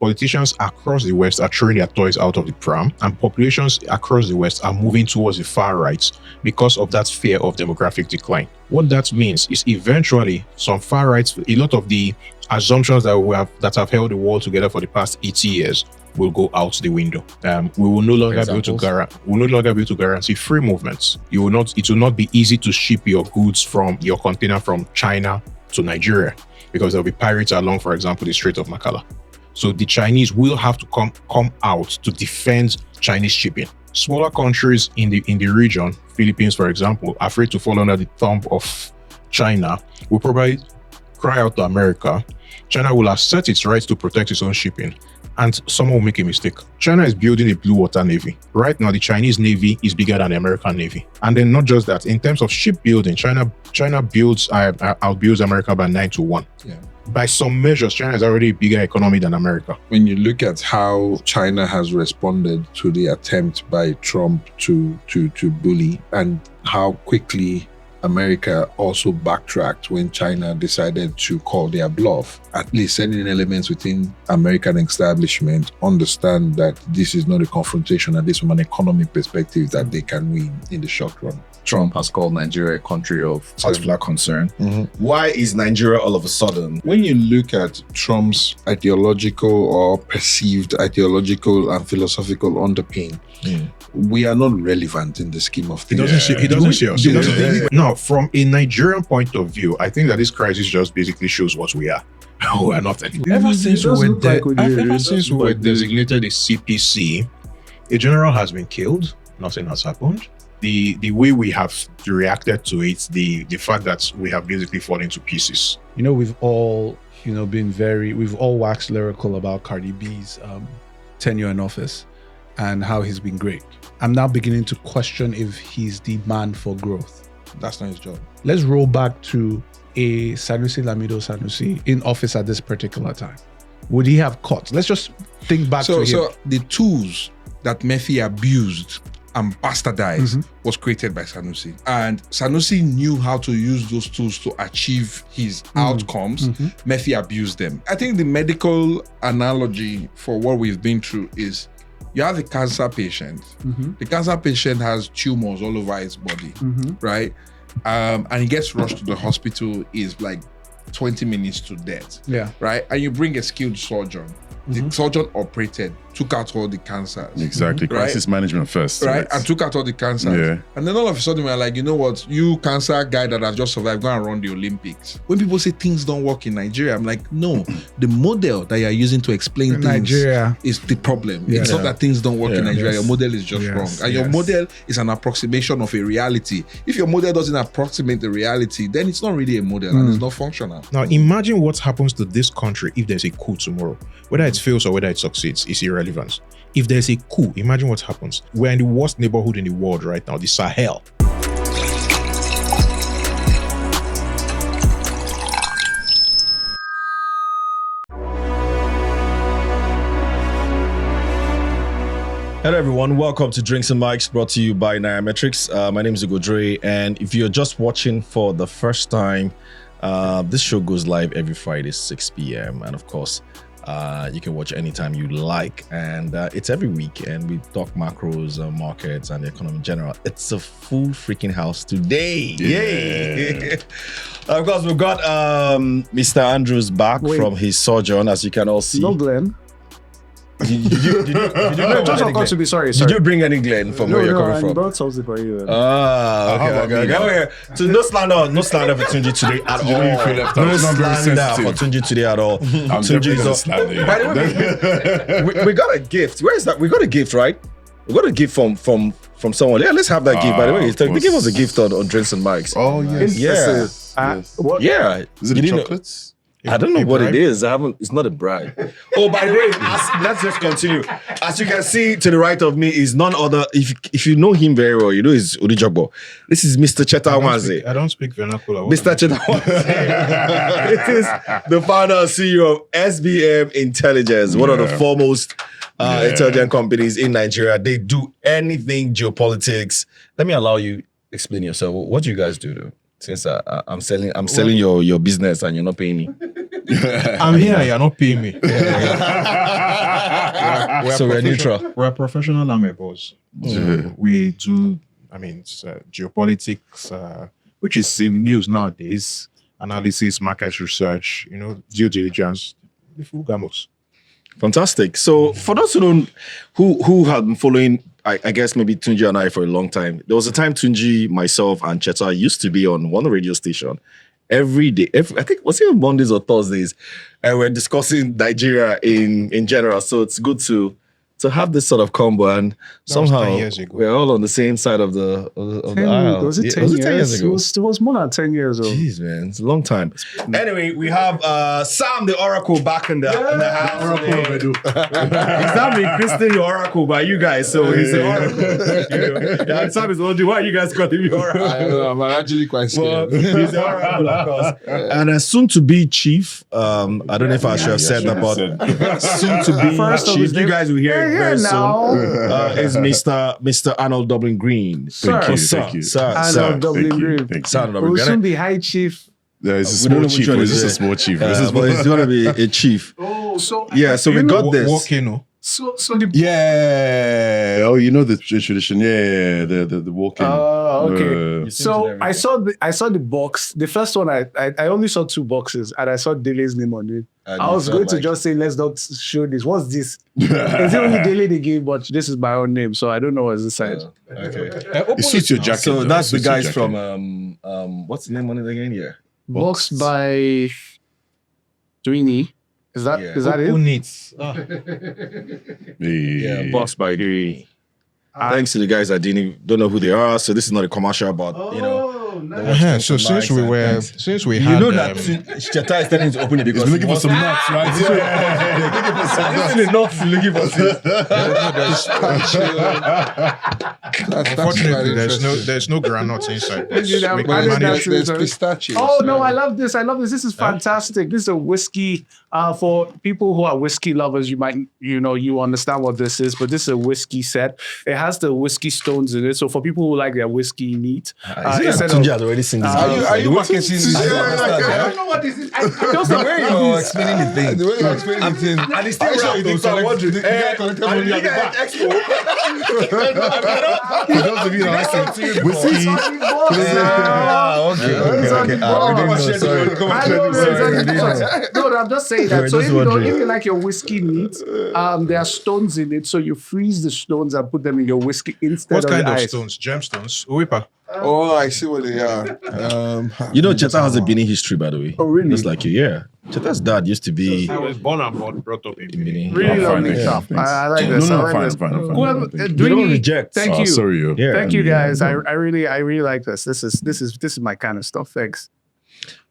Politicians across the West are throwing their toys out of the pram, and populations across the West are moving towards the far right because of that fear of demographic decline. What that means is eventually some far rights, a lot of the assumptions that have held the world together for the past 80 years will go out the window. We will no longer be able to guarantee free movements. It will not be easy to ship your goods from your container from China to Nigeria because there'll be pirates along, for example, the Strait of Makala. So the Chinese will have to come out to defend Chinese shipping. Smaller countries in the region, Philippines, for example, afraid to fall under the thumb of China, will probably cry out to America. China will assert its rights to protect its own shipping, and someone will make a mistake. China is building a blue water navy. Right now, the Chinese navy is bigger than the American navy. And then not just that, in terms of shipbuilding, China outbuilds America by 9-1. Yeah. By some measures, China is already a bigger economy than America. When you look at how China has responded to the attempt by Trump to bully, and how quickly America also backtracked when China decided to call their bluff, at least certain elements within American establishment understand that this is not a confrontation, at least from an economic perspective, that they can win in the short run. Trump has called Nigeria a country of particular concern. Mm-hmm. Why is Nigeria all of a sudden? When you look at Trump's ideological or perceived ideological and philosophical underpin, we are not relevant in the scheme of things. He doesn't see us. No, from a Nigerian point of view, I think that this crisis just basically shows what we are. We are not anything. Ever since we were designated a CPC, a general has been killed. Nothing has happened. The way we have reacted to it, the fact that we have basically fallen to pieces. We've all, we've all waxed lyrical about Cardi B's tenure in office and how he's been great. I'm now beginning to question if he's the man for growth. That's not his job. Let's roll back to a Sanusi Lamido Sanusi in office at this particular time. Would he have caught? Let's just think back to him. So the tools that Murphy abused and bastardized was created by Sanusi. And Sanusi knew how to use those tools to achieve his outcomes. Murphy abused them. I think the medical analogy for what we've been through is you have a cancer patient. The cancer patient has tumors all over his body, right? And he gets rushed to the hospital, is like 20 minutes to death, right? And you bring a skilled surgeon. The surgeon operated, took out all the cancers. Exactly, crisis management first. Right, and took out all the cancers. Yeah. And then all of a sudden we're like, you know what, you cancer guy that has just survived, go and run the Olympics. When people say things don't work in Nigeria, I'm like, no, the model that you're using to explain things Nigeria is the problem. It's not that things don't work in Nigeria, your model is just wrong. And your model is an approximation of a reality. If your model doesn't approximate the reality, then it's not really a model and it's not functional. Now imagine what happens to this country if there's a coup tomorrow. Whether it fails or whether it succeeds is irrelevant. If there's a coup, imagine what happens. We're in the worst neighborhood in the world right now, the Sahel. Hello everyone, welcome to Drinks and Mics, brought to you by Naira. My name is Ugodre, and if you're just watching for the first time, this show goes live every Friday, 6 p.m. And of course, you can watch anytime you like, and it's every week, and we talk macros, markets, and the economy in general. It's a full freaking house today. Yay! Of course, we've got Mr. Andrews back from his sojourn, as you can all see. No Glenn. Did you sorry. Did you bring any Glenn from where you're coming from? I brought something for you. Okay. So no slander for Tunji today at all. No slander for Tunji today at all. Tunji is slander. By the way, we got a gift. Where is that? We got a gift, right? We got a gift from someone. Yeah, let's have that gift. By the way, they gave us a gift on Drinks and Mics. Oh yes. Yes. What? Yeah. Is it chocolates? I don't know what it is. It's not a bribe. Oh, by the way, let's just continue. As you can see to the right of me is none other. If you know him very well, you know he's Udijogbo. This is Mr. Cheta Nwanze. I don't speak vernacular. Mr. Cheta Nwanze. It is the founder and CEO of SBM Intelligence, one of the foremost intelligence companies in Nigeria. They do anything geopolitics. Let me allow you explain yourself. What do you guys do though? Since I'm selling your business and you're not paying me. I'm here. You're not paying me. So we're neutral. We're professional amebos. So we do. I mean, it's, geopolitics, which is in news nowadays. Analysis, market research. Due diligence. The full gamos. Fantastic. So for those who have been following, I guess maybe Tunji and I for a long time, there was a time Tunji, myself, and Cheta used to be on one radio station every day. I think was it on Mondays or Thursdays, and we're discussing Nigeria in general. So it's good to have this sort of combo, and That was somehow 10 years ago. we're all on the same side of the aisle. Was it 10 Was years? it 10 years ago? It was more than 10 years old. Jeez, man, it's a long time. Anyway, we have Sam the Oracle back in the house. Oracle. It's not me, Christian the Oracle, by you guys. So he's the Oracle. Yeah, Sam is wondering why you guys got him the Oracle. I don't know, I'm actually quite Well, scared. he's the Oracle, of course. And soon to be chief. I don't know if I should have said that, but soon to be First of chief. his You name- guys will hear it Yeah, very now. soon. Is Mr. Arnold Dublin-Green. Sir. Thank you, Sir, thank you. Sir, Arnold sir. Thank you, Dublin-Green. thank Sir, you. Arnold Will soon Dublin-Green. be high chief. There is a We don't small know which chief. one This is is a it. small chief. This is But it's going to be a chief. Oh, so Yeah, so we got this. Volcano. So the Yeah. Oh, you know the tradition. Yeah. The walking. okay. So everything. I saw the box. The first one I only saw 2 boxes, and I saw Dele's name on it. And I you was felt going to like- just say, let's not show this. What's this? It's only Dele the game, but this is my own name, so I don't know what's inside. Okay. It suits your jacket. So though. that's It the suits your guys jacket. from what's the name on it again? Yeah. Boxed by Dwini. Is that Yeah. is that Who it? needs? Yeah. Boss by the. Thanks to the guys that don't know who they are. So this is not a commercial, but you know. So since we had, You know that Cheta is telling to open it because He's looking for some nuts, right? Looking for nuts, looking for unfortunately there's no granules inside. Did you know- We I can did manage- that There's too. pistachios. Oh no, I love this. This is fantastic. This is a whiskey. For people who are whiskey lovers, you might you understand what this is, but this is a whiskey set. It has the whiskey stones in it. So for people who like their whiskey neat, instead of Tunji had already seen this. Are you marketing this? I don't know what this is. Just the way You're explaining the thing. The way you're explaining the thing. And it's still wrapped, though, so I'm wondering. For those of you that are listening to it, Whiskey. No, I'm just saying that. So if you like your whiskey neat, there are stones in it. So you freeze the stones and put them in your whiskey instead What of kind the of ice. stones? Gemstones? Whipper. Oh, I see what they are. You know, Cheta has a Benin history, by the way. Oh, really? Just like you, yeah. Cheta's dad used to be I was born and brought up in Benin. Really I'm fine, lovely thanks. stuff. Thanks. I like No, this. no, I I'm like fine, this. I'm fine, I'm fine. Well, Thank you. You don't Dwini, reject. Thank Oh, you. sorry, yo. Yeah. Thank you guys. I really like this. This is my kind of stuff. Thanks.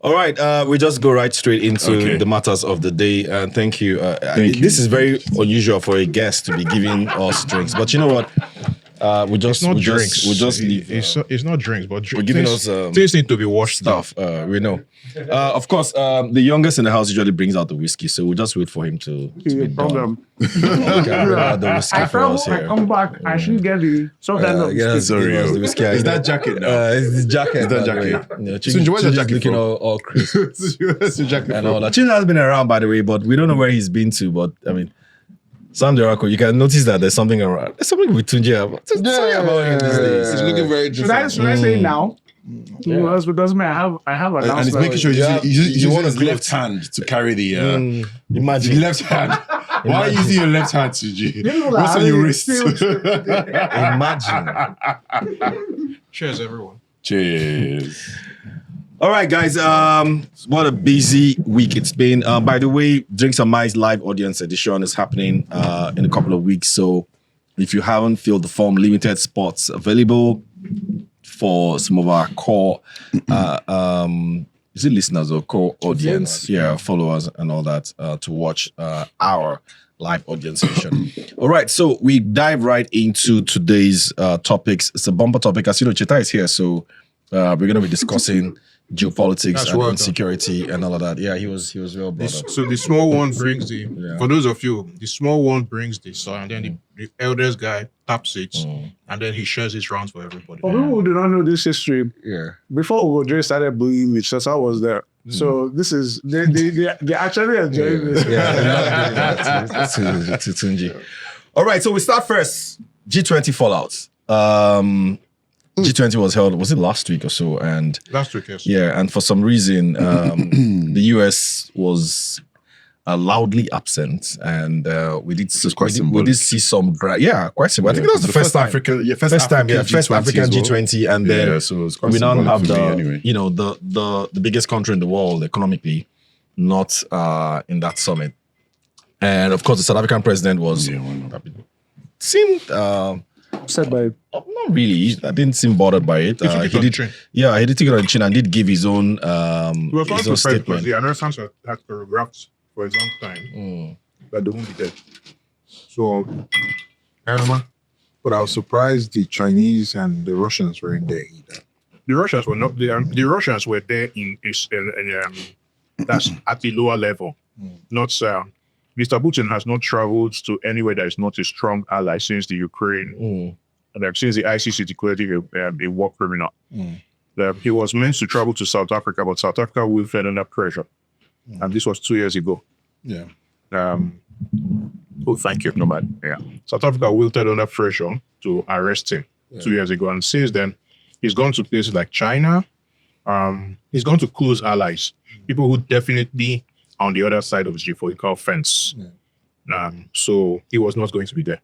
All right, we just go right straight into Okay. the matters of the day. And thank you. Thank you. This is very unusual for a guest to be giving us drinks, but you know what? We just It's not we drinks. Just, we just leave. It's not drinks, but We're giving things, us things need to be washed down. stuff. We know. Of course, the youngest in the house usually brings out the whiskey, so we'll just wait for him to be No done. problem. He can bring out the whiskey I for us travel. I here. come back. I should get the sometimes. Sorry, give us yo. the whiskey. Is that jacket now? It's the jacket. Is that by the way. jacket? Yeah, Tunji, where's your Tunji's jacket looking from? all crisp That's your jacket. and all that. Tunji has been around, by the way, but we don't know where he's been to. But I mean, Sam the Oracle, you can notice that there's something around. There's something with Tunji about. There's something about him these days. It's looking very Should I different. say it now? Because I have an And he's announcement. making sure Yeah, he's using want his to left hand to carry the Imagine. left hand. Why are you using your left hand, Tunji? know What's that, on your I wrist? Imagine. Cheers, everyone. Cheers. All right, guys. What a busy week it's been. By the way, Drinks and Mice live audience edition is happening in a couple of weeks. So if you haven't filled the form, limited spots available for some of our core is it listeners or core audience? Yeah, followers and all that to watch our live audience session. All right, so we dive right into today's topics. It's a bumper topic. As you know, Cheta is here, so We're going to be discussing geopolitics That's and well done. insecurity and all of that. Yeah, he was well brought up. So the small one brings the, Yeah. for those of you, the small one brings the son, and then the eldest guy taps it, and then he shares his rounds for everybody. For people who do not know this history, Yeah. before Ugodre started bullying me, Cheta was there. So this is they actually enjoying this. Yeah, to Tunji. All right, so we start first. G20 fallout. G20 was held, was it last week or so? And Last week, yes. yeah, and for some reason, the US was loudly absent, and we did see, quite we symbolic. did see some quite simple. I think that was the first time. first First African as well. G20, and then Yeah, so it's quite we now symbolic have for the me anyway. the biggest country in the world economically not in that summit, and of course the South African president was Yeah, why not? seemed Said by not really. I didn't seem bothered by it. He took it He on did, chin. yeah, he did take it on the chin and did give his own Well, his own statement. the announcement had choreographed for a long time that they won't be there. So, But I was surprised the Chinese and the Russians were in there either. the Russians were not there. The Russians were there that's at the lower level. Not Mr. Putin has not traveled to anywhere that is not a strong ally since the Ukraine, and since the ICC declared him a war criminal. He was meant to travel to South Africa, but South Africa will fed under pressure, and this was 2 years ago. Yeah. Oh, thank you, Nomad. Yeah, South Africa wilted under pressure to arrest him 2 years ago, and since then, he's gone to places like China. He's gone to close allies, people who definitely on the other side of the geopolitical fence. So he was not going to be there.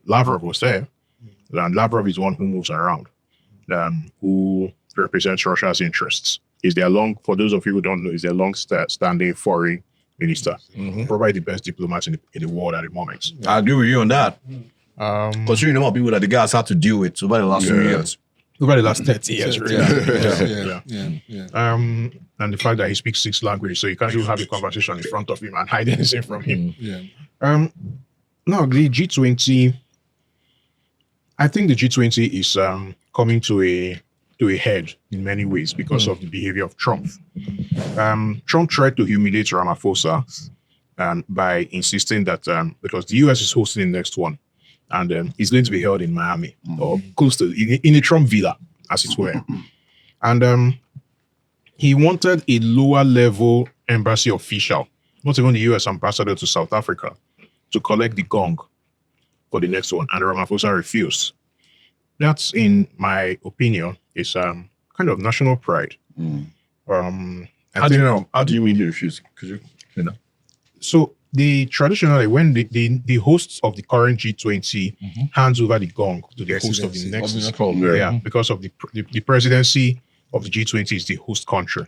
Lavrov was there, and Lavrov is one who moves around, who represents Russia's interests. Is their for those of you who don't know, is their long-standing foreign minister, probably the best diplomat in the world at the moment. I agree with you on that. Considering the amount of people that the guys had to deal with over the last few years. Over the last 30 years, really. Yeah. And the fact that he speaks 6 languages, so you can't even have a conversation in front of him and hide anything from him. Yeah. No, the G20, I think the G20 is coming to a head in many ways because of the behavior of Trump. Trump tried to humiliate Ramaphosa by insisting that because the US is hosting the next one, and it's going to be held in Miami or close to in a Trump villa, as it were. And he wanted a lower level embassy official, not even the US ambassador to South Africa, to collect the gong for the next one, and Ramaphosa refused. That's, in my opinion, is kind of national pride. How do you know? How do you mean you refuse? Could you? So traditionally, when the hosts of the current G20 hands over the gong to the host of the next, because of the presidency of the G20 is the host country.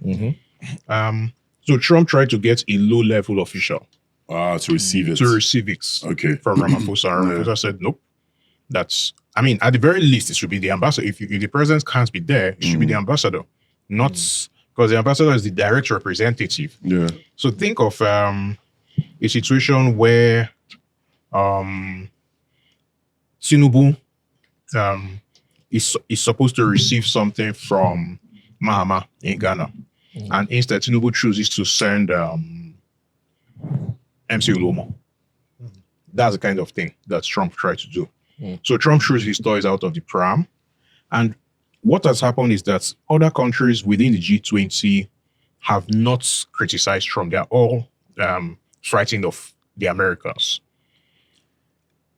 So Trump tried to get a low-level official To receive it. to receive it Okay. from Ramaphosa. Ramaphosa said, nope. At the very least, it should be the ambassador. If the president can't be there, it should be the ambassador, not because the ambassador is the direct representative. Yeah. So think of a situation where Tinubu is supposed to receive something from Mahama in Ghana, and instead Tinubu chooses to send MC Ulomo. That's the kind of thing that Trump tried to do. So Trump threw his toys out of the pram, and what has happened is that other countries within the G20 have not criticized Trump. They're all frightened of the Americans.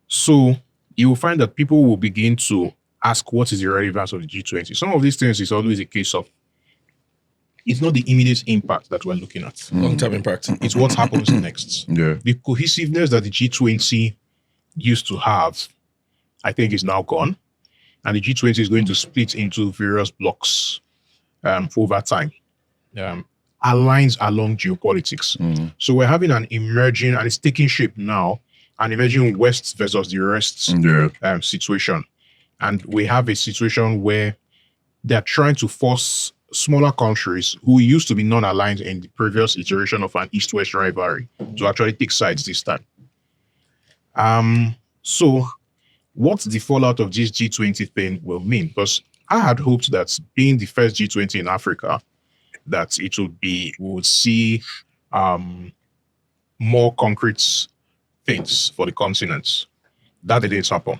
So you will find that people will begin to ask, what is the relevance of the G20? Some of these things is always a case of, it's not the immediate impact that we're looking at. Long-term impact. It's what happens next. Yeah. The cohesiveness that the G20 used to have, I think, is now gone. And the G20 is going to split into various blocks over time. Aligns along geopolitics. So we're having an emerging, and it's taking shape now, an emerging West versus the rest situation. And we have a situation where they're trying to force smaller countries who used to be non-aligned in the previous iteration of an East-West rivalry to actually take sides this time. So what's the fallout of this G20 thing will mean? Because I had hoped that being the first G20 in Africa, that we would see more concrete things for the continent. That didn't happen.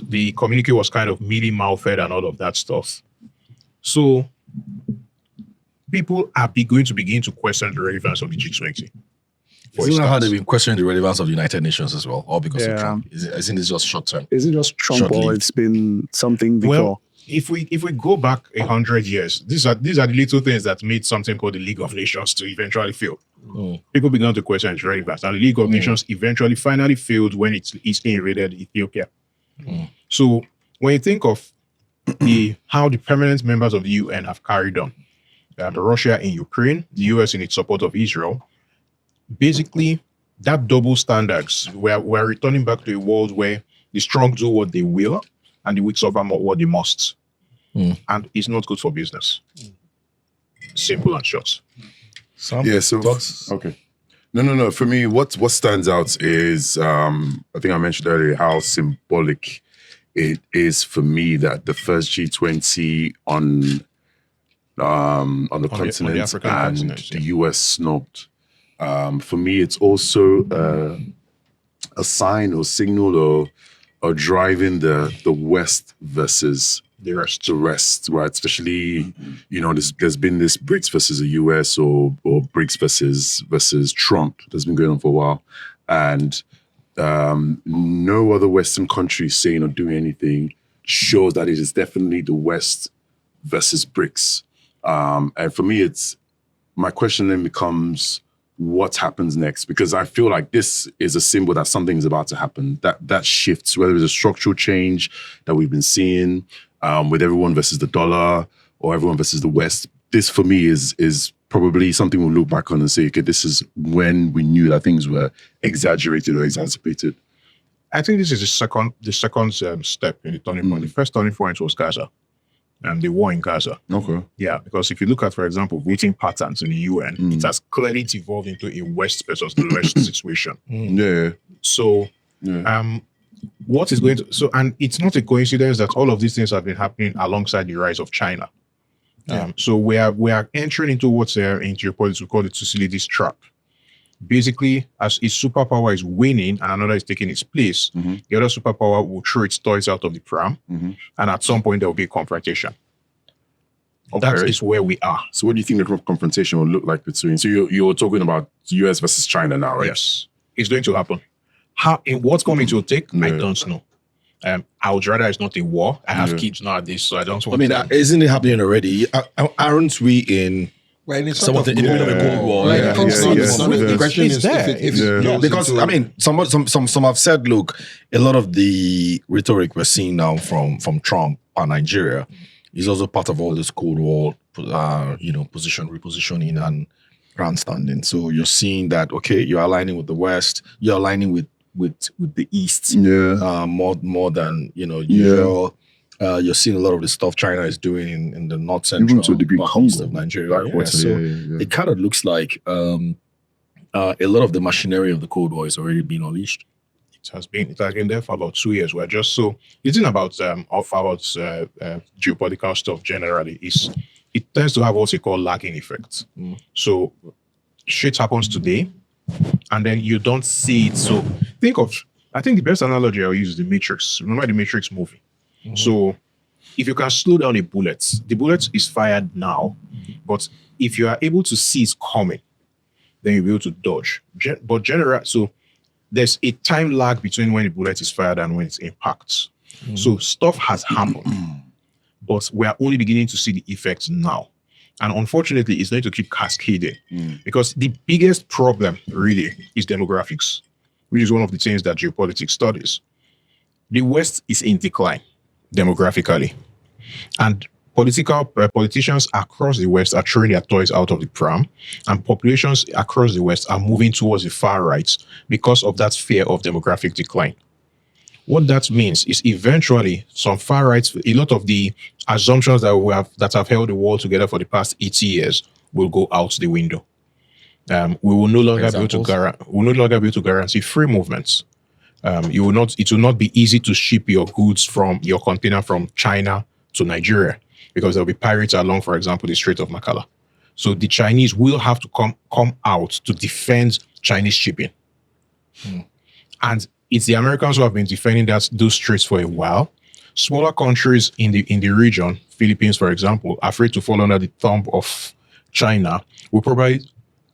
The communique was kind of mealy mouthed and all of that stuff. So people are going to begin to question the relevance of the G20. Isn't that how they've been questioning the relevance of the United Nations as well? All because of Trump? Isn't it just short term? Is it just Trump or it's been something before? Well, if we go back 100 years, these are the little things that made something called the League of Nations to eventually fail. People began to question its relevance, and the League of Nations eventually finally failed when it invaded Ethiopia. So when you think of how the permanent members of the UN have carried on, Russia in Ukraine, the US in its support of Israel, basically that double standards, we're returning back to a world where the strong do what they will and the weak suffer what they must. And it's not good for business. Simple and short. Yeah, so okay. No. For me, what stands out is I think I mentioned earlier how symbolic it is for me that the first G20 on the continent the African and continent, the US snubbed. For me, it's also a sign or signal or driving the West versus the rest, right? Especially, there's been this BRICS versus the US or BRICS versus Trump that's been going on for a while. And no other Western country saying or doing anything shows that it is definitely the West versus BRICS. And for me, my question then becomes, what happens next? Because I feel like this is a symbol that something is about to happen. That shifts, whether it's a structural change that we've been seeing with everyone versus the dollar or everyone versus the West. This for me is probably something we'll look back on and say, okay, this is when we knew that things were exaggerated or exacerbated. I think this is the second step in the turning point. The first turning point was Gaza. The war in Gaza. Okay. Yeah, because if you look at, for example, voting patterns in the UN, it has clearly evolved into a West versus the West situation. Yeah. So, what is going to... and it's not a coincidence that all of these things have been happening alongside the rise of China. So we are entering into what's in geopolitics, we call it Thucydides trap. Basically, as a superpower is winning and another is taking its place, the other superpower will throw its toys out of the pram, and at some point there will be a confrontation. Okay. That is where we are. So what do you think the confrontation will look like between? So you're talking about US versus China now, right? Yes. It's going to happen. In what form it will take, I don't know. I would rather it's not a war. I have kids nowadays, so I don't want isn't it happening already? Aren't we in... Well, it's in the middle of a Cold War? The question is because some have said, look, a lot of the rhetoric we're seeing now from Trump and Nigeria is also part of all this Cold War, repositioning and grandstanding. So you're seeing that, okay, you're aligning with the West, you're aligning with the East, more than usual. You're seeing a lot of the stuff China is doing in the north central, even to a degree, Congo of Nigeria. It kind of looks like a lot of the machinery of the Cold War is already being unleashed. It has been there for about 2 years. We're just so it's not about geopolitical stuff generally. It tends to have what we call lagging effects. So shit happens today, and then you don't see it. So I think the best analogy I'll use is the Matrix. Remember the Matrix movie? So if you can slow down the bullet is fired now, but if you are able to see it coming, then you'll be able to dodge. So there's a time lag between when the bullet is fired and when it impacts. So stuff has happened, but we are only beginning to see the effects now. And unfortunately, it's going to keep cascading because the biggest problem really is demographics, which is one of the things that geopolitics studies. The West is in decline demographically, and politicians across the West are throwing their toys out of the pram, and populations across the West are moving towards the far right because of that fear of demographic decline. What that means is eventually some far rights, a lot of the assumptions that have held the world together for the past 80 years will go out the window. We will no longer be able to guarantee free movements. It will not be easy to ship your goods from your container from China to Nigeria because there'll be pirates along, for example, the Strait of Makala. So the Chinese will have to come out to defend Chinese shipping. And it's the Americans who have been defending those straits for a while. Smaller countries in the region, Philippines, for example, afraid to fall under the thumb of China, will probably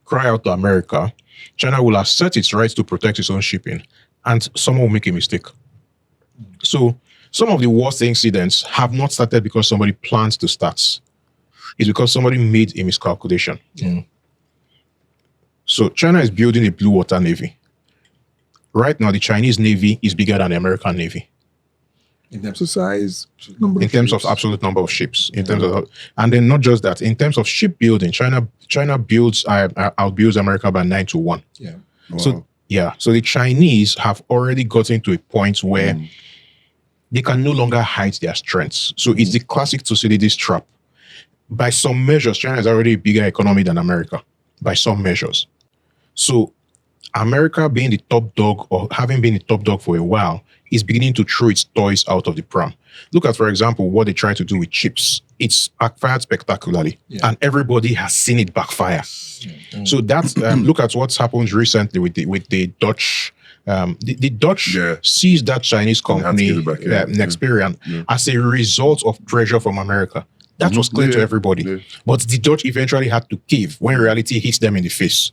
cry out to America. China will assert its rights to protect its own shipping, and someone will make a mistake. So some of the worst incidents have not started because somebody plans to start. It's because somebody made a miscalculation. So China is building a blue water navy. Right now, the Chinese Navy is bigger than the American Navy. In terms of size, in terms of absolute number of ships, in terms of, and then not just that, in terms of shipbuilding, China outbuilds America by 9-1. Yeah. Wow. So the Chinese have already gotten to a point where they can no longer hide their strengths. So it's the classic Thucydides trap. By some measures, China is already a bigger economy than America. By some measures, so America being the top dog, or having been the top dog for a while, is beginning to throw its toys out of the pram. Look at, for example, what they try to do with chips. It's backfired spectacularly, and everybody has seen it backfire. So that's look at what's happened recently with the Dutch. The Dutch seized that Chinese company, Nexperian, as a result of pressure from America. That was clear to everybody. But the Dutch eventually had to cave when reality hits them in the face.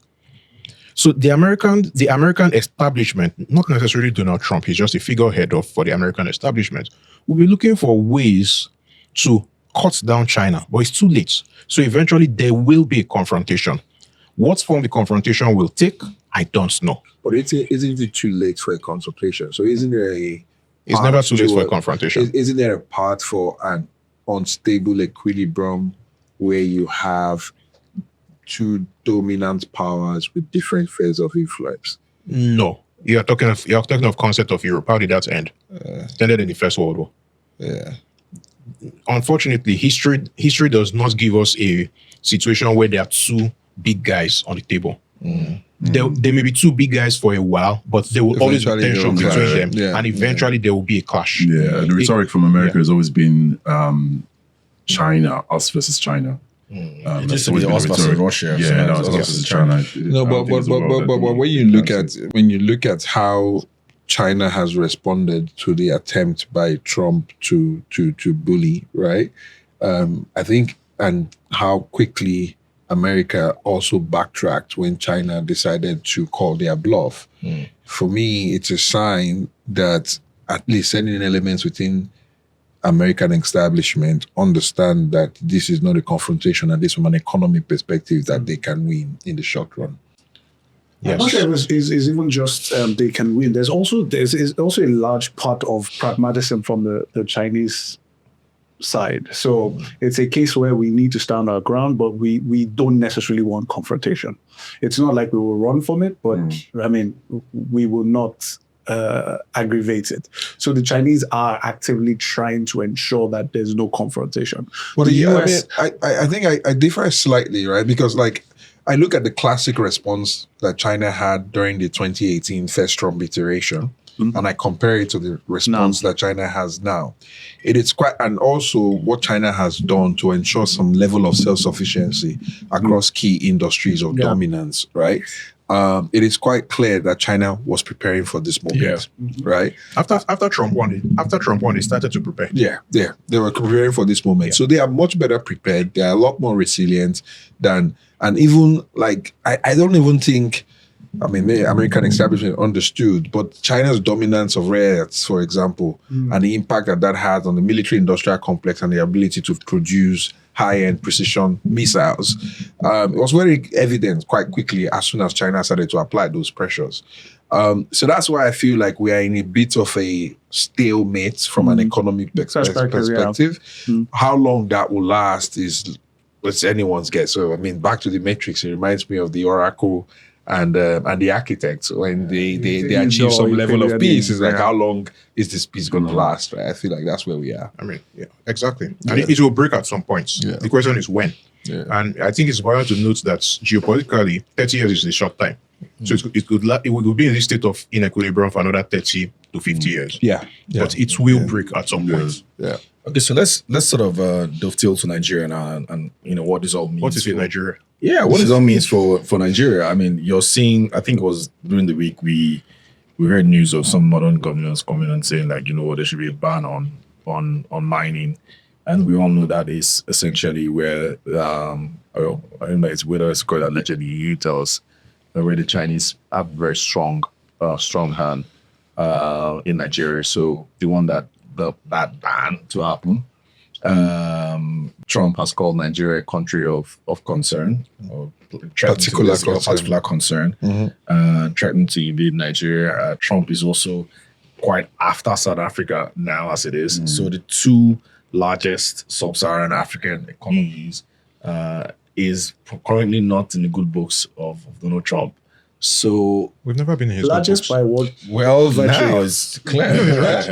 So the American establishment, not necessarily Donald Trump, he's just a figurehead for the American establishment, will be looking for ways to cut down China, but it's too late. So eventually there will be a confrontation. What form the confrontation will take, I don't know. But isn't it too late for a confrontation? So isn't there It's never too late for a confrontation. Isn't there a path for an unstable equilibrium where you have two dominant powers with different spheres of influence? No. You're talking of concept of Europe. How did that end? It ended in the First World War. Yeah. Unfortunately, history does not give us a situation where there are two big guys on the table. There may be two big guys for a while, but there will always be tension between them, and eventually there will be a clash. Yeah, the rhetoric from America has always been China, us versus China. It used to be us versus Russia. Yeah, no, us versus China. No, but when you look at how China has responded to the attempt by Trump to bully, right? I think, and how quickly America also backtracked when China decided to call their bluff. For me, it's a sign that at least certain elements within American establishment understand that this is not a confrontation, at least from an economic perspective, that they can win in the short run. I'm not sure it's even just they can win. There's also a large part of pragmatism from the Chinese side. So it's a case where we need to stand our ground, but we don't necessarily want confrontation. It's not like we will run from it, but I mean, we will not aggravate it. So the Chinese are actively trying to ensure that there's no confrontation. Well, the US, I think I differ slightly, right? Because I look at the classic response that China had during the 2018 first Trump iteration, and I compare it to the response that China has now. It is quite, and also what China has done to ensure some level of self-sufficiency across key industries of dominance, right? It is quite clear that China was preparing for this moment, right? After Trump won, they started to prepare. Yeah, they were preparing for this moment. So they are much better prepared. They are a lot more resilient than, and even I don't even think, I mean, the American establishment understood, but China's dominance of rare earths, for example, and the impact that had on the military-industrial complex and the ability to produce high-end precision missiles, it was very evident quite quickly as soon as China started to apply those pressures. So that's why I feel like we are in a bit of a stalemate from an economic perspective. How long that will last is anyone's guess. So, I mean, back to the Matrix, it reminds me of the Oracle and the architects when they achieve some level of peace. It's like, how long is this peace going to last? Right? I feel like that's where we are. I mean, exactly. And it will break at some point. The question is when. And I think it's important to note that geopolitically, 30 years is a short time. So it would be in this state of inequilibrium for another 30 to 50 years. But it will break at some point. Okay, so let's sort of dovetail to Nigeria now, and what this all means. What is in Nigeria? Yeah, what this all means for Nigeria. I mean, you're seeing. I think it was during the week we heard news of some modern governors coming and saying like, there should be a ban on mining, and we all know that is essentially where I don't know it's whether it's called allegedly you tell us where the Chinese have very strong hand in Nigeria. So they want that ban to happen. Trump has called Nigeria a country of concern, or particular concern, threatening to invade Nigeria. Trump is also quite after South Africa now, as it is. So the two largest sub-Saharan African economies is currently not in the good books of Donald Trump. So We've never been in his Largest good by what? well, now it's clear, right?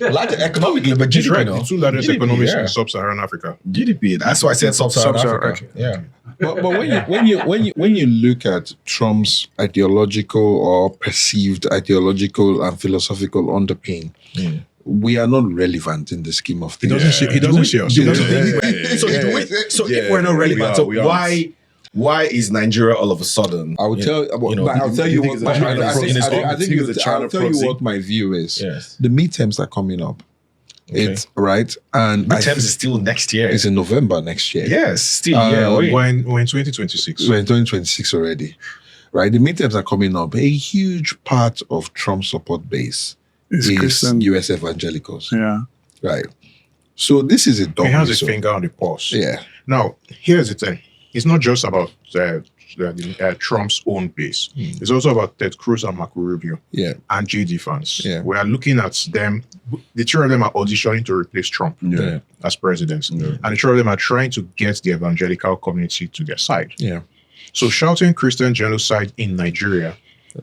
Larger economically, but books. GDP, Right, no? the two largest GDP, economies yeah. in sub-Saharan Africa. GDP. That's why I said sub-Saharan Sub-Saharan, Africa. okay. Yeah. But when you look at Trump's ideological or perceived ideological and philosophical underpin, we are not relevant in the scheme of He things. doesn't see us. So if we're not relevant, we are. Why is Nigeria all of a sudden? I will tell. I'll tell you what. I think what my view is. Yes. The midterms are coming up. It's right, and Midterms is still next year. it's in November next year. Yes, still We're in 2026. We're in 2026 already, right? The midterms are coming up. A huge part of Trump's support base It's is Christian. U.S. evangelicals, Yeah. right? So this is a He double. has his finger on the pulse. Yeah, Now, here's the thing. It's not just about Trump's own base. It's also about Ted Cruz and Marco Rubio yeah, and JD fans. Yeah. We are looking at them. The two of them are auditioning to replace Trump yeah, as president. And the two of them are trying to get the evangelical community to their side. yeah. So shouting Christian genocide in Nigeria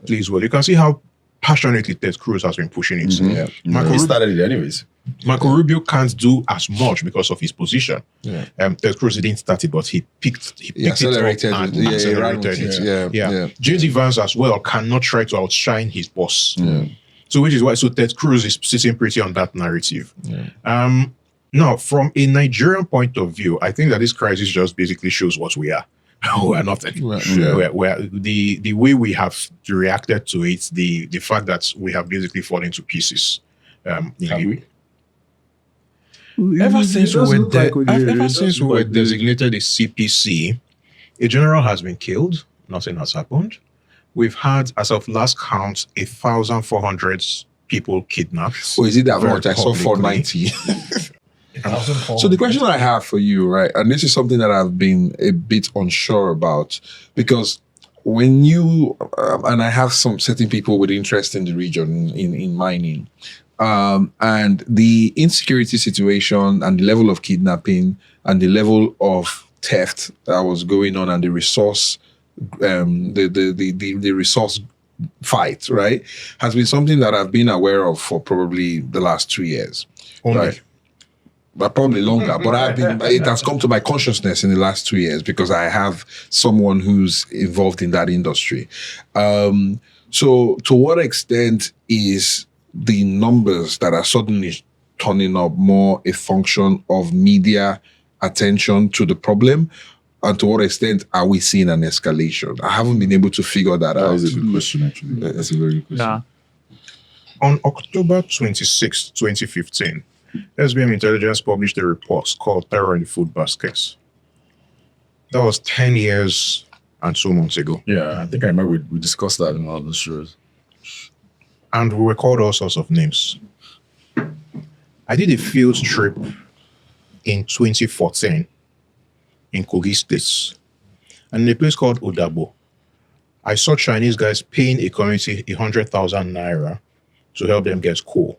plays well. You can see how passionately Ted Cruz has been pushing it. Yeah. Marco He started it anyways. Marco Rubio can't do as much because of his position. Yeah. Ted Cruz didn't start it, but he picked Accelerated it up and it. Yeah, accelerated he ran it. with it. Yeah. JD Vance as well cannot try to outshine his boss. Yeah. So which is why Ted Cruz is sitting pretty on that narrative. Now, from a Nigerian point of view, I think that this crisis just basically shows what we are. We are nothing. Right. Yeah. Where the way we have reacted to it, the fact that we have basically fallen to pieces. Ever since we were designated a CPC, a general has been killed. Nothing has happened. We've had, as of last count, 1,400 people kidnapped. Or is it that Very much? I saw publicly. 490. So the question I have for you, right, and this is something that I've been a bit unsure about, because when you and I have some certain people with interest in the region in mining, and the insecurity situation and the level of kidnapping and the level of theft that was going on and the resource, the resource fight, right, has been something that I've been aware of for probably the last 2 years. Only. Right. But probably longer. But it has come to my consciousness in the last 2 years because I have someone who's involved in that industry. So to what extent is the numbers that are suddenly turning up more a function of media attention to the problem? And to what extent are we seeing an escalation? I haven't been able to figure that out. That is a good question, actually. That's a very good question. Yeah. On October 26, 2015, SBM Intelligence published a report called Terror in the Food Baskets. That was 10 years and 2 months ago. Yeah, I think I remember we discussed that in one of the shows. And we were called all sorts of names. I did a field trip in 2014 in Kogi State, and in a place called Odabo. I saw Chinese guys paying a community 100,000 Naira to help them get coal.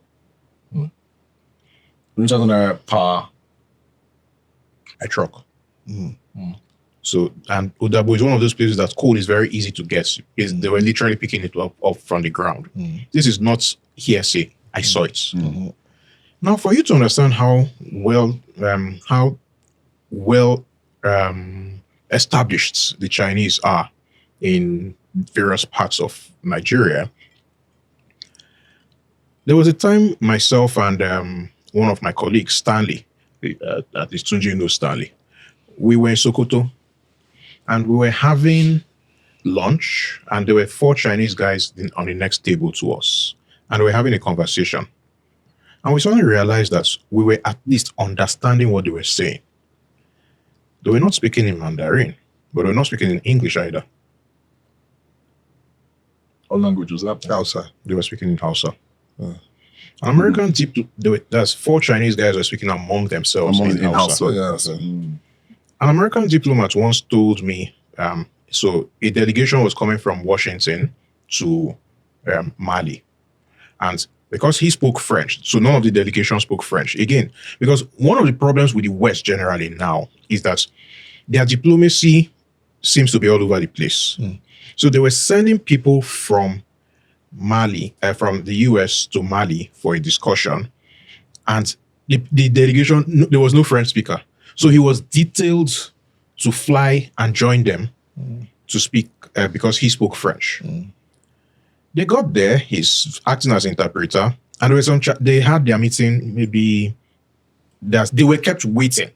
Power. A truck. So, and Odabo is one of those places that coal is very easy to get. They were literally picking it up from the ground. This is not hearsay. I saw it. Now, for you to understand how well established the Chinese are in various parts of Nigeria, there was a time myself and one of my colleagues, Stanley, at least Tunji knows Stanley. We were in Sokoto, and we were having lunch, and there were 4 Chinese guys on the next table to us, and we were having a conversation. And we suddenly realized that we were at least understanding what they were saying. They were not speaking in Mandarin, but they were not speaking in English either. What language was that? Hausa. They were speaking in Hausa. American there's 4 Chinese guys were speaking among themselves in Hausa. Yeah. An American diplomat once told me, so a delegation was coming from Washington to Mali. And because he spoke French, so none of the delegation spoke French. Again, because one of the problems with the West generally now is that their diplomacy seems to be all over the place. So they were sending people from Mali, from the US to Mali for a discussion. And the delegation, there was no French speaker. So he was detailed to fly and join them to speak because he spoke French. They got there, he's acting as interpreter, and there was they had their meeting, maybe they were kept waiting.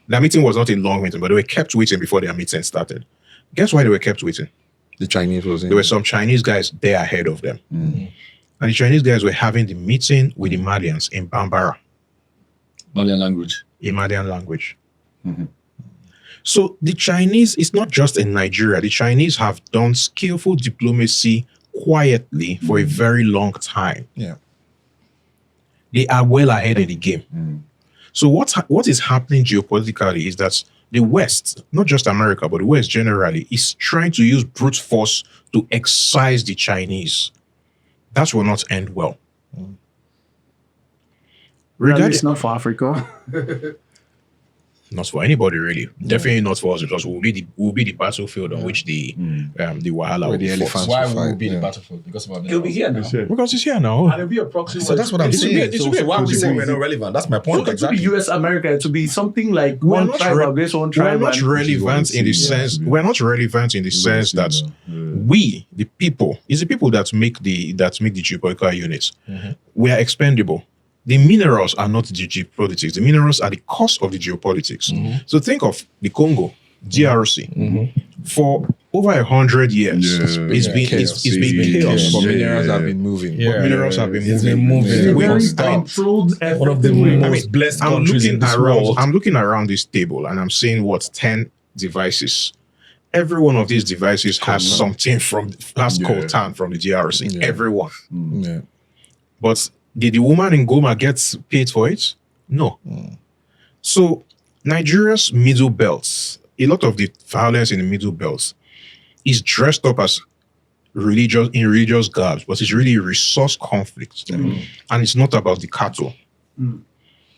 Their meeting was not a long meeting, but they were kept waiting before their meeting started. Guess why they were kept waiting? The Chinese was in. There were some Chinese guys there ahead of them. And the Chinese guys were having the meeting with the Malians in Bambara. Malian language. In Malian language. So the Chinese, it's not just in Nigeria. The Chinese have done skillful diplomacy quietly for a very long time. Yeah. They are well ahead in the game. So what is happening geopolitically is that the West, not just America, but the West generally, is trying to use brute force to excise the Chinese. That will not end well. It's not for Africa. Not for anybody really. Definitely not for us, because we'll be the battlefield on which the Wahala will the be fought. elephants Why will will we fight, be the yeah. battlefield? Because of our It'll be here now. Because it's here now. And it'll be a proxy. So that's what I'm saying. So why are we saying we're not relevant? That's my point. It to be US America, to be something like We're one not tribe against one tribe. We're not relevant in the sense. We're not relevant in the sense that we, the people, is the people that make the geopolitical units. We are expendable. The minerals are not the geopolitics. The minerals are the cost of the geopolitics. So think of the Congo, DRC. For over 100 years, it's been chaos. But minerals have been moving. Minerals have been It's moving. been moving. Very Non-stop. controlled. One of the most blessed countries in this world. I'm looking around this table and I'm seeing 10 devices. Every one of these devices has something has coltan from the DRC. Everyone. Yeah. But did the woman in Goma get paid for it? No. So Nigeria's middle belts, a lot of the violence in the middle belts is dressed up as religious garbs, but it's really resource conflict. And it's not about the cattle.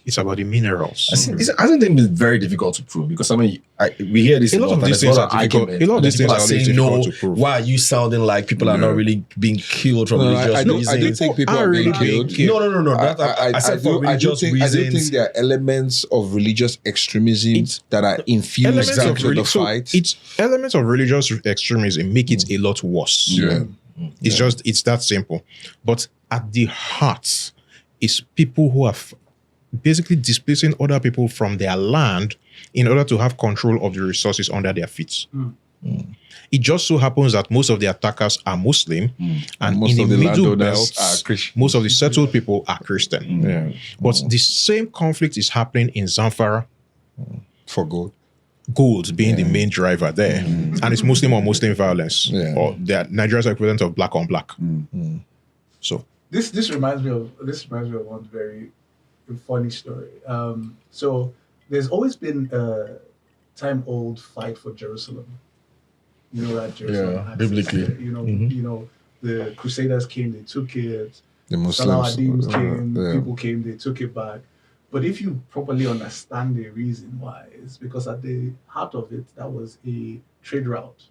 It's about the minerals. Hasn't it been very difficult to prove? Because I mean, we hear this A lot of these things are difficult. A lot of these things are saying difficult no. to prove. Why are you sounding like people are not really being killed from religious I do reasons? think people are being killed. No. I said for religious I do reasons. think there are elements of religious extremism that are infused into the fight. It's elements of religious extremism make it a lot worse. It's that simple. But at the heart is people who are basically displacing other people from their land in order to have control of the resources under their feet. It just so happens that most of the attackers are Muslim, and Most in of the the middle landowners belt, are Christian. most of the settled people are Christian. But the same conflict is happening in Zamfara, For gold. gold being the main driver there, and it's Muslim on Muslim violence, or the Nigeria's equivalent of black on black. So This reminds me of one very funny story. So there's always been a time-old fight for Jerusalem. You know that Jerusalem had biblically. you know, the Crusaders came, they took it. The Muslims. Salah came, yeah. people came, they took it back. But if you properly understand the reason why, it's because at the heart of it, that was a trade route.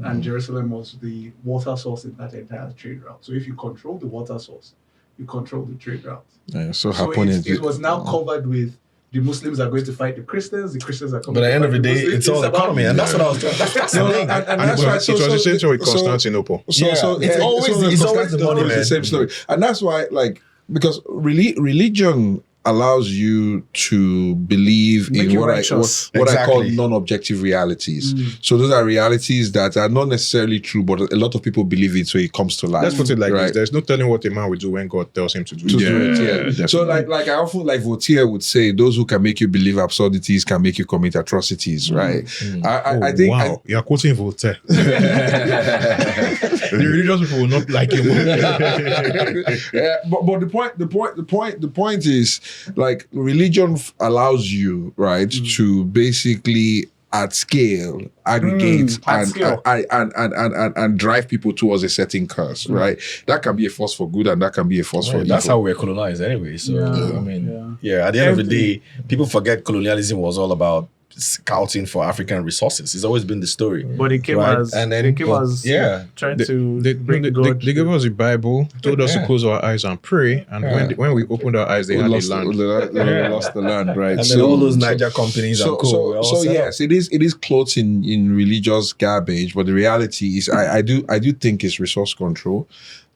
And Jerusalem was the water source in that entire trade route. So if you control the water source, you control the trade route. Yeah, so So happening. it was now covered with the Muslims are going to fight the Christians are coming But at the to end of fight the day, Muslims. it's all about- economy, and that's what I was. That's the thing. and and that's it why. was the same thing with Constantinople. It's always the money, man. The same story, and that's why, like, because religion allows you to believe Make in you what I righteous. call Exactly. non-objective realities. So those are realities that are not necessarily true, but a lot of people believe it, so it comes to life. Let's put it like Right. this: there's no telling what a man will do when God tells him to do. To it. do it, yeah. definitely. So like I often like Voltaire would say, those who can make you believe absurdities can make you commit atrocities, right? I think wow, you're quoting Voltaire. The religious people will not like him. yeah, but the point is, like, religion allows you, right, to basically at scale aggregate at scale. and drive people towards a certain course, right? That can be a force for good and that can be a force for evil. That's how we're colonized anyway. So I mean, at the end of the day, people forget colonialism was all about scouting for African resources. It's always been the story. But it came Right. as And then- it came as yeah. trying They, to they, bring they, God. they gave us the Bible, told us to Yeah. close our eyes and pray, and when we opened our eyes, they We had lost, the land. we lost the land, right? And then all those Niger companies and co. So yes, it is clothed in religious garbage, but the reality is, I do think it's resource control,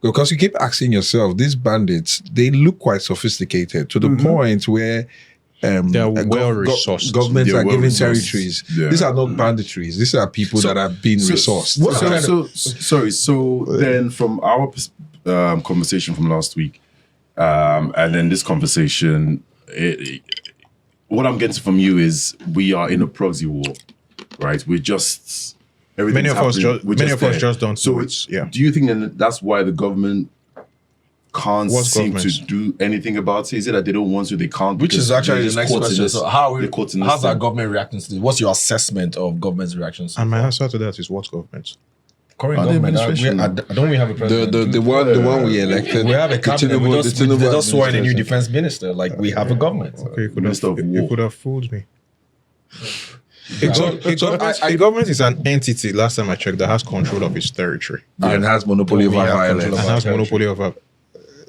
because you keep asking yourself, these bandits, they look quite sophisticated to the point where They are well-resourced. governments They're are giving well-resourced. territories. Yeah. These are not banditries. These are people that are being resourced. So then from our conversation from last week, and then this conversation, what I'm getting from you is we are in a proxy war, right? We're just Many of us there. just don't So do it. Yeah. do you think that that's why the government can't What seem governments? to do anything about it? Is it that they don't want to? They can't. Which because is actually they're the just next caught in question. this- So they're caught in this how's our thing. government reacting to this? What's your assessment of government's reactions? And my answer to that is what government? Current the government, administration. don't we have a president? The one we elected. we have a the cabinet. Tinubu- We the Tinubu just swore in a new administration. defense minister. Like, we have a government. Okay, you could Minister of have, War. you could have fooled me. I- A government is an entity, last time I checked, that has control of its territory And has monopoly over We have violence. control and of has monopoly over.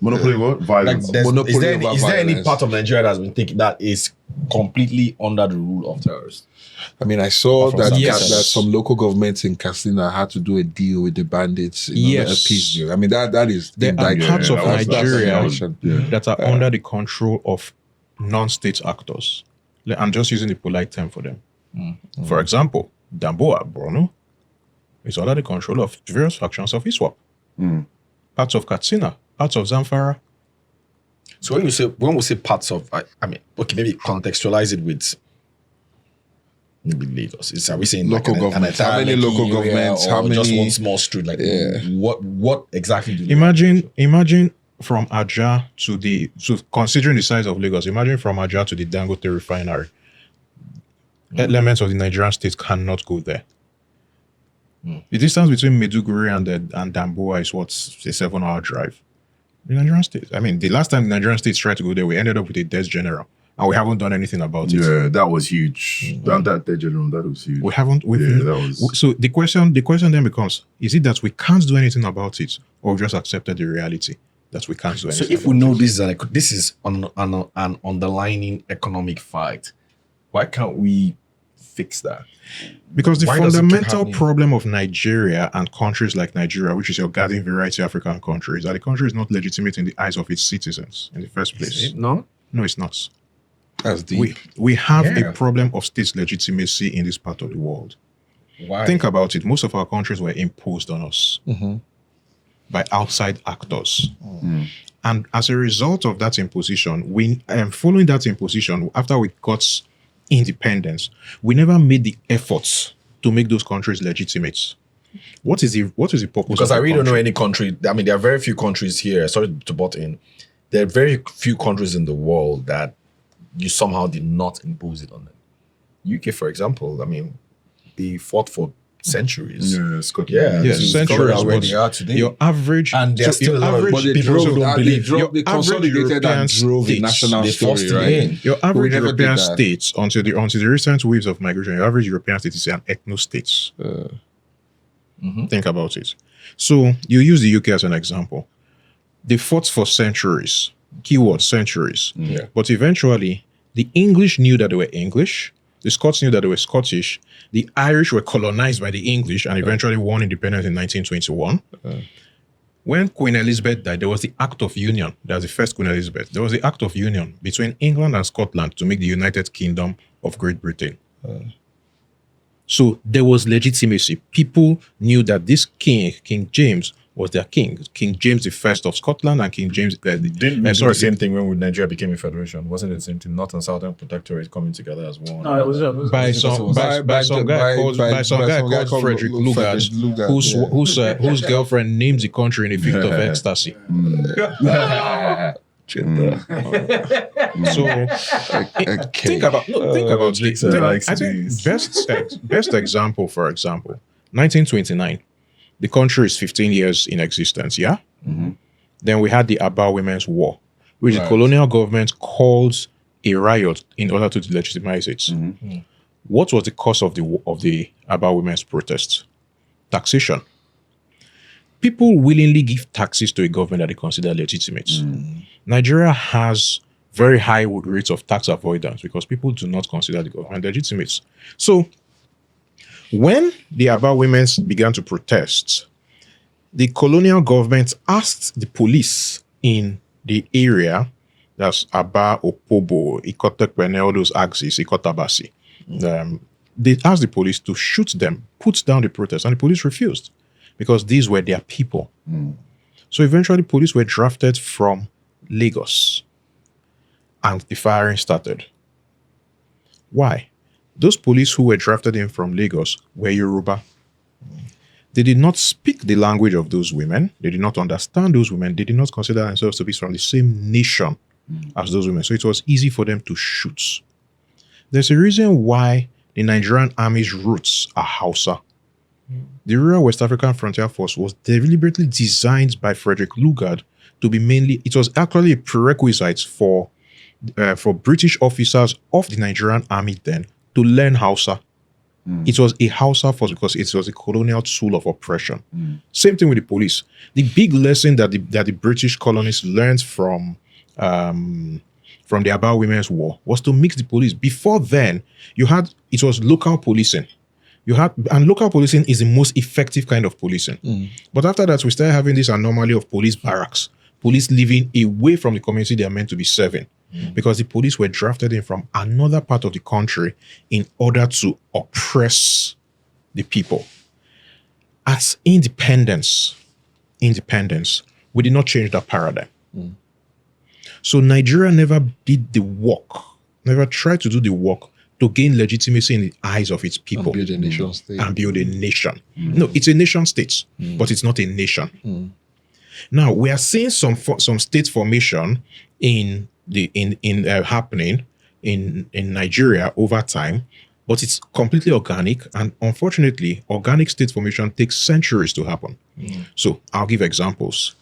Monopoly what? Like, Violence. Monopoly is there over any violence. part of Nigeria that's been taken that is completely under the rule of terrorists? I mean, I saw From that, some that cases. some local governments in Katsina had to do a deal with the bandits. Yes. A peace deal. I mean, that is There are indictment. parts of that's Nigeria indiction. that are under the control of non-state actors. I'm just using the polite term for them. For example, Damboa, Borno, is under the control of various factions of ISWAP. Parts of Katsina, parts of Zamfara. So when we say parts of, I mean, okay, maybe contextualize it with maybe Lagos. Are we saying Local like an governments. entire How many Lekki local area, governments? or How just many- one small street? Like, Yeah. what exactly do you Imagine from Ajah to considering the size of Lagos, imagine from Ajah to the Dangote refinery. Elements of the Nigerian state cannot go there. The distance between Maiduguri and Damboa is what's a 7-hour drive. The Nigerian state. I mean, the last time the Nigerian states tried to go there, we ended up with a desk general, and we haven't done anything about it. Yeah, that was huge. That general, that was huge. We haven't. Yeah, that was. So the question then becomes: is it that we can't do anything about it, or we've just accepted the reality that we can't do anything? So if we about know it? this is an underlying economic fight, why can't we fix that? Because the Why does it keep fundamental happening? problem of Nigeria and countries like Nigeria, which is your garden variety African country, is that the country is not legitimate in the eyes of its citizens in the first place. No. No, it's not. That's deep. We have Yeah. a problem of state legitimacy in this part of the world. Why? Think about it. Most of our countries were imposed on us by outside actors. And as a result of that imposition, following that imposition, after we got independence, we never made the efforts to make those countries legitimate. What is the purpose? Because of I a really don't know country? any country. I mean, there are very few countries here. Sorry to butt in. There are very few countries in the world that you somehow did not impose it on them. UK, for example, I mean, they fought for centuries. Yeah, Scotland. Yeah, Yes, to centuries, figure out where but they are today. Your average, And there are so your still a lot of- average- but they drove- so don't They believe. drove, Your they average consolidated European and drove the states, national they forced story, it right? in. Your we average never did European that. states, until the recent waves of migration, your average European state is an ethno-state. Think about it. So you use the UK as an example. They fought for centuries. Keyword centuries. Yeah. But eventually, the English knew that they were English. The Scots knew that they were Scottish. The Irish were colonized by the English and eventually won independence in 1921. When Queen Elizabeth died, there was the Act of Union. That was the first Queen Elizabeth. There was the Act of Union between England and Scotland to make the United Kingdom of Great Britain. So there was legitimacy. People knew that this king, King James, was their king. King James I of Scotland and King James... Didn't we do the same thing when Nigeria became a federation? Wasn't it the same thing? North and Southern Protectorate coming together as one. No, it was by some guy called Frederick Lugard, whose girlfriend named the country in a fit of ecstasy. So think about this. I think best example, for example, 1929. The country is 15 years in existence, yeah? Then we had the Aba Women's War, which the colonial government calls a riot in order to delegitimize it. What was the cause of the Aba Women's protests? Taxation. People willingly give taxes to a government that they consider legitimate. Nigeria has very high rates of tax avoidance because people do not consider the government legitimate. So when the Aba women began to protest, the colonial government asked the police in the area, that's Aba, Opobo, Ikotekpene, all those axes, Ikotabasi. They asked the police to shoot them, put down the protest, and the police refused because these were their people. So eventually police were drafted from Lagos and the firing started. Why? Those police who were drafted in from Lagos were Yoruba. They did not speak the language of those women. They did not understand those women. They did not consider themselves to be from the same nation as those women. So it was easy for them to shoot. There's a reason why the Nigerian Army's roots are Hausa. The Royal West African Frontier Force was deliberately designed by Frederick Lugard to be mainly, it was actually a prerequisite for British officers of the Nigerian Army then to learn Hausa. It was a Hausa force because it was a colonial tool of oppression. Same thing with the police. The big lesson that the British colonists learned from the Aba Women's War was to mix the police. Before then, it was local policing. And local policing is the most effective kind of policing. But after that, we started having this anomaly of police barracks, police living away from the community they are meant to be serving. Because the police were drafted in from another part of the country in order to oppress the people. As independence, we did not change that paradigm. So Nigeria never did the work, never tried to do the work to gain legitimacy in the eyes of its people. And build a nation state. And build a nation. No, it's a nation state, but it's not a nation. Now, we are seeing some state formation happening in Nigeria over time, but it's completely organic. And unfortunately, organic state formation takes centuries to happen. So I'll give examples.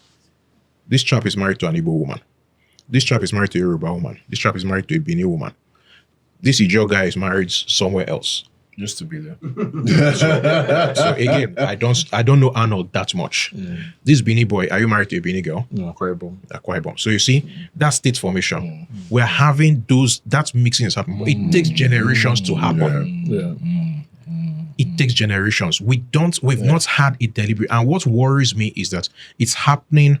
This chap is married to an Igbo woman. This chap is married to a Yoruba woman. This chap is married to a Benin woman. This Ijo guy is married somewhere else. Used to be there. So again, I don't know Arnold that much. This Benin boy, are you married to a Benin girl? No, Akwa Ibom. So you see, that state formation, we're having that mixing is happening. But it takes generations to happen. It takes generations. We've not had it deliberate. And what worries me is that it's happening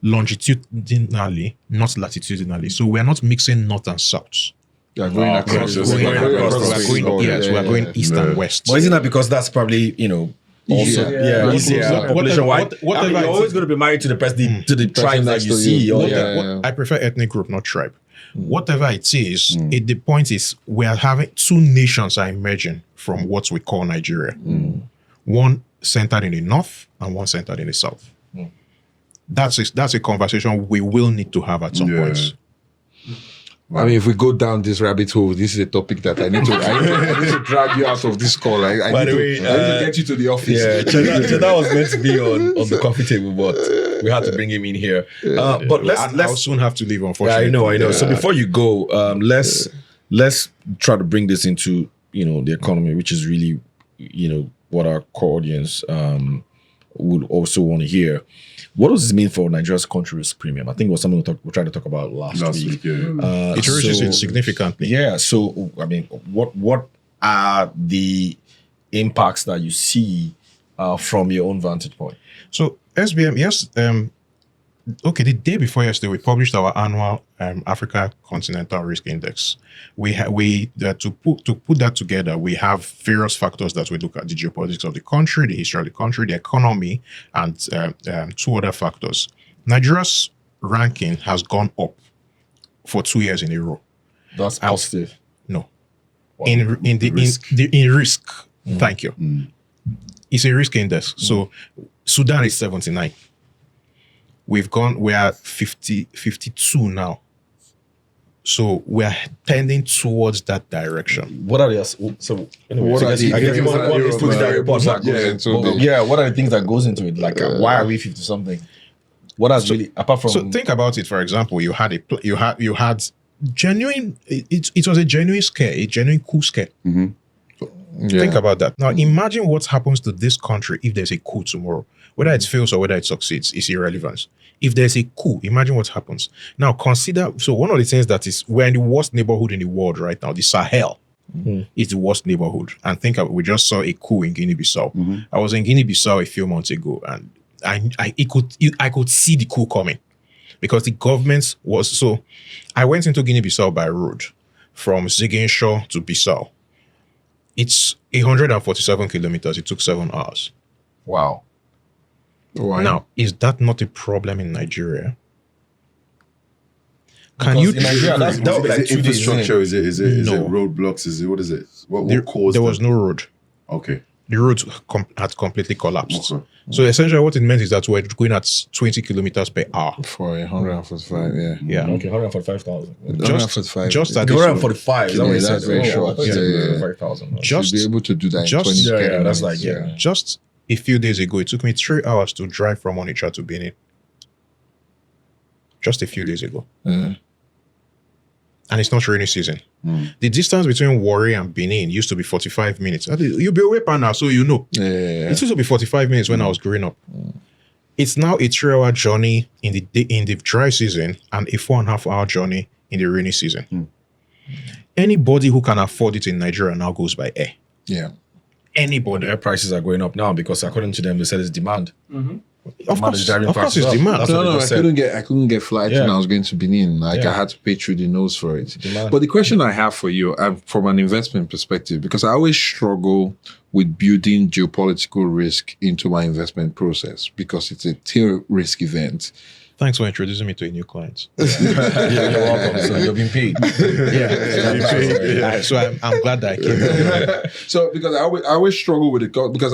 longitudinally, not latitudinally. So we're not mixing north and south. We are going across. We are going east and west. But isn't that because that's probably, also easier. Whatever, you're always going to be married to the tribe that you see. I prefer ethnic group, not tribe. Whatever it is, the point is we are having two nations are emerging from what we call Nigeria. One centered in the north and one centered in the south. That's a conversation we will need to have at some point. I mean, if we go down this rabbit hole, this is a topic that I need to drag you out of this call. I need to get you to the office. Yeah, Cheta was meant to be on the coffee table, but we had to bring him in here. But I'll soon have to leave, unfortunately. Yeah, I know. So before you go, let's try to bring this into the economy, which is really what our core audience would also want to hear. What does this mean for Nigeria's country risk premium? I think it was something we tried to talk about last week. It reduces it significantly. Yeah. So, I mean, what are the impacts that you see from your own vantage point? So SBM, yes. Okay, the day before yesterday, we published our annual Africa Continental Risk Index. To put that together, we have various factors that we look at: the geopolitics of the country, the history of the country, the economy, and two other factors. Nigeria's ranking has gone up for 2 years in a row. That's positive. No, Wow. in risk. Thank you. It's a risk index. So Sudan is 79. We are 52 now. So we are tending towards that direction. What are the so? Anyway, What are the variables that goes into yeah? What are the things that goes into it? Like why are we 50 something? What has really apart from? So think about it. For example, you had genuine. It was a genuine scare, a genuine coup scare. Think about that. Now imagine what happens to this country if there's a coup tomorrow. Whether it fails or whether it succeeds is irrelevant. If there's a coup, imagine what happens. Now consider, so one of the things that is, we're in the worst neighborhood in the world right now, the Sahel is the worst neighborhood. And think of, we just saw a coup in Guinea-Bissau. I was in Guinea-Bissau a few months ago and I could see the coup coming because the government was, so I went into Guinea-Bissau by road from Ziguinchor to Bissau. It's 147 kilometers. It took 7 hours. Wow. Now, is that not a problem in Nigeria? Can Because you? in Nigeria, that would be like 2 days. Infrastructure? Is it No. roadblocks? Is it what is it? What There caused was that? no road. Okay. The road had completely collapsed. Okay. So essentially, what it meant is that we're going at 20 kilometers per hour. For 145, yeah. Yeah. Okay, 145,000. Just at this 145. Is that what it that's says? very short. I thought you said Yeah. 145,000. Just- Should be able to do that in just- 20 Yeah, that's minutes, like, Just a few days ago, it took me 3 hours to drive from Onitsha to Benin. Just a few days ago. And it's not rainy season. The distance between Warri and Benin used to be 45 minutes. You'll be away by now, so you know. Yeah. It used to be 45 minutes when I was growing up. It's now a 3-hour journey in the dry season and a 4.5-hour journey in the rainy season. Anybody who can afford it in Nigeria now goes by air. Yeah. Anybody. Air prices are going up now because according to them, they said it's demand. Of Demand is driving course, prices it's up. demand. That's what they I just said. couldn't get flights Yeah. when I was going to Benin. Like Yeah. I had to pay through the nose for it. Demand. But the question I have for you, from an investment perspective, because I always struggle with building geopolitical risk into my investment process because it's a tail risk event. Thanks for introducing me to a new client. You're welcome. So you're being paid. So I'm glad that I came. So because I always struggle with it because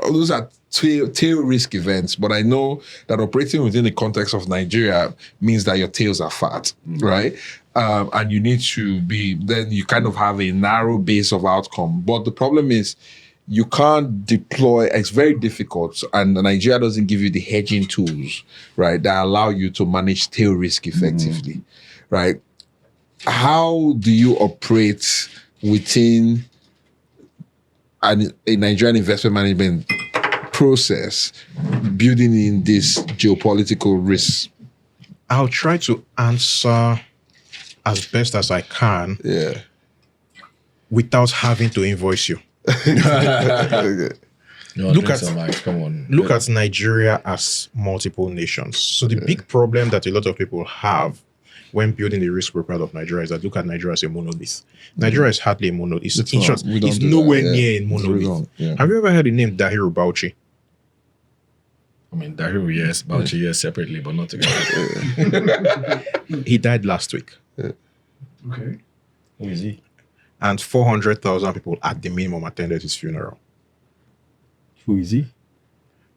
those are tail risk events, but I know that operating within the context of Nigeria means that your tails are fat, right? And you need to then you kind of have a narrow base of outcome. But the problem is you can't deploy, it's very difficult, and Nigeria doesn't give you the hedging tools, right, that allow you to manage tail risk effectively, right? How do you operate within a Nigerian investment management process, building in this geopolitical risks? I'll try to answer as best as I can without having to invoice you. Look at Nigeria as multiple nations. So the big problem that a lot of people have when building the risk profile of Nigeria is that look at Nigeria as a monolith. Nigeria is hardly a monolith. It's nowhere near a monolith. Have you ever heard the name Dahiru Bauchi? I mean, Dahiru, yes, Bauchi, yes, separately, but not together. He died last week. Okay. Who is he? And 400,000 people at the minimum attended his funeral. Who is he?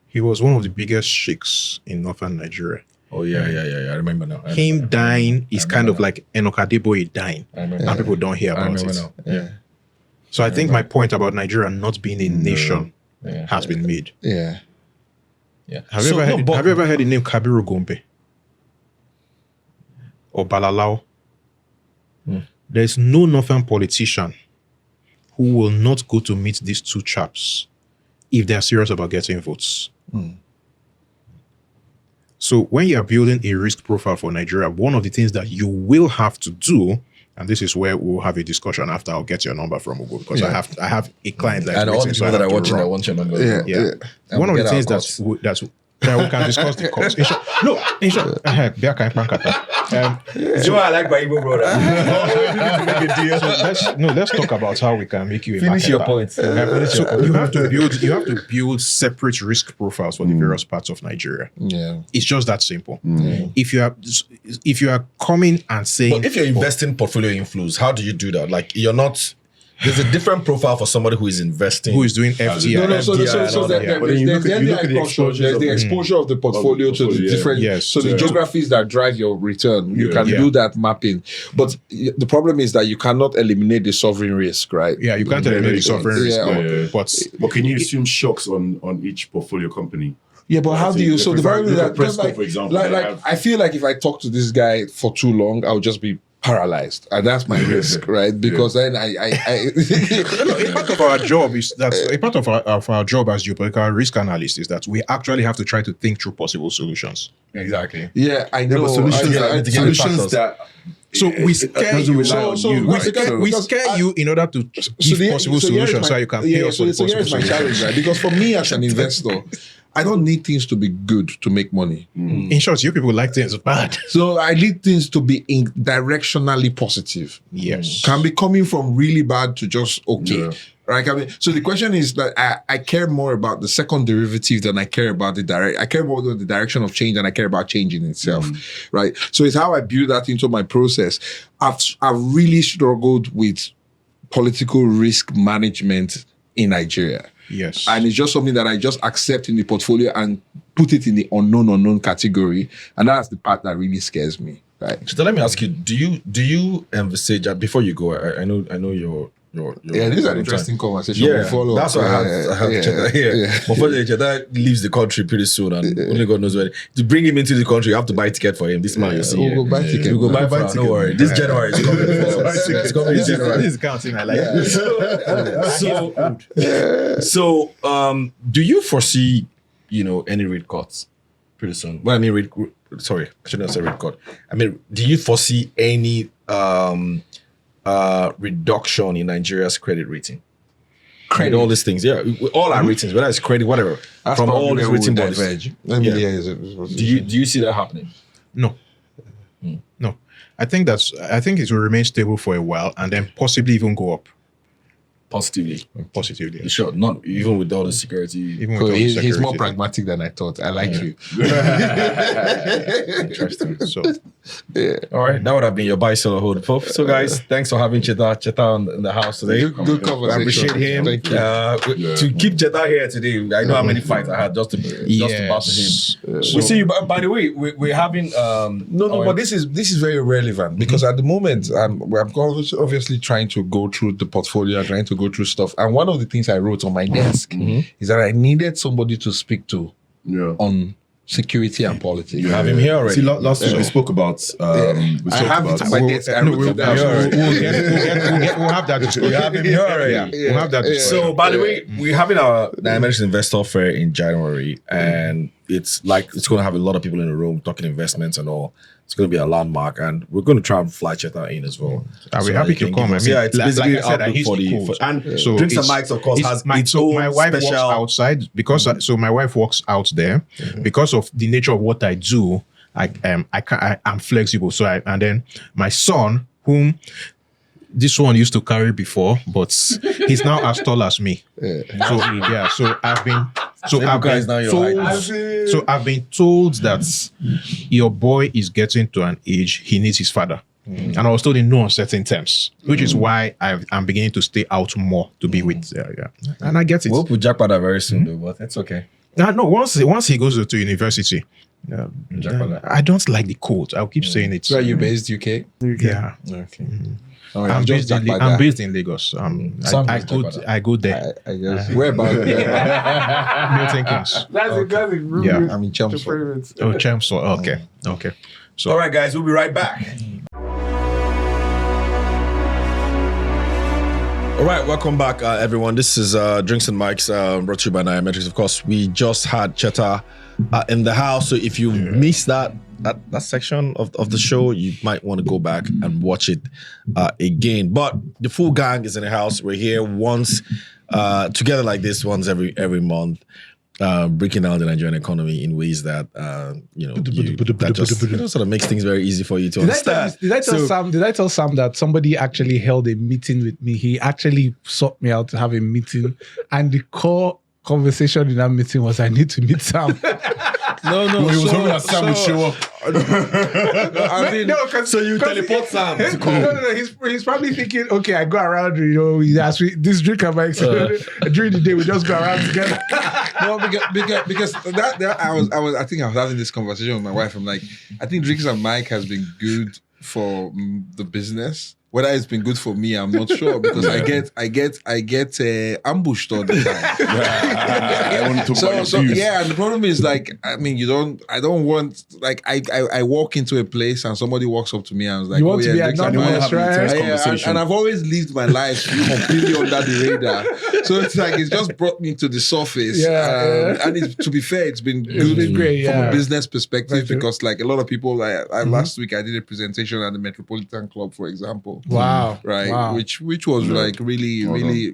He was one of the biggest sheikhs in northern Nigeria. Oh, yeah. I remember now. Him dying is kind of like Enoch Adeboye dying. I remember. And people don't hear I about remember it. now. Yeah. So I think my point about Nigeria not being a nation Yeah. has been made. Yeah. Yeah. Have you ever heard the name Kabiru Gombe? Or Balalau? There's no northern politician who will not go to meet these two chaps if they're serious about getting votes. So when you're building a risk profile for Nigeria, one of the things that you will have to do And this is where we'll have a discussion after I'll get your number from Ugo, because I have a client that And all the people that are watching, I want your number. Yeah. And One of we'll the get things our that's that we can discuss the cost. In short, Do I like my Igbo brother? let's talk about how we can make you a Finish your marketer. points. So you have to build separate risk profiles for the various parts of Nigeria. Yeah. It's just that simple. If you are coming and saying, But if you're investing portfolio inflows, how do you do that? Like you're not. There's a different profile for somebody who is investing. who is doing FDI? No, so there's the exposure. There's the exposure of the portfolio to the different. Yes. So the geographies that drive your return, you can Yeah. do that mapping. But the problem is that you cannot eliminate the sovereign risk, right? Yeah, you can't eliminate the sovereign risk, Yeah. But can you assume shocks on each portfolio company? Yeah, but how do you? So the problem is that Presco, like, for example, like, they like have- I feel like if I talk to this guy for too long, I'll just be paralyzed, and that's my risk, right? Because then I a part of our job is that a part of our job as geopolitical risk analysts is that we actually have to try to think through possible solutions. Exactly. yeah, I know. Solutions that So we scare you. rely on you, right? We scare you in order to give possible solutions so you can pay us for the so possible here's my challenge, solutions. right? Because for me as an investor, I don't need things to be good to make money. In short, you people like things bad. So I need things to be directionally positive. Yes. Can be coming from really bad to just okay. Yeah. Right. I mean, so the question is that I care more about the second derivative than I care about I care more about the direction of change than I care about change in itself. Right. So it's how I build that into my process. I've really struggled with political risk management in Nigeria. Yes. And it's just something that I just accept in the portfolio and put it in the unknown category. And that's the part that really scares me. Right. So let me ask you: Do you envisage before you go? I know your Yeah, this is an interesting conversation. Yeah, We'll follow that's up. why I have Cheta here. But for Cheta leaves the country pretty soon, and only God knows when. To bring him into the country, you have to buy a ticket for him. This man, you see, We'll go buy ticket. We'll go buy for ticket. no worry. This January is coming. It's coming in January. This is counting. I like So, do you foresee, any rate cuts pretty soon? Well, I mean, sorry, I shouldn't say rate cut. I mean, do you foresee any reduction in Nigeria's credit rating? Credit, all these things, yeah, all our ratings, whether it's credit, whatever, That's from probably all these where rating we'll bodies. diverge. Do you see that happening? No. No. I think it will remain stable for a while and then possibly even go up Positively, positively. sure. Not even with all the security. Even So with all the he's security. more pragmatic than I thought. I like you. Interesting. So All right, that would have been your buy, sell, or hold. So, guys, thanks for having Cheta in the house today. Good conversation. I appreciate him. Thank you. To keep Cheta here today, I know how many fights I had just to pass to him. We see you. By the way, we're having But this is very relevant because at the moment I'm obviously trying to go through the portfolio, trying to go through stuff, and one of the things I wrote on my desk is that I needed somebody to speak to on security and politics. you have him here already. See, last week we spoke about. I have it on my desk. I wrote it down. we'll have that discussion. You have him here already. Yeah, we'll have that discussion. So, by the way, we're having our Nigerian Investor Fair in January, and it's going to have a lot of people in the room talking investments and all. It's going to be a landmark, and we're going to try and fly Cheta in as well. I'll be So happy that to you can come. give I us- mean, it's basically like I said, I outlook hate for the the cold. and So Drinks and it's- Mics, of course, it's has my, its so own my wife special. works outside because so my wife works out there because of the nature of what I do. I'm flexible. So and then my son, whom this one used to carry before, but he's now as tall as me. So I've been is now your told. height. So I've been told that your boy is getting to an age he needs his father. And I was told in no uncertain terms, which is why I'm beginning to stay out more to be with. And I get it. We'll put Jackpot very soon, though, but it's okay. No, once he goes to university, I don't like the cold. I'll keep saying it. Where are you based, UK? Yeah. Okay. I'm based in Lagos. I go there. I guess. Where about? Milton Keynes. That's exactly. Yeah. I'm in Chelmsford. Oh, Chelmsford. Okay. So All right, guys, we'll be right back. All right, welcome back, everyone. This is Drinks and Mics, brought to you by Naira Metrics. Of course, we just had Cheta in the house. So if you missed that section of the show, you might want to go back and watch it again. But the full gang is in the house. We're here once together like this once every month. Breaking down the Nigerian economy in ways that that sort of makes things very easy for you to understand. Did I tell Sam that somebody actually held a meeting with me? He actually sought me out to have a meeting, and the core conversation in that meeting was, I need to meet Sam. No, He was hoping that Sam would show up. So you teleport Sam to come. No, he's probably thinking, okay, I go around, this drink I might during the day we just go around together. No, because that I think I was having this conversation with my wife. I'm like, I think Drinks and Mike has been good for the business. Whether it's been good for me, I'm not sure, because I get ambushed all the time. I want to talk about your views. And the problem is, like, I mean, I don't want, like, I walk into a place and somebody walks up to me and was like, you want to be anonymous, right? And I've always lived my life completely under the radar. So it's like, it's just brought me to the surface. And to be fair, it's been good great, from a business perspective, because, like, a lot of people, like, last week I did a presentation at the Metropolitan Club, for example. Wow. Right. Wow. Which was like really,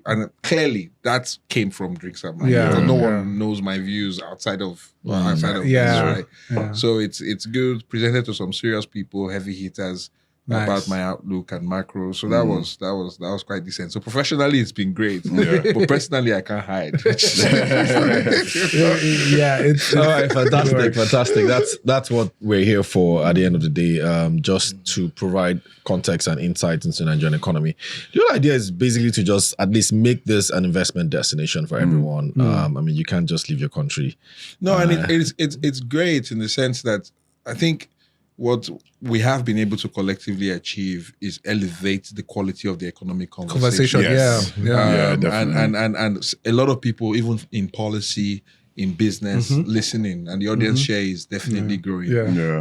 and clearly that came from Drinks and Mike. Yeah. Because no one knows my views outside of this, right? Yeah. So it's good, presented to some serious people, heavy hitters. Nice. About my outlook and macro. So that was quite decent. So professionally it's been great. But personally I can't hide. It's all right, fantastic. That's what we're here for at the end of the day, just to provide context and insight into the Nigerian economy. The whole idea is basically to just at least make this an investment destination for everyone. I mean, you can't just leave your country. No, and it's great in the sense that I think what we have been able to collectively achieve is elevate the quality of the economic conversation. Yes. And definitely. a lot of people, even in policy, in business, listening, and the audience share is definitely growing.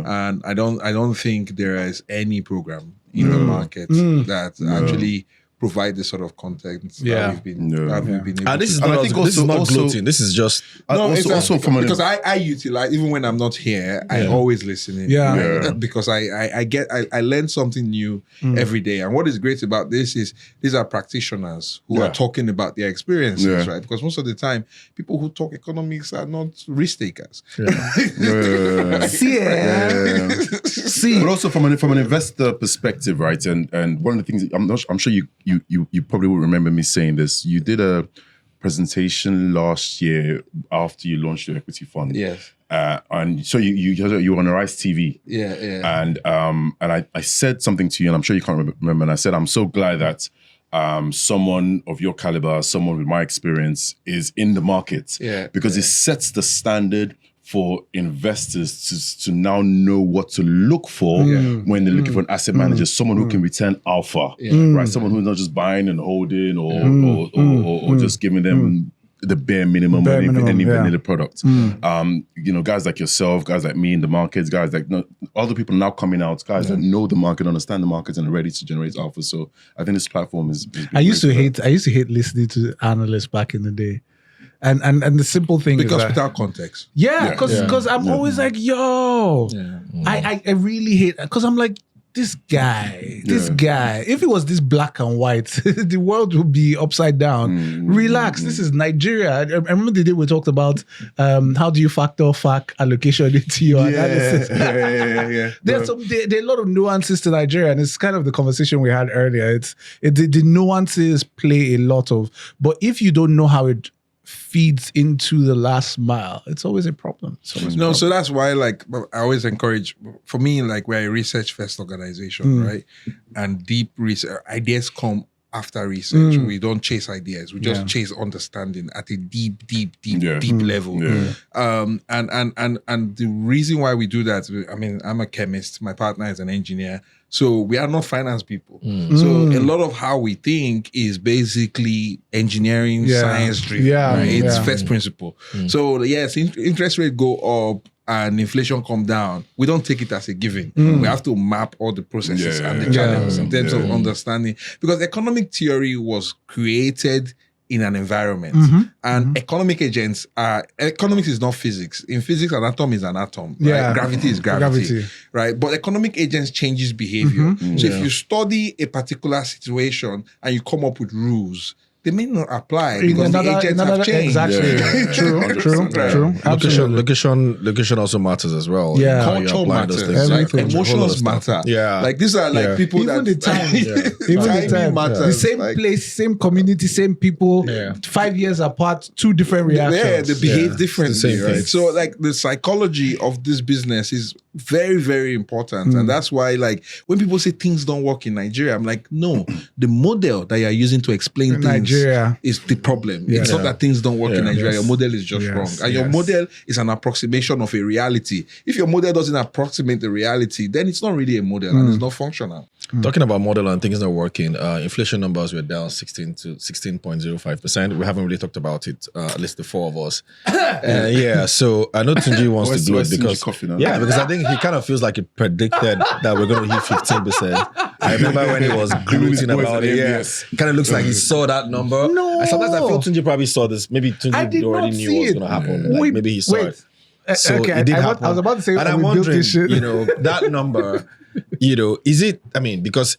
And I don't think there is any program in the market that actually provide this sort of content that we've been able and this is to. not, this is not gloating. This is just because I utilize, even when I'm not here, I always listen in. Because I learn something new every day. And what is great about this is these are practitioners who are talking about their experiences, right? Because most of the time, people who talk economics are not risk takers. But also from an investor perspective, right? And one of the things I'm sure you probably will remember me saying this. You did a presentation last year after you launched your equity fund. Yes. And so you were on Arise TV. And I said something to you, and I'm sure you can't remember. And I said, I'm so glad that someone of your caliber, someone with my experience, is in the market. Because it sets the standard for investors to now know what to look for when they're looking for an asset manager, someone who can return alpha, right? Someone who's not just buying and holding or just giving them the bare minimum and any vanilla product. Guys like yourself, guys like me in the markets, guys like other people now coming out, guys that know the market, understand the markets, and are ready to generate alpha. So I think this platform is I used to hate listening to analysts back in the day. And the simple thing because is without context. Because I'm always like, I really hate, because I'm like, this guy, if it was this black and white, the world would be upside down. Relax, this is Nigeria. I remember the day we talked about how do you factor FAC allocation into your analysis. There are a lot of nuances to Nigeria, and it's kind of the conversation we had earlier. The nuances play a lot of, but if you don't know how it feeds into the last mile, it's always a problem. So that's why, like, I always encourage, for me, like, we're a research first organization, right? And deep research, ideas come after research. We don't chase ideas, we just chase understanding at a deep level. And the reason why we do that, I mean, I'm a chemist, my partner is an engineer, so we are not finance people. So a lot of how we think is basically engineering, science driven. It's first principle. So yes, interest rate go up, and inflation come down, we don't take it as a given. We have to map all the processes and the channels in terms of understanding, because economic theory was created in an environment, and economic agents are, economics is not physics. In physics, an atom is an atom, right? Gravity is gravity, right? But economic agents changes behavior. So if you study a particular situation and you come up with rules, they may not apply because the agents have changed. Exactly. True. Location also matters as well. Yeah. How you Culture apply those matters. things. Like, emotions matter. Yeah. Like these are like people Even that the time, even the timing time, matters. the same Like, place, same community, same people, 5 years apart, two different reactions. yeah, they behave differently, It's the same right? thing. So like the psychology of this business is very, very important. And that's why like when people say things don't work in Nigeria, I'm like, no, the model that you're using to explain In things Nigeria. is the problem. It's not that things don't work in Nigeria. Your model is just wrong. And your model is an approximation of a reality. If your model doesn't approximate the reality, then it's not really a model and it's not functional. Talking about model and things not working, inflation numbers were down 16.05%. We haven't really talked about it, at least the four of us. So I know Tunji wants to do it because because I think he kind of feels like he predicted that we're going to hit 15%. I remember when he was gloating about it. It kind of looks like he saw that number. No. And sometimes I feel Tunji probably saw this. Maybe Tunji already knew what was going to happen. Like maybe he saw it. So it did happen. I was about to say, and I'm wondering, that number, is it, because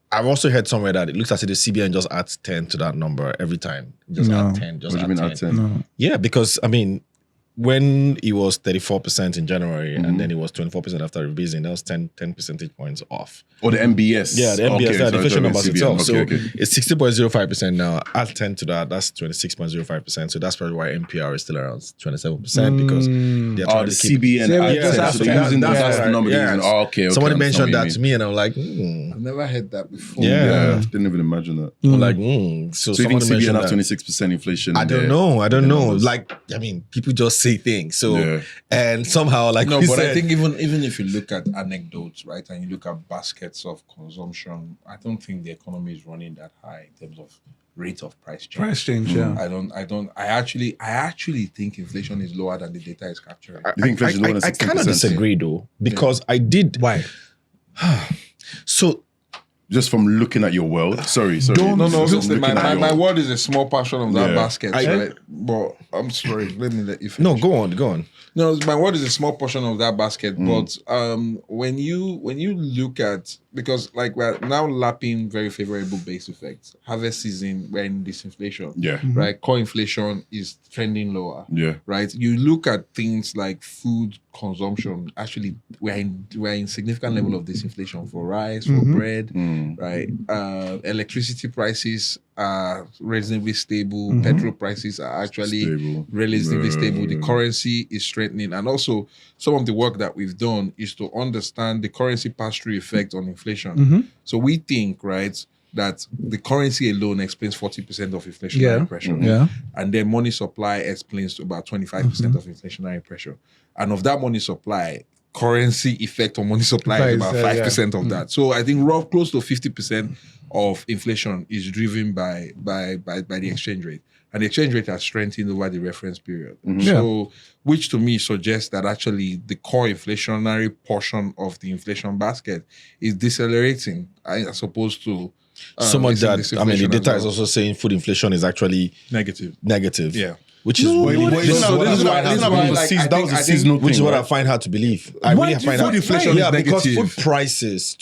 I've also heard somewhere that it looks as if the CBN just adds 10 to that number every time. Just add 10. Just What do you mean add 10? No. Yeah, because, when it was 34% in January and then it was 24% after revising, that was 10 percentage points off. Or the MBS. Yeah, the MBS, the inflation numbers itself. So Okay. it's 60.05% now. Add 10 to that, that's 26.05%. So that's probably why NPR is still around 27% because they're trying The to keep... CBN. just So have to- using that's the number. Yeah. Okay. Somebody I mentioned understand that to me and I'm like, I've never heard that before. Yeah. Didn't even imagine that. I'm like, So So you think somebody CBN mentioned have that. 26% inflation? I don't know. Like, people just say things. So, and somehow, like, No, we but said, I think even if you look at anecdotes, right, and you look at baskets of consumption, I don't think the economy is running that high in terms of rate of price change. Price change, yeah. I actually think inflation is lower than the data is capturing. You think inflation is lower than I 16%? kind of disagree though, because I did. Why? So, Just from looking at your world. Sorry. No, Just listen, looking at my your- word is a small portion of that Yeah. basket, right? But I'm sorry, let me let you finish. no, go on. No, my word is a small portion of that basket. But when you look at, because like we're now lapping very favorable base effects, harvest season, we're in disinflation. Yeah. Right. Core inflation is trending lower. Yeah. Right. You look at things like food consumption. Actually, we're in significant level of disinflation for rice, for bread. Right. Electricity prices are reasonably stable. Petrol prices are actually Stable. relatively stable. The currency is strengthening, and also some of the work that we've done is to understand the currency pass-through effect on inflation. So we think, right, that the currency alone explains 40% of inflationary pressure. Yeah. And then money supply explains to about 25% of inflationary pressure. And of that money supply, currency effect on money supply is about 5% of that. So I think close to 50% of inflation is driven by the exchange rate. And the exchange rate has strengthened over the reference period. So, which to me suggests that actually the core inflationary portion of the inflation basket is decelerating as opposed to So much that, the disinflation data as is well. also saying food inflation is actually negative. Yeah. Which is This is a seasonal which is thing, what I right? find hard to believe. I really find food inflation is because negative? food prices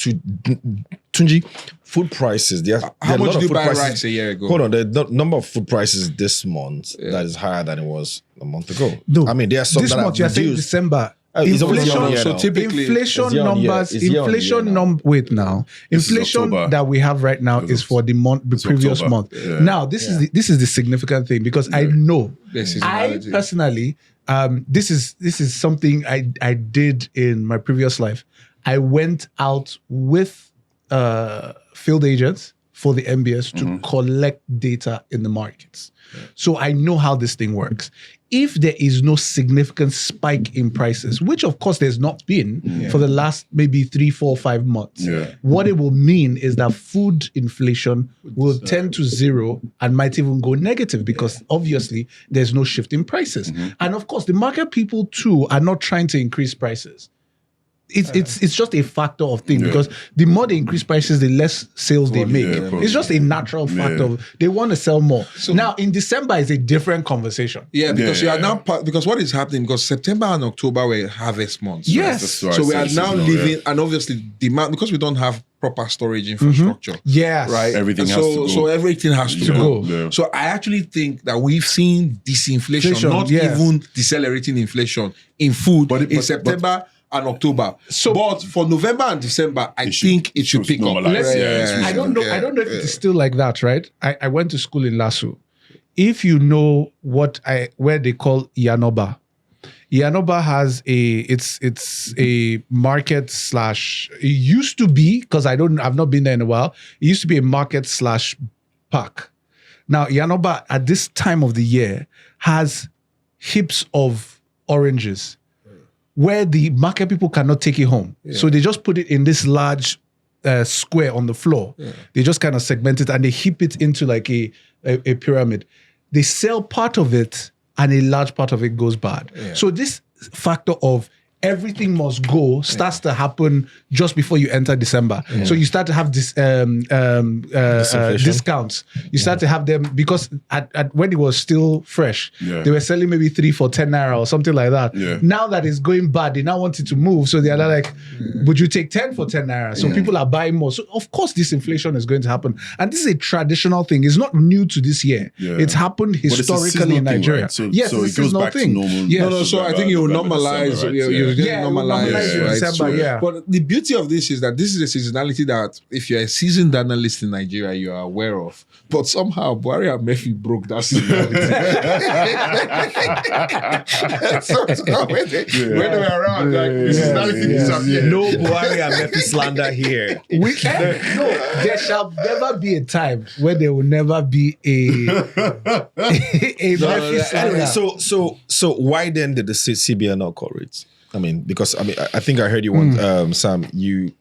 Tunji, food prices. There are How a lot much of did you food buy prices. rice a year ago? Hold on, the number of food prices this month that is higher than it was a month ago. No, there are some this that month have you're saying reduced. December. It's always Inflation, year-on-year so now. typically inflation it's year-on-year. numbers, It's year-on-year inflation now. wait now. This is Inflation October. that we have right now is for the previous October. month. Yeah. Now this is the significant thing because I know This is I reality. personally this is something I did in my previous life. I went out with field agents for the MBS to collect data in the markets. So I know how this thing works. If there is no significant spike in prices, which of course there's not been for the last maybe 3, 4, 5 months, what it will mean is that food inflation will tend to zero and might even go negative because obviously there's no shift in prices. And of course, the market people too are not trying to increase prices. It's just a factor of thing because the more they increase prices, the less sales they make. It's just a natural factor. They want to sell more. So now in December is a different conversation. Yeah, because you are now because what is happening? Because September and October were harvest months. Yes. Right? So we are now living, and obviously demand because we don't have proper storage infrastructure. Yes. Right. Everything has to go. So everything has to go. Yeah. So I actually think that we've seen disinflation, Inflation, not even decelerating inflation in food in September and October. But for November and December, I think it should pick up. I don't know if it is still like that, right? I went to school in Lasso. If you know where they call Yanoba. Yanoba has it's a market slash, it used to be, because I've not been there in a while, it used to be a market slash park. Now Yanoba at this time of the year has heaps of oranges where the market people cannot take it home. So they just put it in this large square on the floor. They just kind of segment it and they heap it into like a pyramid. They sell part of it and a large part of it goes bad. So this factor of everything must go starts to happen just before you enter December. So you start to have this discounts. You start to have them because at when it was still fresh, they were selling maybe 3 for 10 naira or something like that. Now that it's going bad, they now want it to move. So they're like, would you take 10 for 10 naira? So people are buying more. So of course this inflation is going to happen. And this is a traditional thing. It's not new to this year. It's happened historically in Nigeria. Right? So yes, it goes back to normal. Yes. So I think you will normalize. Normalize December, But the beauty of this is that this is a seasonality that if you're a seasoned analyst in Nigeria, you are aware of. But somehow Buhari and Murphy broke that seasonality. When they were around, like the seasonality disappeared. No Buhari and Murphy slander here. No, there shall never be a time where there will never be a Murphy slander. So why then did the CBN not call rates? I mean, because I think I heard you want Sam. You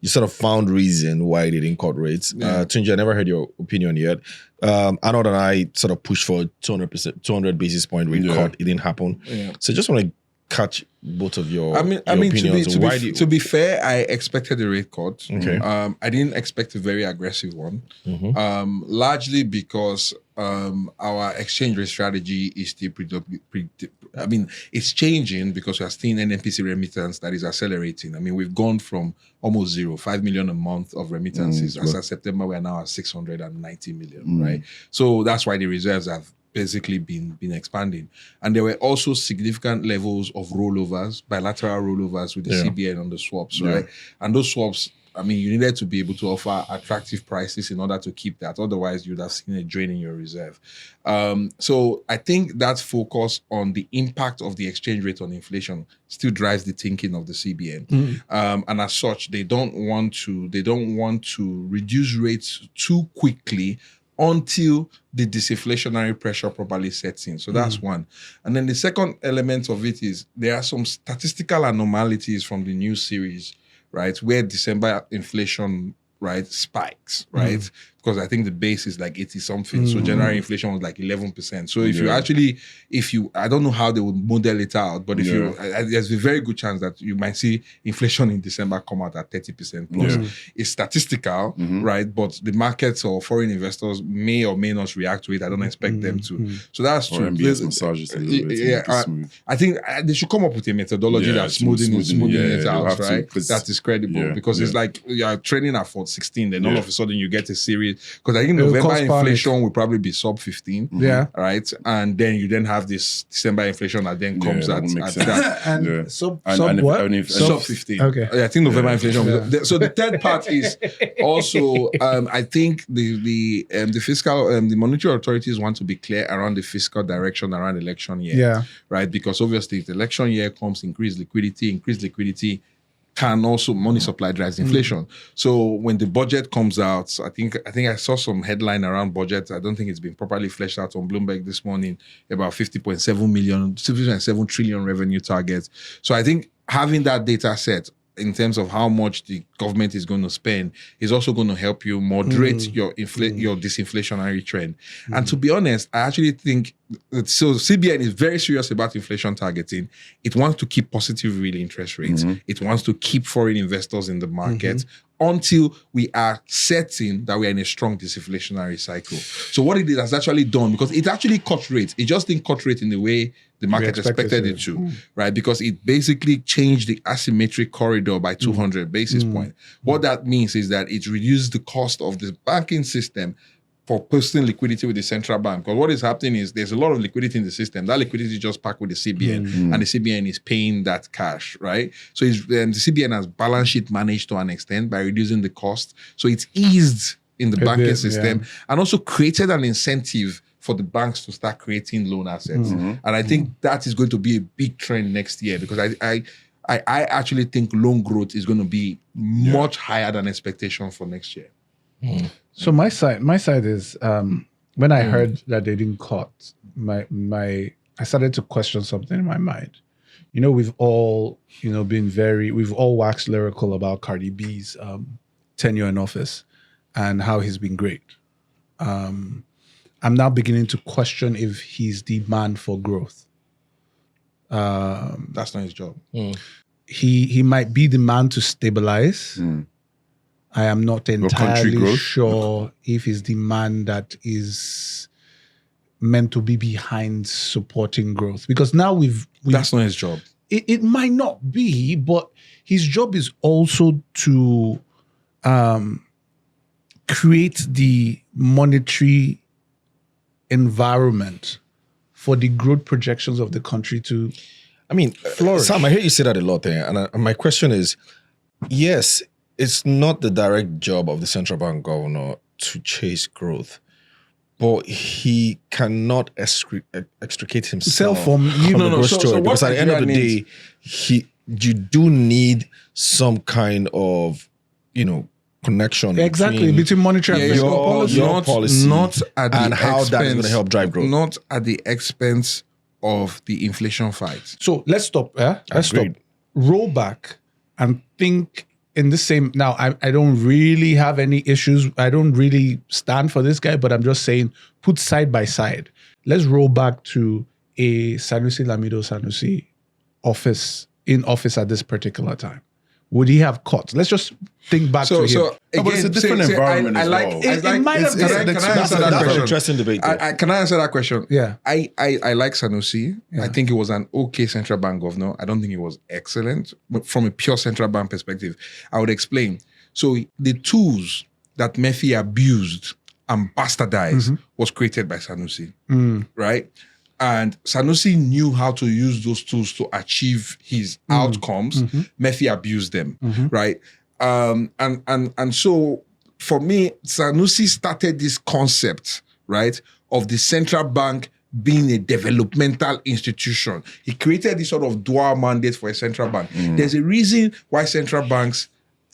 sort of found reason why they didn't cut rates. Tunji, I never heard your opinion yet. Arnold and I sort of pushed for 200 basis point rate cut. It didn't happen. So just want to catch both of your opinions. To be fair, I expected a rate cut. Okay. I didn't expect a very aggressive one. Largely because our exchange rate strategy is still it's changing because we are seeing NNPC remittance that is accelerating. I mean, we've gone from almost 5 million a month of remittances. As of September, we are now at 690 million, right? So that's why the reserves have basically been expanding. And there were also significant levels of rollovers, bilateral rollovers with the CBN on the swaps, right? And those swaps, I mean, you needed to be able to offer attractive prices in order to keep that. Otherwise, you'd have seen a drain in your reserve. So I think that focus on the impact of the exchange rate on inflation still drives the thinking of the CBN. And as such, they don't want to reduce rates too quickly until the disinflationary pressure properly sets in. So that's one. And then the second element of it is there are some statistical anomalies from the new series, right, where December inflation, right, spikes, right? Because I think the base is like 80 something. So January inflation was like 11%. So if you, I don't know how they would model it out, but there's a very good chance that you might see inflation in December come out at 30% plus. It's statistical, right? But the markets or foreign investors may or may not react to it. I don't expect them to. So that's true. MBS massages a little bit. I think they should come up with a methodology that's smoothing it out, right? That is credible because it's like you are trading at 416, then all of a sudden you get a series. Because I think November inflation will probably be sub 15, right? And then you then have this December inflation that then comes at that. And sub 15. Okay. I think November inflation. So the third part is also, I think the fiscal, the monetary authorities want to be clear around the fiscal direction around election year, right? Because obviously if the election year comes, increased liquidity can also money supply drives inflation. So when the budget comes out, I think I saw some headline around budget. I don't think it's been properly fleshed out on Bloomberg this morning about 50.7 trillion revenue targets. So I think having that data set in terms of how much the government is going to spend is also going to help you moderate your disinflationary trend. And to be honest, I actually think that, so CBN is very serious about inflation targeting. It wants to keep positive real interest rates. It wants to keep foreign investors in the market until we are certain that we are in a strong disinflationary cycle. So what it has actually done, because it actually cut rates, it just didn't cut rate in the way the market expected it to, right? Because it basically changed the asymmetric corridor by 200 basis points. What that means is that it reduces the cost of the banking system for posting liquidity with the central bank. Because what is happening is there's a lot of liquidity in the system. That liquidity is just packed with the CBN, and the CBN is paying that cash, right? So the CBN has balance sheet managed to an extent by reducing the cost. So it's eased in the banking system and also created an incentive for the banks to start creating loan assets. And I think that is going to be a big trend next year, because I actually think loan growth is going to be much higher than expectation for next year. So my side is when I heard that they didn't cut, I started to question something in my mind. You know, we've all waxed lyrical about Cardi B's tenure in office and how he's been great. I'm now beginning to question if he's the man for growth. That's not his job. He might be the man to stabilize. I am not entirely sure if he's the man that is meant to be behind supporting growth. Because now we've that's not his job. It might not be, but his job is also to create the monetary environment for the growth projections of the country to flourish. Sam, I hear you say that a lot there. And my question is, yes, it's not the direct job of the central bank governor to chase growth, but he cannot extricate himself from the growth story. Because at the end of the day, you do need some kind of, connection between monetary and your policy, not at the and how that is going to help drive growth. Not at the expense of the inflation fight. So let's stop. Let's stop. Roll back and think in the same. Now, I don't really have any issues. I don't really stand for this guy, but I'm just saying, put side by side. Let's roll back to a Sanusi Lamido Sanusi in office at this particular time. Would he have cut? Let's just think back to him. Again, but it's a different environment as well. It might have been. Can I answer that question? An interesting debate. Can I answer that question? Yeah. I like Sanusi. I think he was an okay central bank governor. I don't think he was excellent. But from a pure central bank perspective, I would explain. So the tools that Murphy abused and bastardized was created by Sanusi, right? And Sanusi knew how to use those tools to achieve his outcomes. Murphy abused them, right? And so for me, Sanusi started this concept, right, of the central bank being a developmental institution. He created this sort of dual mandate for a central bank. There's a reason why central banks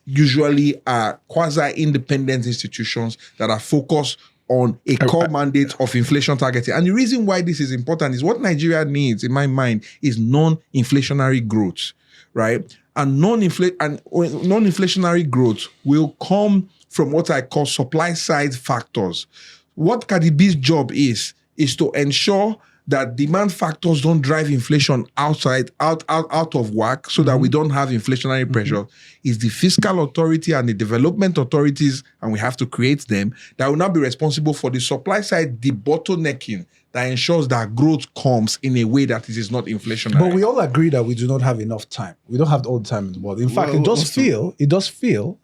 usually are quasi-independent institutions that are focused on a core mandate of inflation targeting. And the reason why this is important is what Nigeria needs, in my mind, is non-inflationary growth, right? And non-inflationary growth will come from what I call supply-side factors. What Cardi B's job is to ensure that demand factors don't drive inflation out of whack, so that we don't have inflationary pressure. Is the fiscal authority and the development authorities, and we have to create them, that will now be responsible for the supply side debottlenecking that ensures that growth comes in a way that it is not inflationary. But we all agree that we do not have enough time. We don't have all the time in the world. In fact, it does feel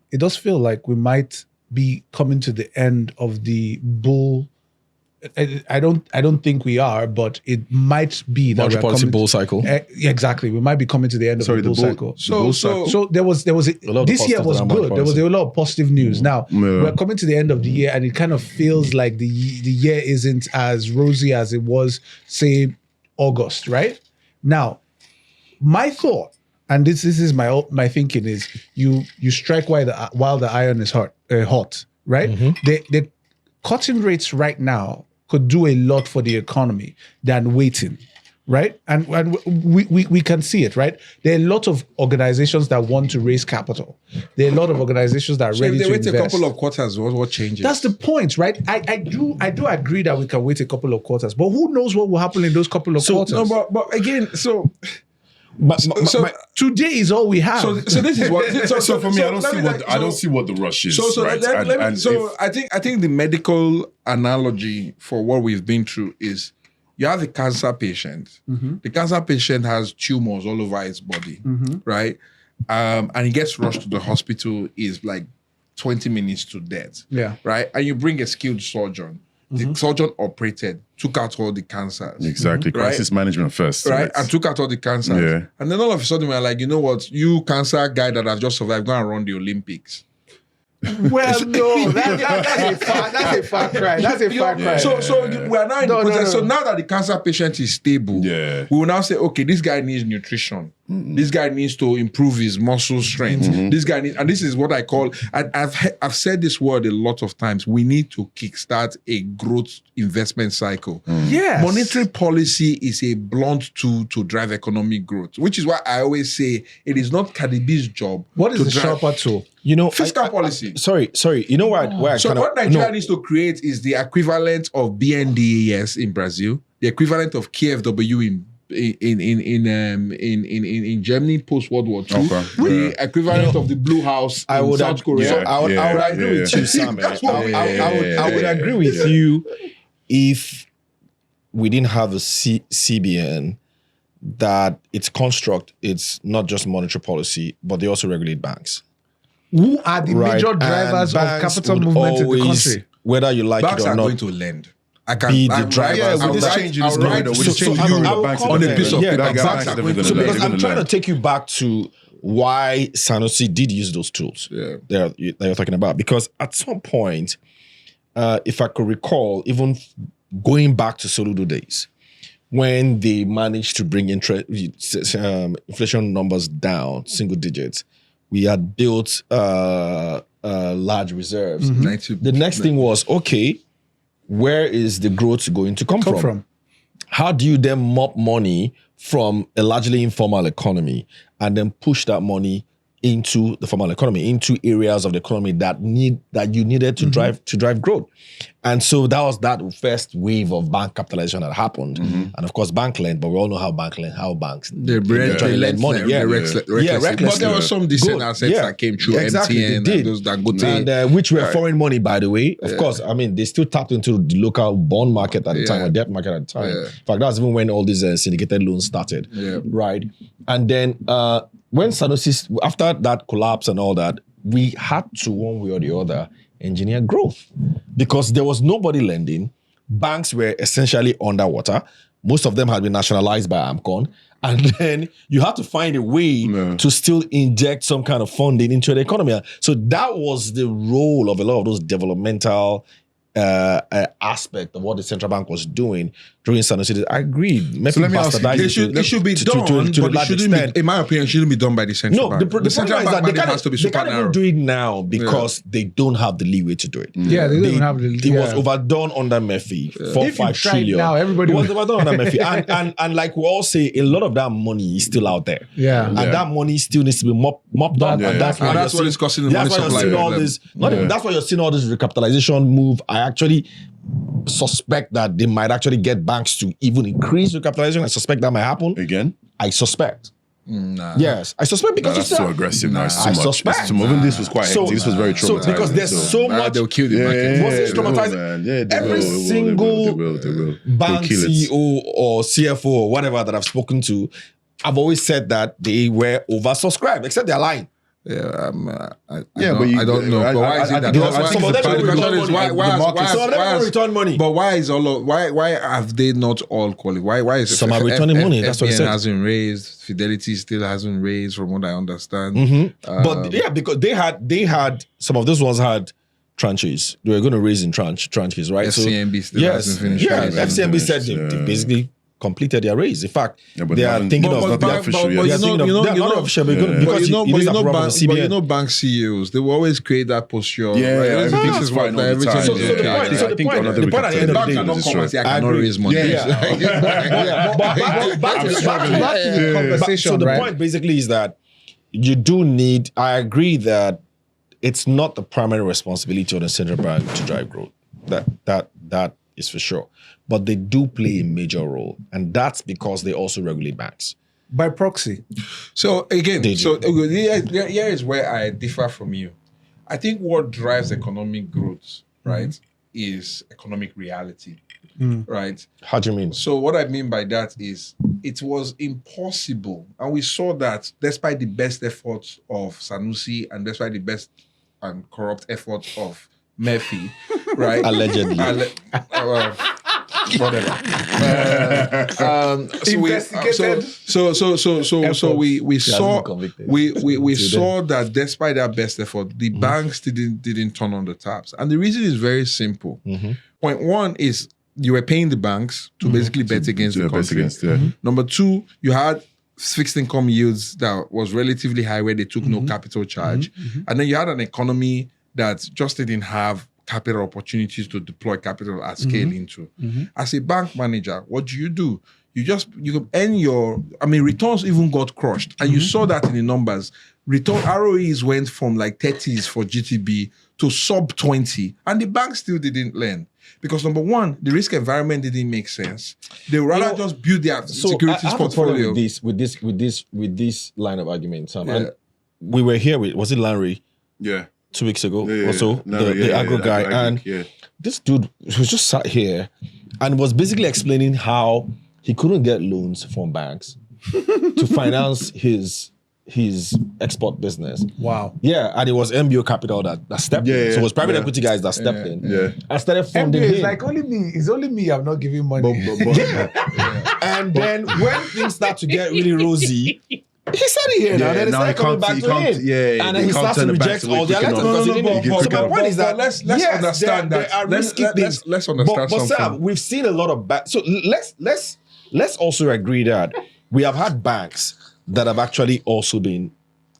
like we might be coming to the end of the bull. I don't think we are, but it might be that large policy bull cycle. Exactly, we might be coming to the end of the bull cycle. So there was this year was good. There was a lot of positive news. Now we're coming to the end of the year, and it kind of feels like the year isn't as rosy as it was, say, August. Right now, my thought and this is my thinking is you strike while the iron is hot, right? The cutting rates right now could do a lot for the economy than waiting. Right, and we can see it. Right, there are a lot of organizations that want to raise capital. There are a lot of organizations that are ready to invest. If they wait a couple of quarters, what changes? That's the point, right? I do agree that we can wait a couple of quarters, but who knows what will happen in those couple of quarters? No, but again, But today is all we have. So this is what. So for me, I don't see what the rush is. Right? I think the medical analogy for what we've been through is. You have a cancer patient. The cancer patient has tumors all over his body, right? And he gets rushed to the hospital, is like 20 minutes to death, right? And you bring a skilled surgeon. The surgeon operated, took out all the cancers. Exactly, right? crisis management first. Right, and took out all the cancers. Yeah. And then all of a sudden we're like, you know what? You cancer guy that has just survived, go and run the Olympics. Well, no, that's a far cry. That's a far cry. So we are now in the process. So now that the cancer patient is stable, we will now say, okay, this guy needs nutrition. This guy needs to improve his muscle strength. This guy needs, and this is what I call, and I've said this word a lot of times, we need to kickstart a growth investment cycle. Yes. Monetary policy is a blunt tool to drive economic growth, which is why I always say it is not Cardi B's job. What is the sharper tool? You know, fiscal policy. Sorry. You know what? What Nigeria needs to create is the equivalent of BNDES in Brazil, the equivalent of KFW in Germany post World War II, the equivalent of the Blue House in South Korea. I would agree with you, Sam. I would agree with you if we didn't have a CBN that its construct, it's not just monetary policy, but they also regulate banks. Who are the major drivers of capital movement in the country? Whether you like banks it or are not, going to lend. I can be the drivers. With this change in this corridor, with this change on a piece of paper. So because I'm trying to take you back to why Sanusi did use those tools that you're talking about. Because at some point, if I could recall, even going back to Soludo days, when they managed to bring inflation numbers down, single digits, we had built large reserves. The next thing was, okay, where is the growth going to come from? How do you then mop money from a largely informal economy and then push that money into the formal economy, into areas of the economy that you needed to drive growth? And so that was that first wave of bank capitalization that happened. And of course, bank lend, but we all know how banks they lend money. Recklessly. But there was some decent assets that came through MTN and those that go to and which were foreign money, by the way. Of course, I mean, they still tapped into the local bond market at the time, or debt market at the time. In fact, that's even when all these syndicated loans started, right? And then when Sanusi, after that collapse and all that, we had to, one way or the other, engineer growth because there was nobody lending. Banks were essentially underwater. Most of them had been nationalized by AMCON. And then you had to find a way to still inject some kind of funding into the economy. So that was the role of a lot of those developmental aspect of what the central bank was doing during Sanusi. I agree. So let me ask you, it should be done, but it shouldn't be, in my opinion, it shouldn't be done by the central bank. The central bank has to be super narrow. They can't even do it now because they don't have the leeway to do it. Yeah, they don't have the leeway. It was overdone under Murphy, 4-5 trillion. Now, everybody it was overdone under Murphy. And like we all say, a lot of that money is still out there. And that money still needs to be mopped up. And that's what is causing the money supply. That's why you're seeing all this recapitalization move. I actually suspect that they might actually get banks to even increase recapitalization. I suspect that might happen. Again? I suspect. Yes, I suspect because that's too aggressive now. It's too much. Suspect. Even this was quite hectic. This was very traumatizing. So because there's so much, they'll kill the market. Was it traumatizing? Every single bank CEO or CFO or whatever that I've spoken to, I've always said that they were oversubscribed, except they're lying. I don't know. But why is it that? Some of them return money. But why have they not all qualified? Why is it? Some are returning money. That's what it said. Hasn't raised. Fidelity still hasn't raised, from what I understand. But because they had some of those ones had tranches. They were going to raise in tranches, right? FCMB still hasn't finished. FCMB said they basically completed their raise. In fact, but they are nothing- thinking but- of but- official yet. they are thinking of- they're not official, but Yeah. because it is approved by the CBN. bank CEOs, they will always create that posture. Yeah, right? everything's This is fine what all the everything time. is So okay. the point, I think another the point at the end of the Banks day, are not come and say, I I cannot agree. raise money. But back to the conversation. So the point basically is that you do need. I agree that it's not the primary responsibility of the central bank to drive growth. That is for sure. But they do play a major role, and that's because they also regulate banks. By proxy. So again, They do. here is where I differ from you. I think what drives economic growth, right, is economic reality, right? How do you mean? So what I mean by that is it was impossible, and we saw that despite the best efforts of Sanusi and despite the best and corrupt efforts of Murphy, right? Allegedly. Whatever. So we saw convicted. we saw that despite their best effort, the banks didn't turn on the taps, and the reason is very simple. Point one is you were paying the banks to basically bet against the country. Number two, you had fixed income yields that was relatively high where they took no capital charge, and then you had an economy that just didn't have capital opportunities to deploy capital at scale into. As a bank manager, what do? You end your, returns even got crushed. And you saw that in the numbers. Return ROEs went from like 30s for GTB to sub 20. And the bank still didn't lend. Because number one, the risk environment didn't make sense. They would rather just build their securities portfolio. With this line of argument, Sam. Yeah. And we were here with, was it Larry? Yeah. 2 weeks ago, Yeah, also the agro guy, and this dude was just sat here and was basically explaining how he couldn't get loans from banks to finance his export business. Wow. Yeah, and it was MBO Capital that stepped in. So it was private equity guys that stepped in. Yeah. And started funding MBA him. is like only me. It's only me. I'm not giving money. And then when things start to get really rosy, he said it here now. Then it now started coming back to him. And then he starts to reject all the elections because he didn't. So my point is that let's understand there that. are risky things. Let's understand but something. Sam, we've seen a lot of so let's also agree that we have had banks that have actually also been,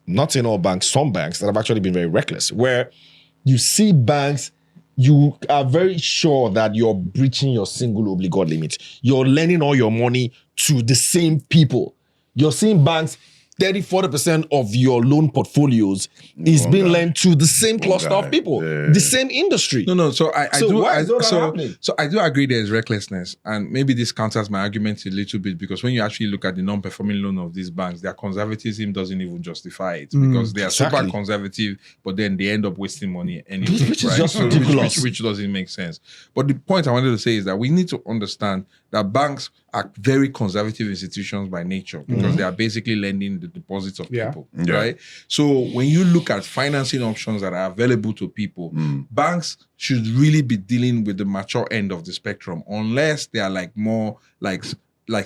not saying all banks, some banks that have actually been very reckless, where you see banks, you are very sure that you're breaching your single obligor limit. You're lending all your money to the same people. You're seeing banks, 30-40% of your loan portfolios is being lent to the same cluster of people, the same industry. No. So I So do. why is all that happening? So I do agree there is recklessness, and maybe this counters my argument a little bit because when you actually look at the non-performing loan of these banks, their conservatism doesn't even justify it because they are super exactly. conservative, but then they end up wasting money anyway, Which is just ridiculous. Which doesn't make sense. But the point I wanted to say is that we need to understand that banks are very conservative institutions by nature because they are basically lending the deposits of people, right? So when you look at financing options that are available to people, banks should really be dealing with the mature end of the spectrum unless they are like more like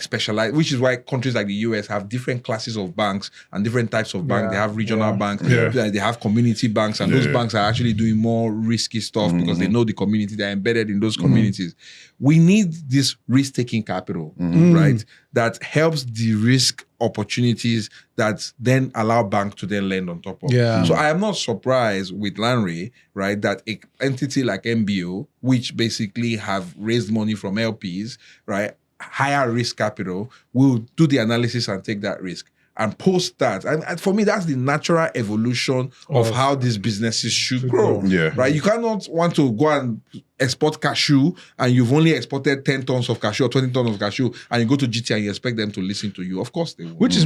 specialized, which is why countries like the US have different classes of banks and different types of banks. They have regional banks, they have community banks, and those banks are actually doing more risky stuff because they know the community, they're embedded in those communities. We need this risk-taking capital, right? That helps de-risk opportunities that then allow banks to then lend on top of. So I am not surprised with Lanre, right, that an entity like MBO, which basically have raised money from LPs, right, higher risk capital, will do the analysis and take that risk. And post that, and for me, that's the natural evolution of how these businesses should grow. Right? You cannot want to go and export cashew and you've only exported 10 tons of cashew or 20 tons of cashew, and you go to GT and you expect them to listen to you. Of course they will. Which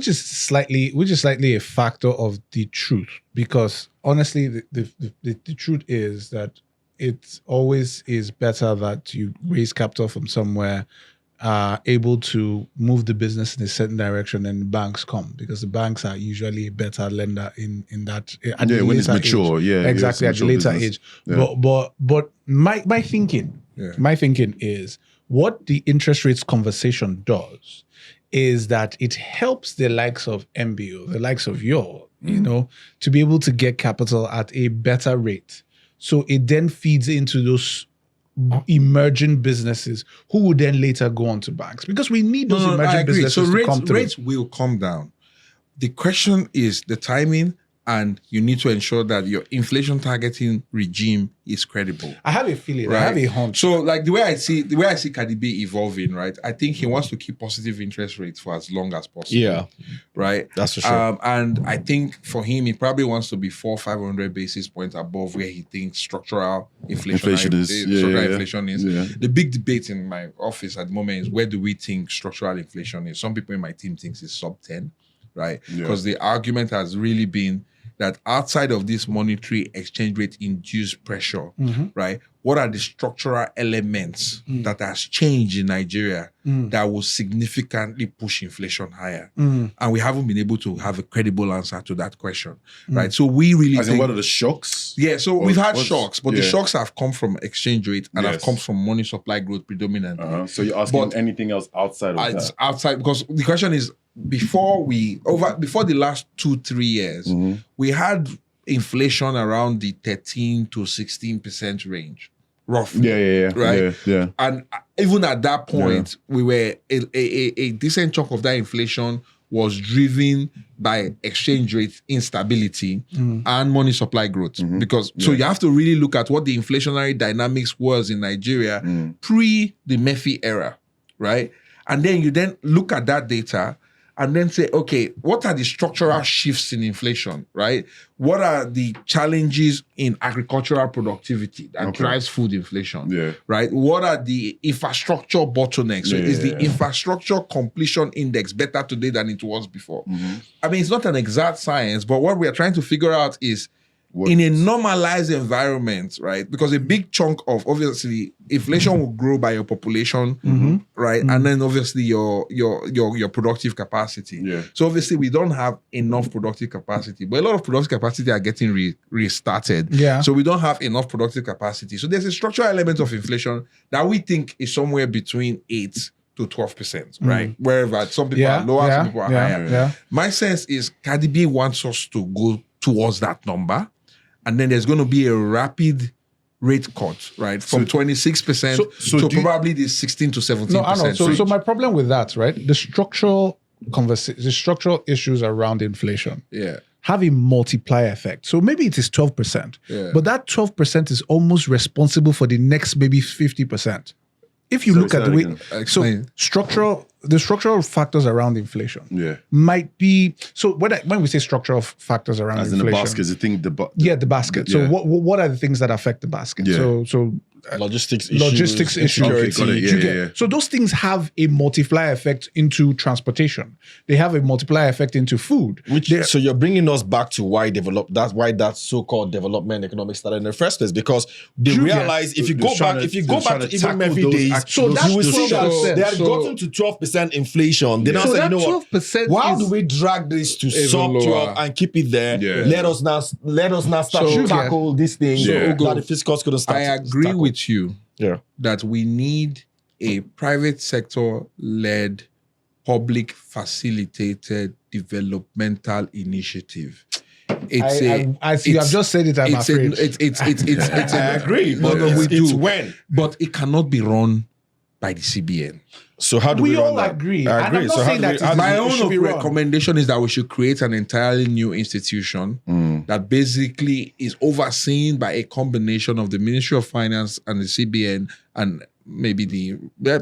is slightly a factor of the truth, because honestly, the truth is that it always is better that you raise capital from somewhere, able to move the business in a certain direction, and banks come, because the banks are usually a better lender in that. At the when it's later mature, age. Exactly, at the later age. But my thinking is what the interest rates conversation does is that it helps the likes of MBO, the likes of to be able to get capital at a better rate. So it then feeds into those emerging businesses who would then later go on to banks? Because we need those I emerging agree. businesses So to come through. rates will come down. The question is the timing, and you need to ensure that your inflation targeting regime is credible. I have a feeling, Right. I have a hunch. So, like the way I see Cardi B evolving, right? I think he wants to keep positive interest rates for as long as possible. Yeah, Right. that's for sure. And I think for him, he probably wants to be 400-500 basis points above where he thinks structural inflation inflation is. Yeah. The big debate in my office at the moment is where do we think structural inflation is? Some people in my team thinks it's sub 10, right? Yeah. Because the argument has really been that outside of this monetary exchange rate induced pressure, right? What are the structural elements that has changed in Nigeria that will significantly push inflation higher? And we haven't been able to have a credible answer to that question, right? So we really As in, think, what are the shocks? yeah, so we've had shocks, but the yeah. shocks have come from exchange rate and have Yes. come from money supply growth predominantly. So you're asking But- anything else outside of It's that? outside, because the question is before the last 2-3 years, we had inflation around the 13 to 16% range, roughly. Yeah. Right? Yeah. And even at that point, we were a decent chunk of that inflation was driven by exchange rate instability and money supply growth. Because so you have to really look at what the inflationary dynamics was in Nigeria pre the Murphy era, right? And then you then look at that data and then say, okay, what are the structural shifts in inflation, right? What are the challenges in agricultural productivity that drives food inflation, Yeah. right? What are the infrastructure bottlenecks? So is the infrastructure completion index better today than it was before? I mean, it's not an exact science, but what we are trying to figure out is in a normalized environment, right? Because a big chunk of, obviously, inflation will grow by your population, right? And then obviously your productive capacity. Yeah. So obviously we don't have enough productive capacity, but a lot of productive capacity are getting restarted. Yeah. So we don't have enough productive capacity. So there's a structural element of inflation that we think is somewhere between 8 to 12%, right? Wherever some people are lower, some people are higher. Yeah. My sense is Cardi B wants us to go towards that number. And then there's going to be a rapid rate cut, right? From 26% so to probably the 16 to 17%. No, Arnold. So range. my problem with that, right? The structural issues around inflation have a multiplier effect. So maybe it is 12%, but that 12% is almost responsible for the next maybe 50%. If you look at the way, Explain. the structural factors around inflation Yeah. might be, so when we say structural factors around As in inflation, the basket, the thing, the the basket. So Yeah. what are the things that affect the basket? Yeah. So Logistics issues, logistics issues. insecurity. Got it. Do you Yeah, get- yeah. So those things have a multiplier effect into transportation. They have a multiplier effect into food. So you're bringing us back to why that so-called development economics started in the first place, because they realize if you go back to even Murphy days, So that's you will see that 12%. they had gotten to 12% inflation. They now So say, you that know what? 12% Why is- do we drag this to Even sub 12 lower. and keep it there? Yeah. Let us now start So- to tackle this thing Yeah. that the fiscals couldn't start. I to agree tackle. with you Yeah. that we need a private sector-led, public facilitated developmental initiative. It's I see. I've just said it. I'm afraid. I agree, No, but we it's do. when. But it cannot be run by the CBN. So how do we We run all that? agree. I And I'm agree. not So how saying do we- that how do My we- own should be wrong. recommendation is that we should create an entirely new institution that basically is overseen by a combination of the Ministry of Finance and the CBN and maybe the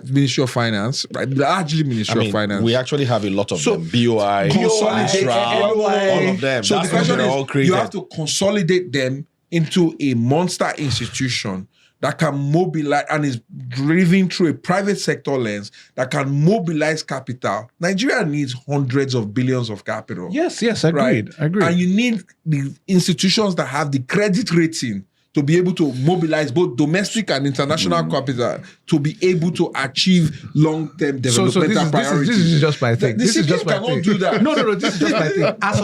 Ministry of Finance, right? Largely Ministry of Finance. we actually have a lot of So- them. BOI, Consolidate all of them. So the That's question how they're all is, created. you have to consolidate them into a monster institution that can mobilize and is driven through a private sector lens that can mobilize capital. Nigeria needs hundreds of billions of capital. Yes, Right? agreed. And you need the institutions that have the credit rating to be able to mobilize both domestic and international capital to be able to achieve long-term So developmental priorities. this is just my thing. The This is CBN just my cannot thing. do that. No. This is just my thing. As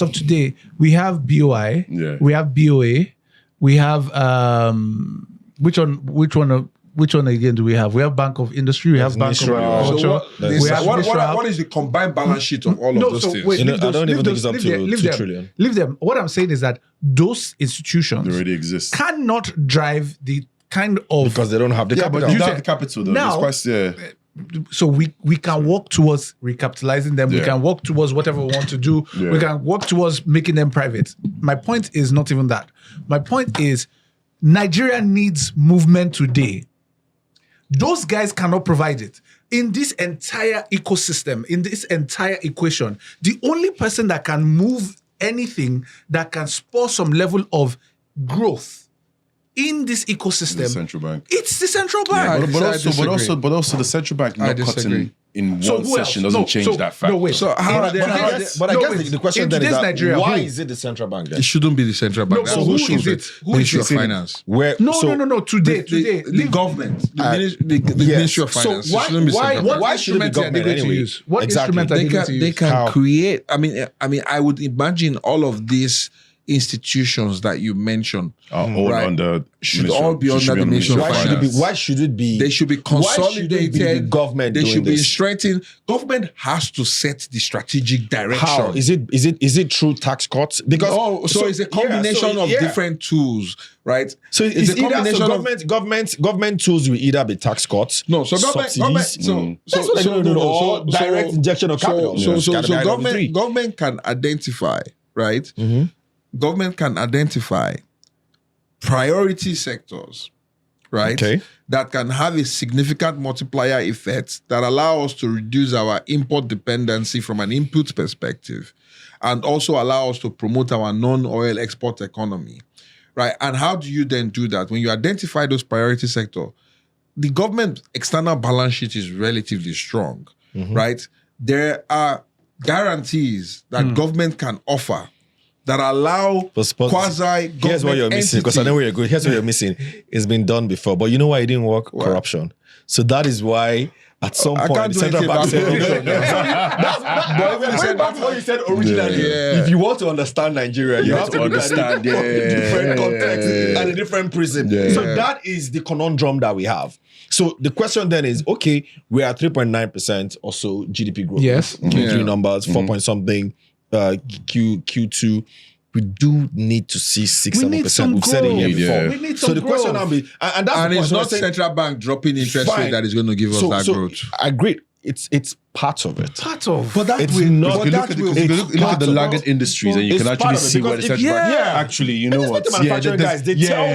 of today, we have BOI. Yeah. We have BOA. We have which one again do we have? We have Bank of Industry. We have Bank of Nisra. Agriculture. So We have Nisra. what is the combined balance sheet of all of those things? wait, You know, leave I don't even think it's up leave to them, leave 2 them, trillion. Leave them. What I'm saying is that those institutions They already exist. cannot drive the kind of Because they don't have the capital. But you have the capital though. Now- so we can work towards recapitalizing them. We Yeah. can work towards whatever we want to do. Yeah. We can work towards making them private. My point is not even that. My point is Nigeria needs movement today. Those guys cannot provide it. In this entire ecosystem, in this entire equation, the only person that can move anything that can spur some level of growth in this ecosystem, The central bank. it's the central bank. But also the central bank not disagree. cutting in So one who else? session doesn't change that fact. No, wait. So how are they? But I No, guess the question in then is today's that Nigeria, why who? is it the central bank then? It shouldn't be the central bank. No, That's so who should is be it? Who Ministry is of it? Finance. Where No, so, today. The Leave- government, the yes. Ministry of So Finance. why- it shouldn't be why- central bank. why should it be instruments are they government going to anyway? use? What Exactly. instrument are They they going to can use? How? create. I mean, I would imagine all of these institutions that you mentioned All right, under should all be under the Ministry of Why should it be? Finance. Why should it be? They should be consolidated. Why should it be the government They doing should be this? strengthened. Government has to set the strategic direction. How is it through tax cuts? Because So it's a combination of different tools, right? So it's a combination of government tools will either be tax cuts, no. So government, subsidies. so That's what or direct injection of capital. So It's gotta be either of the three. government can identify, right? Government can identify priority sectors, right? Okay. That can have a significant multiplier effect that allow us to reduce our import dependency from an input perspective, and also allow us to promote our non-oil export economy, right? And how do you then do that? When you identify those priority sector, the government external balance sheet is relatively strong, right? There are guarantees that government can offer that allow quasi-government Here's what you're missing, because I know where you're going. Here's what you're missing. It's been done before, but you know why it didn't work? Corruption. So that is why at some point can't the do central bank anything said, about going back to what you said originally. Yeah. If you want to understand Nigeria, you have to understand, understand a different context and a different prism. Yeah. So that is the conundrum that we have. So the question then is, okay, we're at 3.9% or so GDP growth. Yes. Q3 Yeah. numbers, 4 point something, Q2. We do need to see 6-7%. We've said it here before. Yeah. We need So some the question growth. now be, and that's And the it's point. not So I'm saying- central bank dropping interest Fine. rate that is going to give us that growth. I agree. It's part of it. Part of. But that It's will not- If you but look that at the, will if you look at part the of laggard it. industries, and you It's can part actually of it, see where the because central bank. yeah. Actually, you know it's what? not the manufacturing guys, they tell you.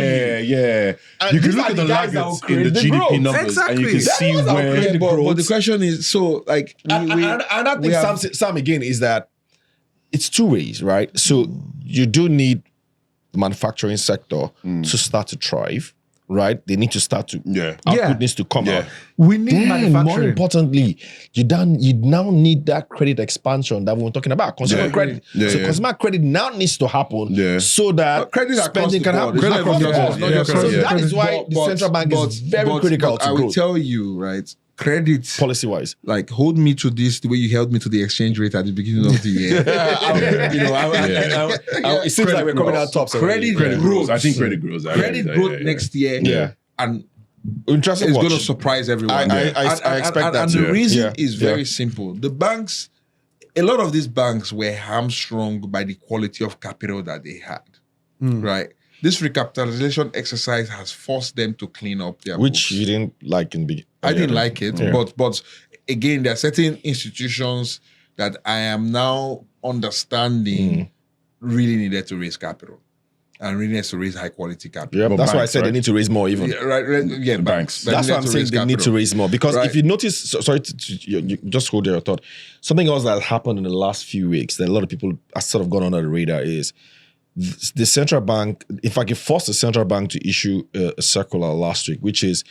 Yeah. And You can these look are at the the guys that will laggards in create the the GDP growth. numbers, and you Exactly. can That's see what I'll where. create the growth. but the question is, so like And I think Sam again is that it's two ways, right? So you do need the manufacturing sector to start to thrive, right? They need to start to output needs to come out. we need Then, more manufacturing. importantly, you now need that credit expansion that we were talking about. Consumer credit. Consumer credit now needs to happen so that credit spending can happen. Credit across the board. Not just credit. That is why the central bank is very critical but to I will growth, tell you, right? Credit, policy-wise. like hold me to this the way you held me to the exchange rate at the beginning of the year. It seems like we're coming out top. Credit Credit growth. grows. I think credit grows. Credit growth next year. Yeah. And Interesting. it's watch. going to surprise everyone. I expect that And too. the reason Yeah. is very Yeah. simple. The banks, a lot of these banks were hamstrung by the quality of capital that they had. Right? This recapitalization exercise has forced them to clean up their Which books. you didn't like in the I didn't like it, Yeah. but again, there are certain institutions that I am now understanding really needed to raise capital and really needs to raise high quality capital. Yeah, But that's why I banks, said they right? need to raise more even. Yeah, right. Yeah, banks. that That's needed why I'm to saying raise they need to capital. raise more. Because Right. if you notice, you just hold your thought. Something else that happened in the last few weeks that a lot of people are sort of gone under the radar is the central bank. In fact, it forced the central bank to issue a circular last week, which is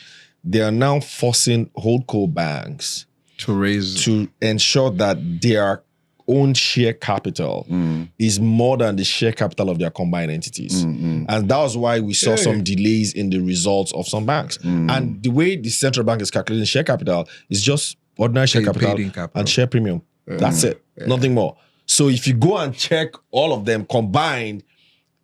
they are now forcing holdco banks to raise to ensure that their own share capital is more than the share capital of their combined entities. And that was why we saw some delays in the results of some banks. And the way the central bank is calculating share capital is just ordinary share capital paid-in capital. and share premium. That's it. Nothing more. So if you go and check all of them combined,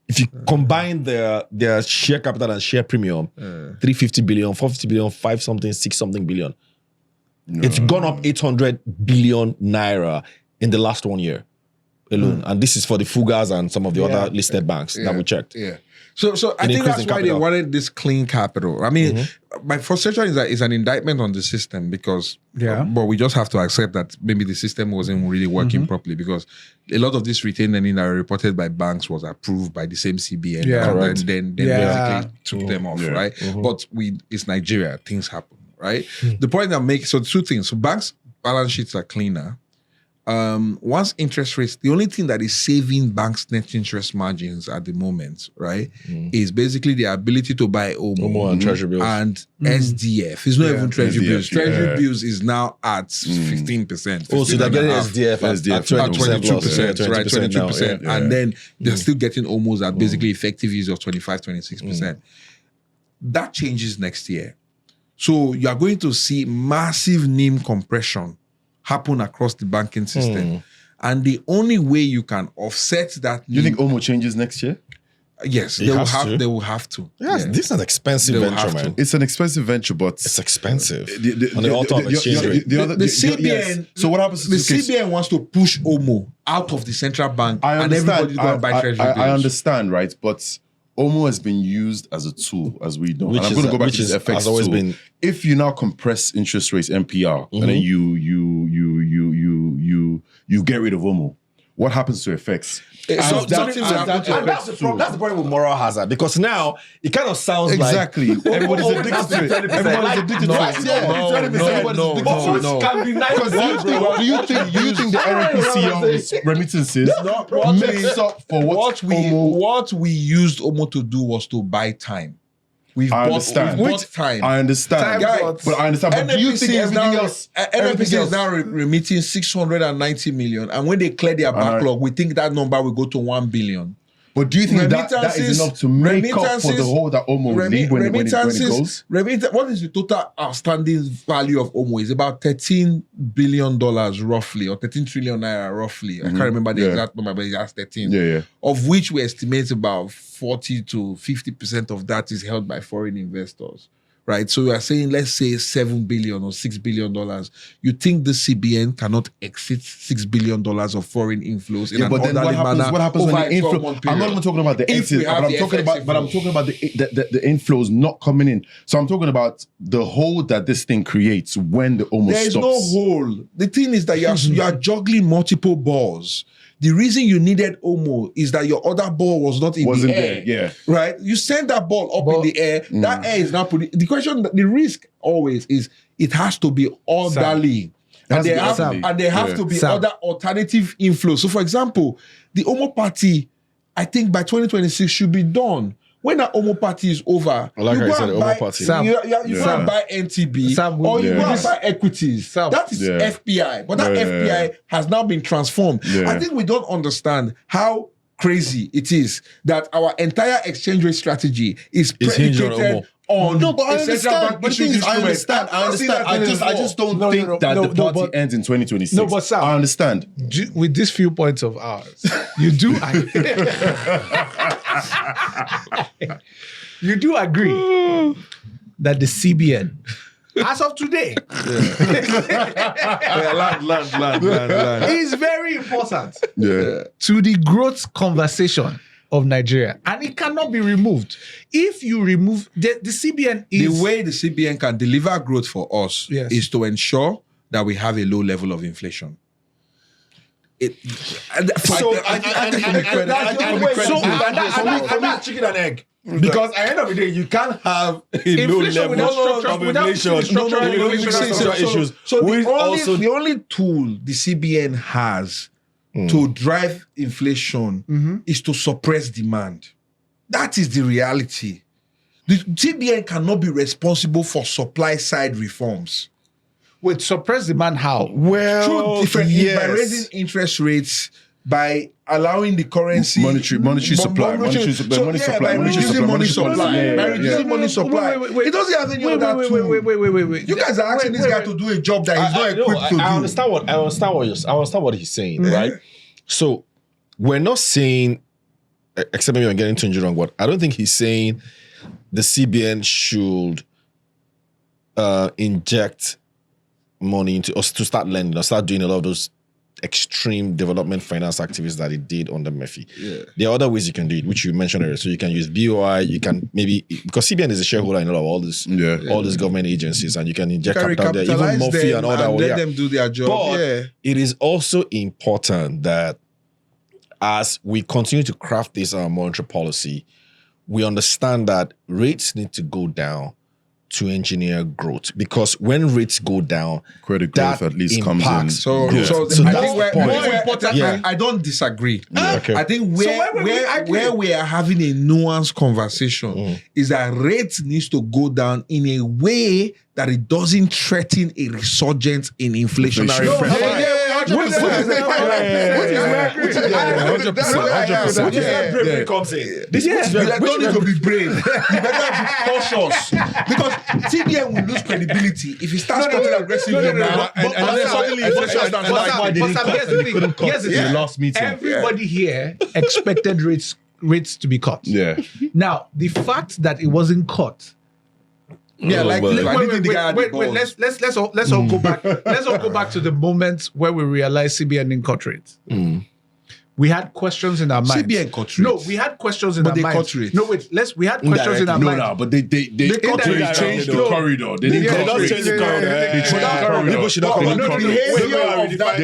if you combine their share capital and share premium, 350 billion, 450 billion, 5 something, 6 something billion. It's gone up 800 billion naira in the last 1 year alone. And this is for the Fugas and some of the other listed banks that we checked. Yeah. So I An think increase that's in why they capital. wanted this clean capital. I mean, my frustration is that it's an indictment on the system because, but we just have to accept that maybe the system wasn't really working properly because a lot of this retained earning that were reported by banks was approved by the same CBN and then basically took them off, right? But it's Nigeria, things happen, right? The point I'm making, so two things. So banks' balance sheets are cleaner. Once interest rates, the only thing that is saving banks' net interest margins at the moment, right, is basically the ability to buy OMO and treasury bills and SDF. It's not even treasury SDF, bills. Treasury bills is now at 15%. Oh, so they're getting 15.5%. SDF at 22%, right? 22%. now, And then they're still getting OMOs at basically effective use of 25, 26%. That changes next year. So you are going to see massive NIM compression happen across the banking system. And the only way you can offset that You think OMO changes next year? yes, It they will has have to. they will have to. Yes, Yeah. this is an expensive They will venture, have to. man. It's an expensive venture, but It's expensive. the On the all-time exchange rate. The CBN So what happens? The CBN wants to push OMO out of the central bank I and understand. everybody's going to buy treasury bills. I understand, right? But OMO has been used as a tool, as we know. Which And I'm is- going to go back which to this is- FX has always tool. been- If you now compress interest rates MPR and then you get rid of OMO, what happens to FX? Something will happen to And that's the problem. That's the problem with moral hazard because now it kind of sounds Exactly. Everybody's like addicted to it. Everybody's addicted to it. No. Do you think the RNPCL's remittances makes up for what OMO? What we used OMO to do was to buy time. We've I bought understand. time. I understand. But I understand. But do you think everything else? NNPC is now remitting 690 million, and when they clear their backlog, we think that number will go to 1 billion. But do you think that is enough to make up for the hole that OMO need when it goes? What is the total outstanding value of OMO? It's about $13 billion roughly, or 13 trillion naira roughly. I can't remember the exact number, but it's 13. Yeah. Of which we estimate about 40 to 50% of that is held by foreign investors. Right, so we are saying, let's say $7 billion or $6 billion. You think the CBN cannot exit $6 billion of foreign inflows in an but then orderly manner? what happens when over the a inflow? 12-month I'm not period? even talking about the If we exit, have but I'm the talking FX about inflows. the inflows not coming in. So I'm talking about the hole that this thing creates when the OMO There is stops. no hole. The thing is that you are juggling multiple balls. The reason you needed OMO is that your other ball was not in Wasn't the air. there, yeah. Right? You send that ball up in the air. That air is not putting. The question, the risk always is it has to be orderly. And there have to be other alternative inflows. So, for example, the OMO party, I think by 2026 should be done. When that OMO party is over, I like you how you go said and the buy, OMO party. you go and buy NTB, or you go and buy equities. That is FPI. But that FPI has now been transformed. I think we don't understand how crazy it is that our entire exchange rate strategy is hinged on predicated OMO. on No, but I a central understand. bank But the issued thing is, I instrument. understand. I just don't No, think no, that no, the party but- ends in 2026. No, but Sam- I understand. With these few points of ours, you do you do agree that the CBN, as of today, is very important Yeah. to the growth conversation of Nigeria, and it cannot be removed. If you remove the CBN, The is way the CBN can deliver growth for us Yes. is to ensure that we have a low level of inflation. That's chicken and egg. Because at the end of the day, you can't have a low Inflation level without of inflation. structural Issues. So which also the only tool the CBN has to drive inflation is to suppress demand. That is the reality. The CBN cannot be responsible for supply side reforms. with suppress demand. How? Through different by raising interest rates, by allowing the currency Monetary supply. by reducing money supply. Wait. It doesn't have any other tool. Wait. You guys are asking this guy to do a job that he's not equipped to do. I understand what he's saying, right? So we're not saying, except maybe I'm getting Tunji wrong, but I don't think he's saying the CBN should inject money into us to start lending or start doing a lot of those extreme development finance activities that it did under Murphy. There are other ways you can do it, which you mentioned earlier. So you can use BOI, you can maybe, because CBN is a shareholder in all these government agencies, and you can inject capital there, even Murphy and all that. Let them do their job. But it is also important that as we continue to craft this monetary policy, we understand that rates need to go down to engineer growth, because when rates go down, credit growth at least comes in. So that's the point. more important. I don't disagree. Okay. I think where we are having a nuanced conversation is that rates needs to go down in a way that it doesn't threaten a resurgence in inflationary pressure. 100%. Comes in. You don't need to be brave. You better be cautious, because CBN will lose credibility if he starts talking aggressively now. Here's the last meeting. Everybody here expected rates to be cut. Yeah. Now, the fact that it wasn't cut. Yeah, Wait, let's all go back. Let's all go back to the moment where we realized CBN didn't cut rates. We had questions in our minds. CBN cut rates. No, we had questions in our minds. No, wait. We had questions in our minds. No, but they changed the corridor. They didn't cut rates. They changed the corridor. People should not They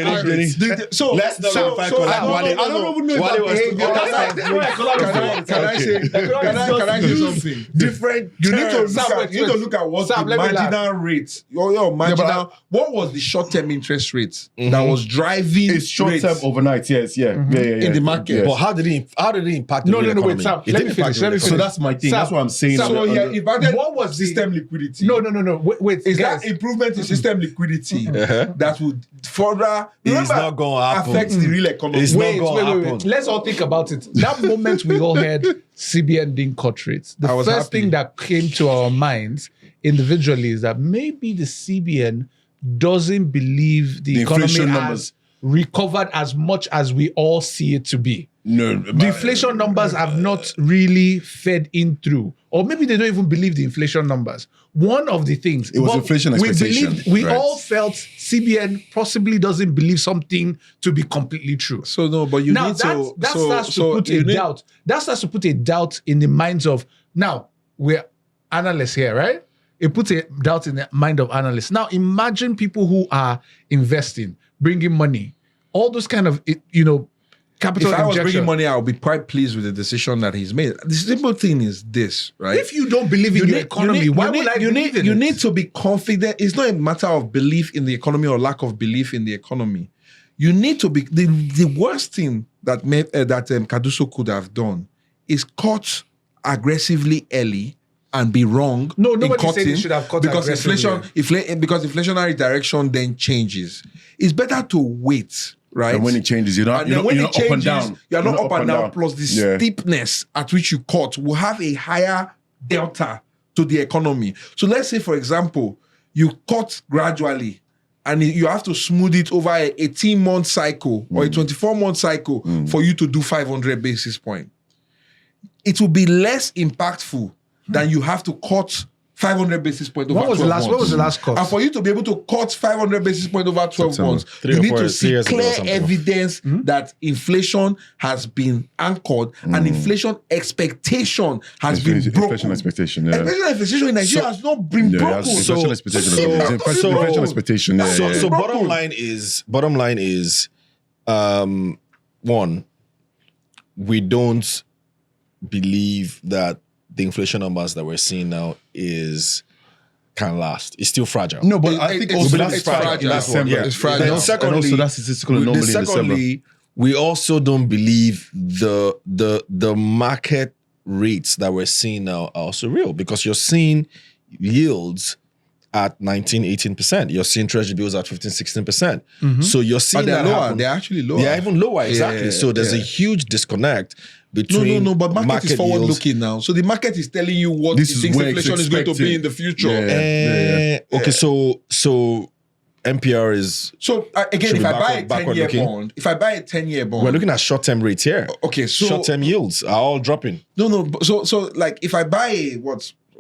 cut rates. So let's not verify collab. I don't even know if Can I say something? Different. You need to look at what's the marginal rate. Your marginal. What was the short-term interest rate that was driving? It's short-term overnight. Yes, in the market. Yes. But how did it impact the real economy? Wait, Sam, let me finish. So that's my thing. That's what I'm saying. What was system liquidity? No. Wait, is that improvement in system liquidity that would further not going to happen. Affect the real economy? It's not Wait. going to happen. Let's all think about it. That moment we all heard CBN didn't cut rates, the first thing that came to our minds individually is that maybe the CBN doesn't believe the economy has recovered as much as we all see it to be. No, the inflation numbers have not really fed in through, or maybe they don't even believe the inflation numbers. One of the things it was inflation expectation. We all felt CBN possibly doesn't believe something to be completely true. So no, but you need to. That starts to put a doubt. That starts to put a doubt in the minds of, now we're analysts here, right? It puts a doubt in the mind of analysts. Now imagine people who are investing, bringing money, all those kind of, capital If I was injection. bringing money, I would be quite pleased with the decision that he's made. The simple thing is this, right? If you don't believe in the economy, why would I believe in it? You need to be confident. It's not a matter of belief in the economy or lack of belief in the economy. You need to be, the worst thing that Kaduso could have done is cut aggressively early and be wrong. No, nobody said he should have cut because aggressively. because inflationary direction then changes. It's better to wait, right? And when it changes, you're not up and down. You're not up and down. Plus the steepness at which you cut will have a higher delta to the economy. So let's say, for example, you cut gradually and you have to smooth it over a 18-month cycle or a 24-month cycle for you to do 500 basis points. It will be less impactful than you have to cut 500 basis points over 12 months. What was the last cut? And for you to be able to cut 500 basis points over 12 months, you need to see clear evidence that inflation has been anchored and inflation expectation has been broken. Inflation expectation, yeah. Inflation in Nigeria has not been broken. Inflation expectation. Inflation expectation. So bottom line is, one, we don't believe that the inflation numbers that we're seeing now can last. It's still fragile. No, but I think also it's fragile. It's fragile. Then secondly, and also that statistical anomaly in December. We also don't believe the market rates that we're seeing now are also real, because you're seeing yields at 19-18%. You're seeing treasury bills at 15-16%. So you're seeing they're that lower. happen. They're actually lower. They're even lower, exactly. So there's a huge disconnect between but market is forward yields. looking now. So the market is telling you what it thinks inflation is going to be in the future. Okay, so NPR is. So again, if I buy a 10-year bond, we're looking at short-term rates here. Okay, so short-term yields are all dropping. No. So like if I buy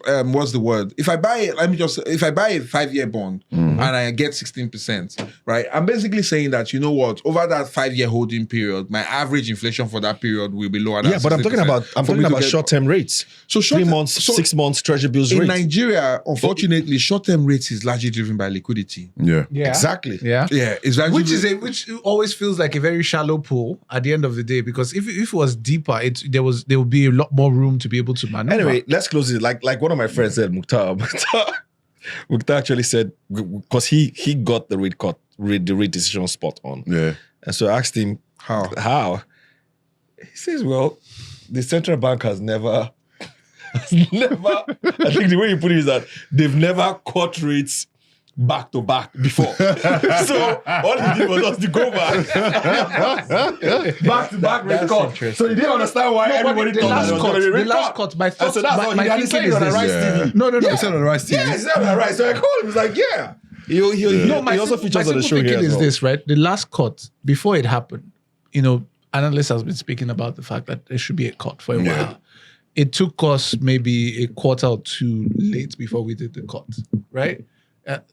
what's the word? If I buy a 5-year bond and I get 16%, right? I'm basically saying that, you know what, over that 5-year holding period, my average inflation for that period will be lower than 16%. But I'm talking about short-term rates. So 3 months, 6 months treasury bills in rate. Nigeria, unfortunately, short-term rates is largely driven by liquidity. Yeah. Exactly. Yeah. Yeah, it's largely Which always feels like a very shallow pool at the end of the day, because if it was deeper, there would be a lot more room to be able to maneuver. Anyway, let's close it. Like one of my friends said, Mukhtar actually said, because he got the rate decision spot on. Yeah. And so I asked him how. He says, well, the central bank has never, I think the way you put it is that they've never cut rates back to back before. So all he did was just to go back to back rate cut. So he didn't understand why everybody thought that was going to be The rate last cut. cut, my thoughts, So that's what my he thinking said on is the right this. TV. No. He said on the right TV. Yeah, he said on the right. So I called him. He was like, yeah. He also features on the show here as is well. this, right? The last cut, before it happened, analysts has been speaking about the fact that there should be a cut for a while. It took us maybe a quarter or two late before we did the cut, right?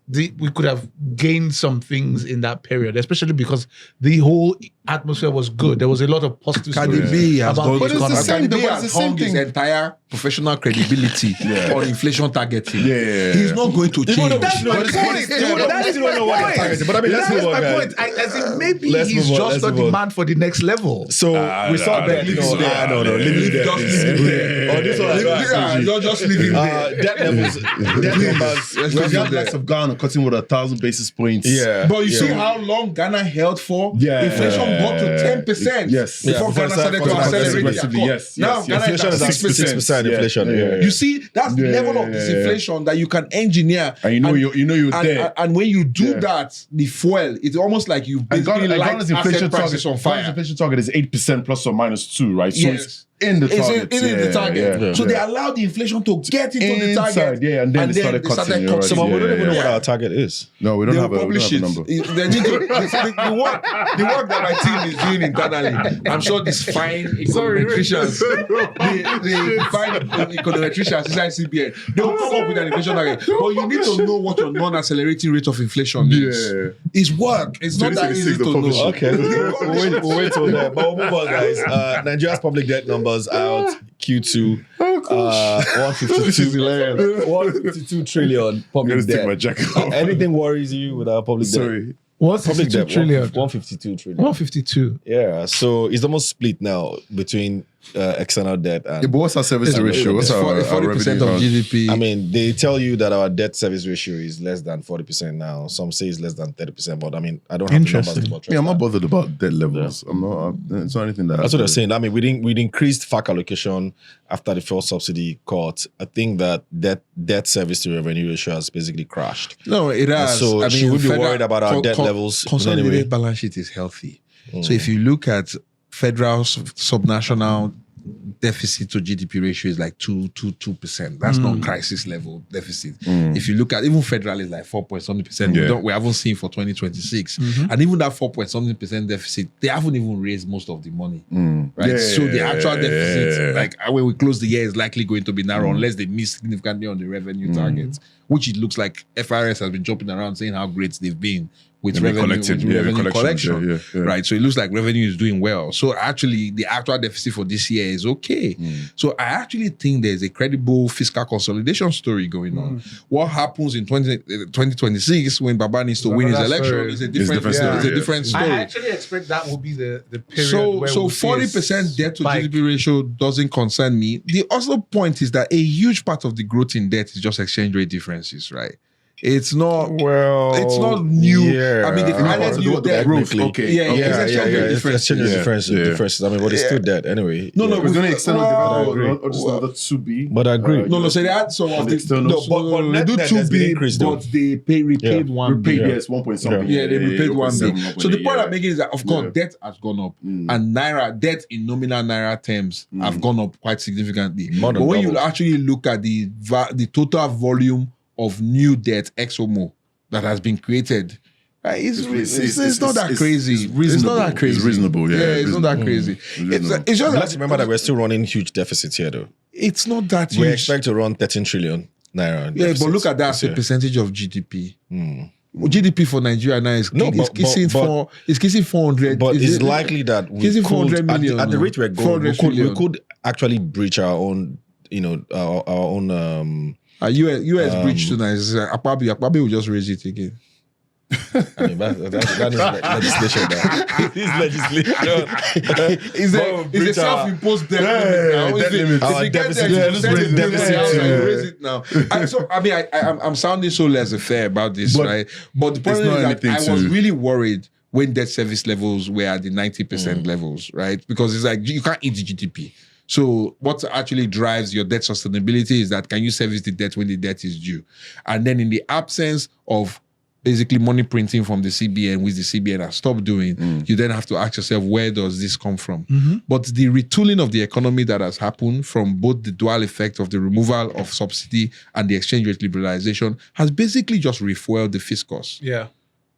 We could have gained some things in that period, especially because the whole atmosphere was good. There was a lot of positive Cardi stories B has about done the economy. Cardi B but has it's the same hung his thing. entire professional credibility on inflation targeting. Yeah. He's not going to change. That's my point. That's still don't know what they're targeting. But I mean, let's That move is on, my guys. point. As in maybe Let's he's move on, just let's not move the on. man for the next level. So we saw that. On this one, You're just leaving there. debt numbers. We have likes of Ghana cutting with 1,000 basis points. Yeah. But you see how long Ghana held for? Yeah. Inflation got to 10%. Yes. Before Yeah, Ghana started to accelerate their aggressively. cut. Yes. Now Yes. Ghana Inflation is at 6% inflation. Yeah. You see, that's the level of disinflation that you can engineer. And you're there. And when you do that, the fuel, it's almost like you And basically light Ghana's inflation asset prices on Ghana's fire. inflation target is 8% plus or minus 2, right? So Yes. it's in the target. It's in the target. Yeah. So they allowed the inflation to get into the Inside, target. yeah, and then they started cutting. You're right. So we don't even know Yeah. what our target is. No, we don't They have will a publish it. number. They need to, the work that my team is doing internally. I'm sure these fine econometricians, the fine econometricians inside CBN, they will come up with an inflation target. But you need to know what your non-accelerating rate of inflation is. Yeah. It's work. It's not that 2026 easy to they'll publish know. it. Okay, we'll wait till that. But we'll move on, guys. Nigeria's public debt numbers out Q2. 152 trillion I'm public going to take my debt. jacket off. Anything worries you with our public debt? Sorry. What's Public 62 debt, trillion? 152 trillion. 152. Yeah, so it's almost split now between external debt and. Yeah, but what's our service ratio? What's our 40% of revenue? GDP. I mean, they tell you that our debt service ratio is less than 40% now. Some say it's less than 30%, but I mean, I don't have the numbers to buttress Yeah, I'm not that. bothered about debt levels. I'm not. It's not anything that. That's what they're saying. I mean, we'd increased FAC allocation after the fuel subsidy cut. I think that debt service to revenue ratio has basically crashed. No, it has. So I mean, should we be federal- worried about our debt levels? Consolidated Anyway. balance sheet is healthy. So if you look at federal subnational deficit to GDP ratio is like 2%. That's not crisis level deficit. If you look at even federal is like 4.something%. Yeah. We haven't seen for 2026. And even that 4.something% deficit, they haven't even raised most of the money. Right? Yeah, So the actual deficit, yeah. like when we close the year, is likely going to be narrow unless they miss significantly on the revenue targets, which it looks like FRS has been jumping around saying how great they've been with They've been revenue, collecting, with yeah, revenue collections, collection. yeah. Right. So it looks like revenue is doing well. So actually, the actual deficit for this year is okay. So I actually think there's a credible fiscal consolidation story going on. What happens in 2026 when Baba needs to win his another election story. is a different, different story, it's a yeah. different I story. actually expect that will be the period So where we'll see a 40% debt to spike. GDP ratio doesn't concern me. The other point is that a huge part of the growth in debt is just exchange rate differences, right? It's not it's not new. Yeah. I mean, the highest new debt growth. Okay. Yeah, Okay. it's exchange rate It's difference. exchange Yeah. differences. I mean, but it's still debt anyway. No, Yeah. We're going to external Well, development or just another 2B. But I agree. No, so they had some of the external- no, but net they do debt 2 has been B, increased, though. but they repaid 1 Repaid, B. yes, 1 point something. Yeah, they repaid 1 B. So the point I'm I'm making is that, of course, debt has gone up, and Naira debt in nominal Naira terms have gone up quite significantly. More But than when you doubled. actually look at the total volume of new debt ex homo that has been created, Right? It's not that crazy. It's reasonable. It's not that crazy. It's reasonable, yeah. It's not that crazy. It's just Let's remember that we're still running huge deficits here, though. it's not that We huge. expect to run 13 trillion naira. Yeah, but look at that this as a year. percentage of GDP. GDP for Nigeria now is kissing 400. But it's likely that we kissing could, 400 million. at the rate we're going, 400 we could actually breach our own, our own. US bridge to Nigeria. Akpabi will just raise it again. I mean, that is legislation. That is legislation. It's a self-imposed debt limit now. If you get there, raise it now. I'm sounding so laissez-faire about this, right? But the point is that I was really worried when debt service levels were at the 90% levels, right? Because it's like you can't eat the GDP. So what actually drives your debt sustainability is that can you service the debt when the debt is due? And then in the absence of basically money printing from the CBN, which the CBN has stopped doing, you then have to ask yourself, where does this come from? But the retooling of the economy that has happened from both the dual effect of the removal of subsidy and the exchange rate liberalization has basically just refueled the fiscus. Yeah.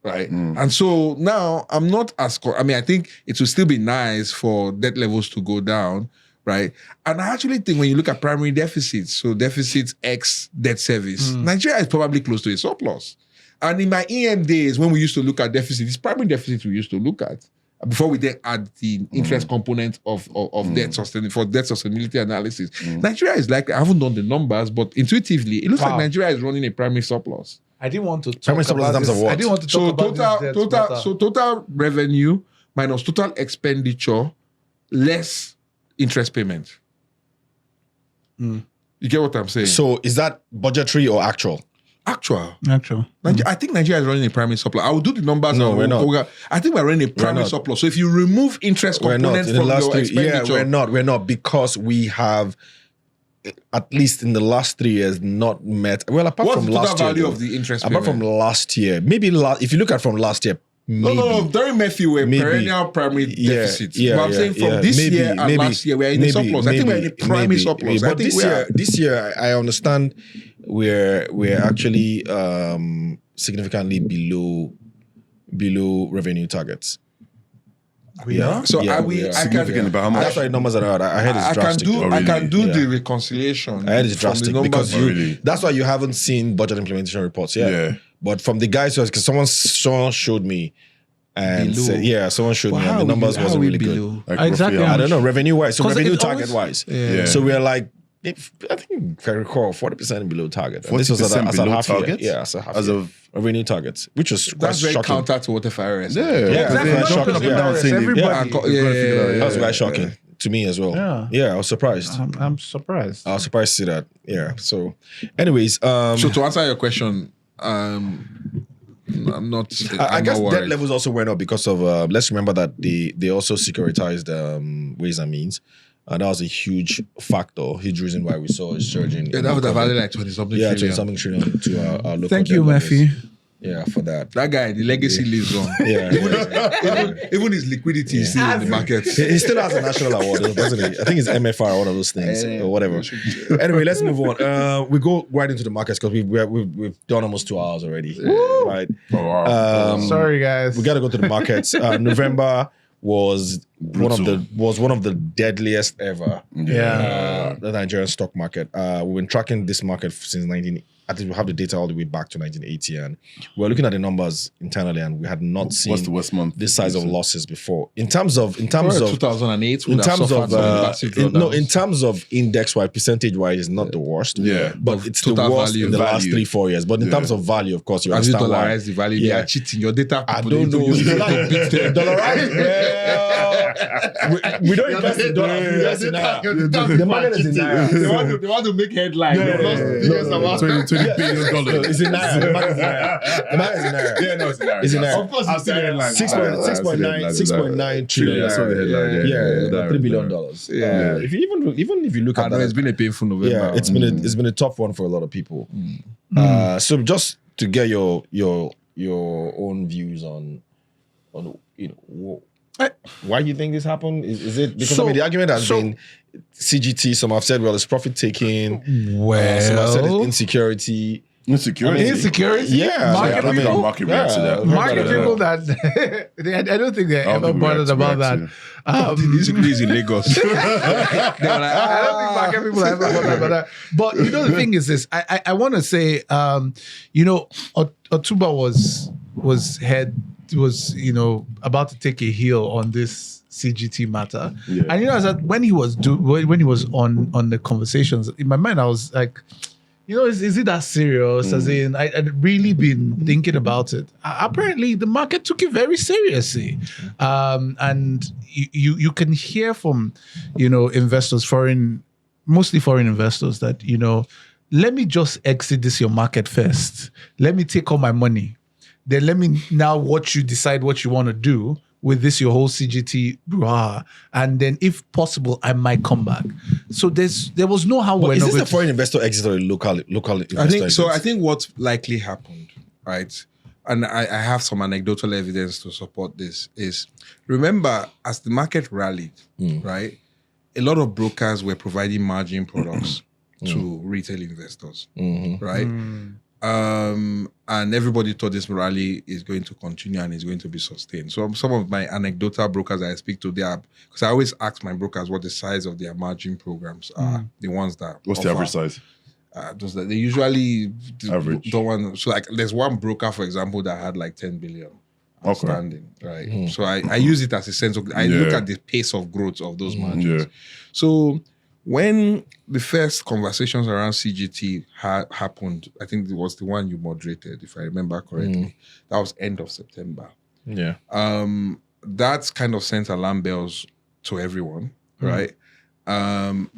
Right. And so now I'm not as, I think it will still be nice for debt levels to go down. Right. And I actually think when you look at primary deficits, so deficits X debt service, Nigeria is probably close to a surplus. And in my EM days, when we used to look at deficit, it's primary deficit we used to look at before we then add the interest component of debt sustainability analysis. Nigeria is likely, I haven't done the numbers, but intuitively, it looks like Nigeria is running a primary surplus. I didn't want to talk Primary surplus in about terms this. of what? I didn't want to talk about this debt matter. Total revenue minus total expenditure less interest payment. You get what I'm saying? So is that budgetary or actual? Actual. Actually. I think Nigeria is running a primary surplus. I will do the numbers. No, we're not. I think we're running a primary surplus. So if you remove interest We're not. components In the from last your 3 expenditure, we're not because we have, at least in the last 3 years, not met. Well, apart what's from the total last year, value though, of the interest apart payment? from last year, maybe if you look at from last year, maybe. No. During Matthew, we're Maybe. perennial primary deficit. Yeah, but I'm saying from this maybe, year and last year, we're in a surplus. I think we're in a primary surplus. But this year, I understand we're actually significantly below revenue targets. We are? So Yeah, are we? we are. I Significant can, about how much? That's why the numbers are out. I heard it's drastic. I can do Yeah. the reconciliation. I heard it's from the drastic numbers. because that's why you haven't seen budget implementation reports yet. Yeah. But from the guys, because someone showed me and Below. said, someone showed me and the numbers wasn't really good. Like Exactly. roughly how I don't much? know, revenue wise. So 'Cause revenue it's target always- wise. Yeah. So we're like, I think if I recall, 40% below target. And this was 40% as a below half year. target? Yeah, as a half As year. of revenue targets, which was quite That's very shocking. counter to what FIRS. Yeah, exactly. They're Shocking. jumping up and Yeah. down saying they- Everybody. That was quite shocking to me as well. Yeah. I was surprised. I'm surprised. I was surprised to see that. Yeah. So, anyways, So to answer your question, I'm not. I I'm guess not debt worried. levels also went up because of. Let's remember that they also securitized Ways and Means, and that was a huge factor, huge reason why we saw a surge in. Yeah, that would have added like 20-something Yeah, trillion. 20-something trillion to our local. Thank debt you, levels. Matthew. Yeah, for that. That guy, the legacy lives on. Yeah. Even his liquidity is still in the market. He still has a national award, doesn't he? I think it's MFR, one of those things, or whatever. Anyway, let's move on. We go right into the markets because we've done almost 2 hours already. Right? Oh, wow. Sorry, guys. We got to go to the markets. November was one of the deadliest ever. Yeah. The Nigerian stock market. We've been tracking this market since 19. I think we have the data all the way back to 1980, and we're looking at the numbers internally, and we had not seen What's the worst month? this size of losses before. In terms of 2008, in terms of index wise, percentage wise, is not the worst. Yeah. but it's the total worst value. in the last Value. 3-4 years. But in terms of value, of course, you Have you understand why. dollarized the value? Yeah. They are cheating. Your data. I people, don't know. they use it to beat them. Dollarize? We don't invest in dollars. We invest in naira. The market is in naira. They want to make headlines. $20 billion. It's in naira. The market is in naira. The market is in naira. Yeah, no, it's in naira. It's in naira. Of course, I've it's seen the headlines. 6.9 trillion. Yeah, I saw the headline. Yeah, $3 billion. Yeah. If you even if you look I at know that, it's been a painful November. yeah, it's been a tough one for a lot of people. So just to get your own views on why you think this happened? Is it because the argument has been CGT? Some have said, well, it's profit taking. Some have said it's insecurity. Insecurity. Insecurity. Yeah. Market I don't think people. our market reacts to that. Market people that I don't think they're I don't ever think we bothered about that. react The insecurity is in Lagos. They were like, I don't think market people are ever bothered about that. But the thing is this: I want to say, Otuba was about to take a heel on this CGT matter, and as that when he was on the conversations, in my mind I was like, is it that serious? As in, I'd really been thinking about it. Apparently, the market took it very seriously, and you can hear from investors, mostly foreign investors, that let me just exit this your market first. Let me take all my money. Then let me now watch you decide what you want to do with this your whole CGT brouhaha, and then if possible I might come back. So there was no how. But is this a foreign investor exit or a local investor? I think so. exit? I think what likely happened, right? And I have some anecdotal evidence to support this. Is remember as the market rallied, right? A lot of brokers were providing margin products to retail investors, right? And everybody thought this rally is going to continue and is going to be sustained. So some of my anecdotal brokers I speak to, because I always ask my brokers what the size of their margin programs are. The ones that What's the average size? Those that they usually Average. don't want. So like, there's one broker, for example, that had like 10 billion outstanding, right? So I use it as a sense of I look at the pace of growth of those margins. So when the first conversations around CGT happened, I think it was the one you moderated, if I remember correctly. That was end of September. Yeah. That's kind of sent alarm bells to everyone, right? And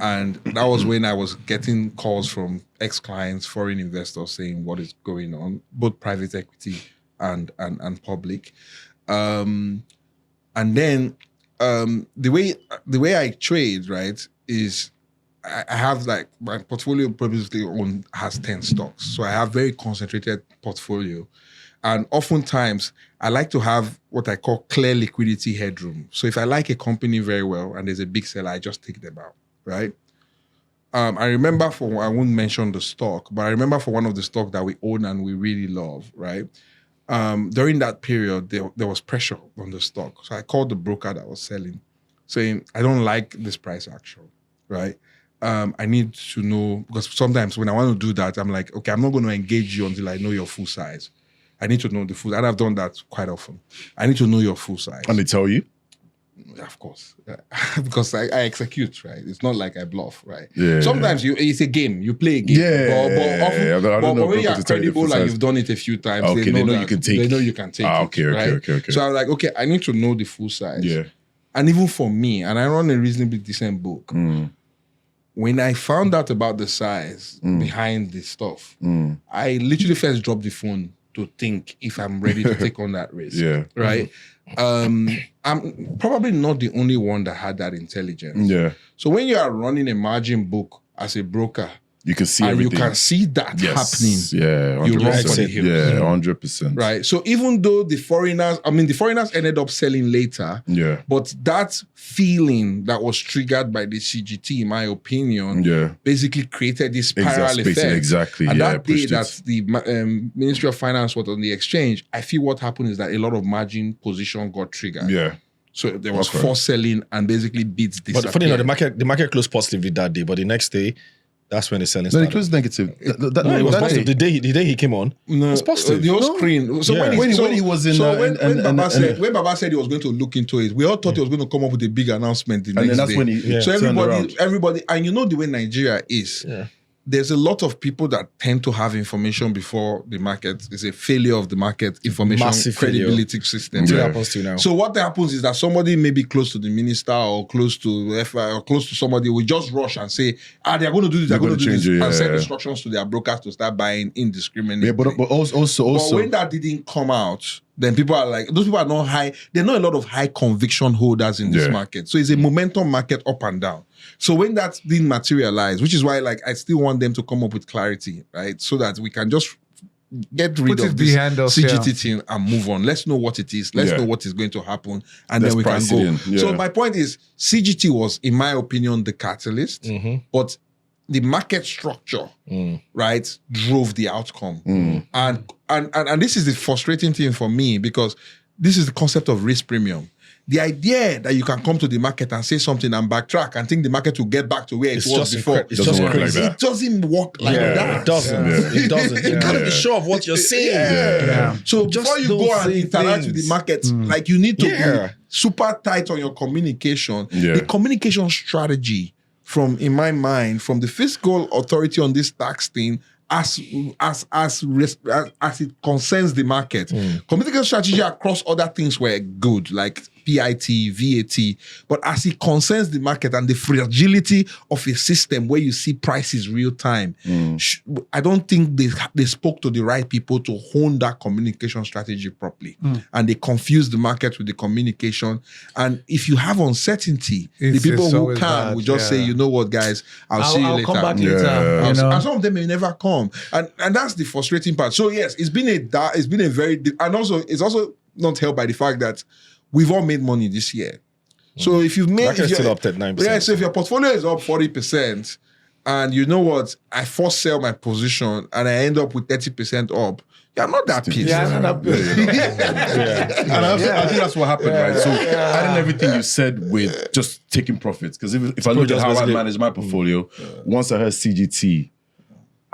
that was when I was getting calls from ex-clients, foreign investors saying what is going on, both private equity and public. And then the way I trade, right, is I have like my portfolio previously has 10 stocks. So I have very concentrated portfolio. And oftentimes I like to have what I call clear liquidity headroom. So if I like a company very well and there's a big seller, I just take them out, right? I remember I won't mention the stock, but I remember for one of the stock that we own and we really love, right? During that period, there was pressure on the stock. So I called the broker that was selling, saying, I don't like this price action, right? I need to know, because sometimes when I want to do that, I'm like, okay, I'm not going to engage you until I know your full size. I need to know the full, and I've done that quite often. I need to know your full size. And they tell you? Of course. Because I execute, right? It's not like I bluff, right? Yeah. Sometimes it's a game. You play a game. Yeah. But often, I don't know when if you're to tell you the credible full and size. you've done it a few times, Okay, they know you can take. They know you can take Okay, it, okay, right? okay. So I'm like, okay, I need to know the full size. Yeah. And even for me, and I run a reasonably decent book, when I found out about the size behind the stuff, I literally first dropped the phone to think if I'm ready to take on that risk. Yeah. Right? I'm probably not the only one that had that intelligence. Yeah. So when you are running a margin book as a broker, You can see and everything. you can see that happening, Yeah, you 100%. run for the hills. Yeah, 100%. right? So even though the foreigners ended up selling later, Yeah. but that feeling that was triggered by the CGT, in my opinion, Yeah. basically created this spiral Exactly. effect. Exactly. And Yeah, that day pushed that it. the Ministry of Finance was on the exchange, I feel what happened is that a lot of margin position got triggered. Yeah. So there was Okay. forced selling and basically bids disappeared. But funny enough, the market closed positively that day, but the next day, that's when the selling No, started. it was negative. No, it was positive. The day he came on, No, it's positive. the whole screen. So Yeah. when When he was in, when Baba said he was going to look into it, we all thought he was going to come up with a big announcement the And next then that's day. when he So turned around. everybody, and you know the way Nigeria is. Yeah. There's a lot of people that tend to have information before the market. It's a failure of the market information Massive failure. credibility system. That's what Yeah. happens to you now. So what happens is that somebody may be close to the minister or close to FI or close to somebody will just rush and say, they're going to do this, they're going to do this, change it, and send yeah. instructions to their brokers to start buying indiscriminately. Yeah, but also But when that didn't come out, then people are like, those people are not high. There are not a lot of high conviction holders in this Yeah. market. So it's a momentum market up and down. So when that didn't materialize, which is why like I still want them to come up with clarity, right? So that we can just get rid Put of it this behind us, CGT thing and move on. Let's know what it is. Let's Yeah. know what is going to happen. And Let's then we can price go. it in. Yeah. So my point is CGT was, in my opinion, the catalyst. But the market structure, right, drove the outcome. And this is the frustrating thing for me, because this is the concept of risk premium. The idea that you can come to the market and say something and backtrack and think the market will get back to where it was before. It's just crazy. It doesn't work like that. It doesn't. It doesn't. You gotta be sure of what you're saying. So Just before you don't go and say interact with the market, like you need to be super tight on your communication. Yeah. The communication strategy in my mind, from the fiscal authority on this tax thing, as it concerns the market. Communication strategy across other things were good, like PIT, VAT, but as it concerns the market and the fragility of a system where you see prices real time, I don't think they spoke to the right people to hone that communication strategy properly. And they confused the market with the communication. And if you have uncertainty, the people who can will just say, you know what, guys, I'll see you later. Come back later. You know? And some of them may never come. And that's the frustrating part. So yes, it's been a very, and also it's also not helped by the fact that we've all made money this year. So if you've made... Market's still up at 9%. Yeah, so if your portfolio is up 40%, and you know what, I force sell my position and I end up with 30% up, you're not that pissed. Yeah, I'm not that pissed. And I think that's what happened, right? So adding everything you said with just taking profits, because if I look at how I manage my portfolio, once I heard CGT,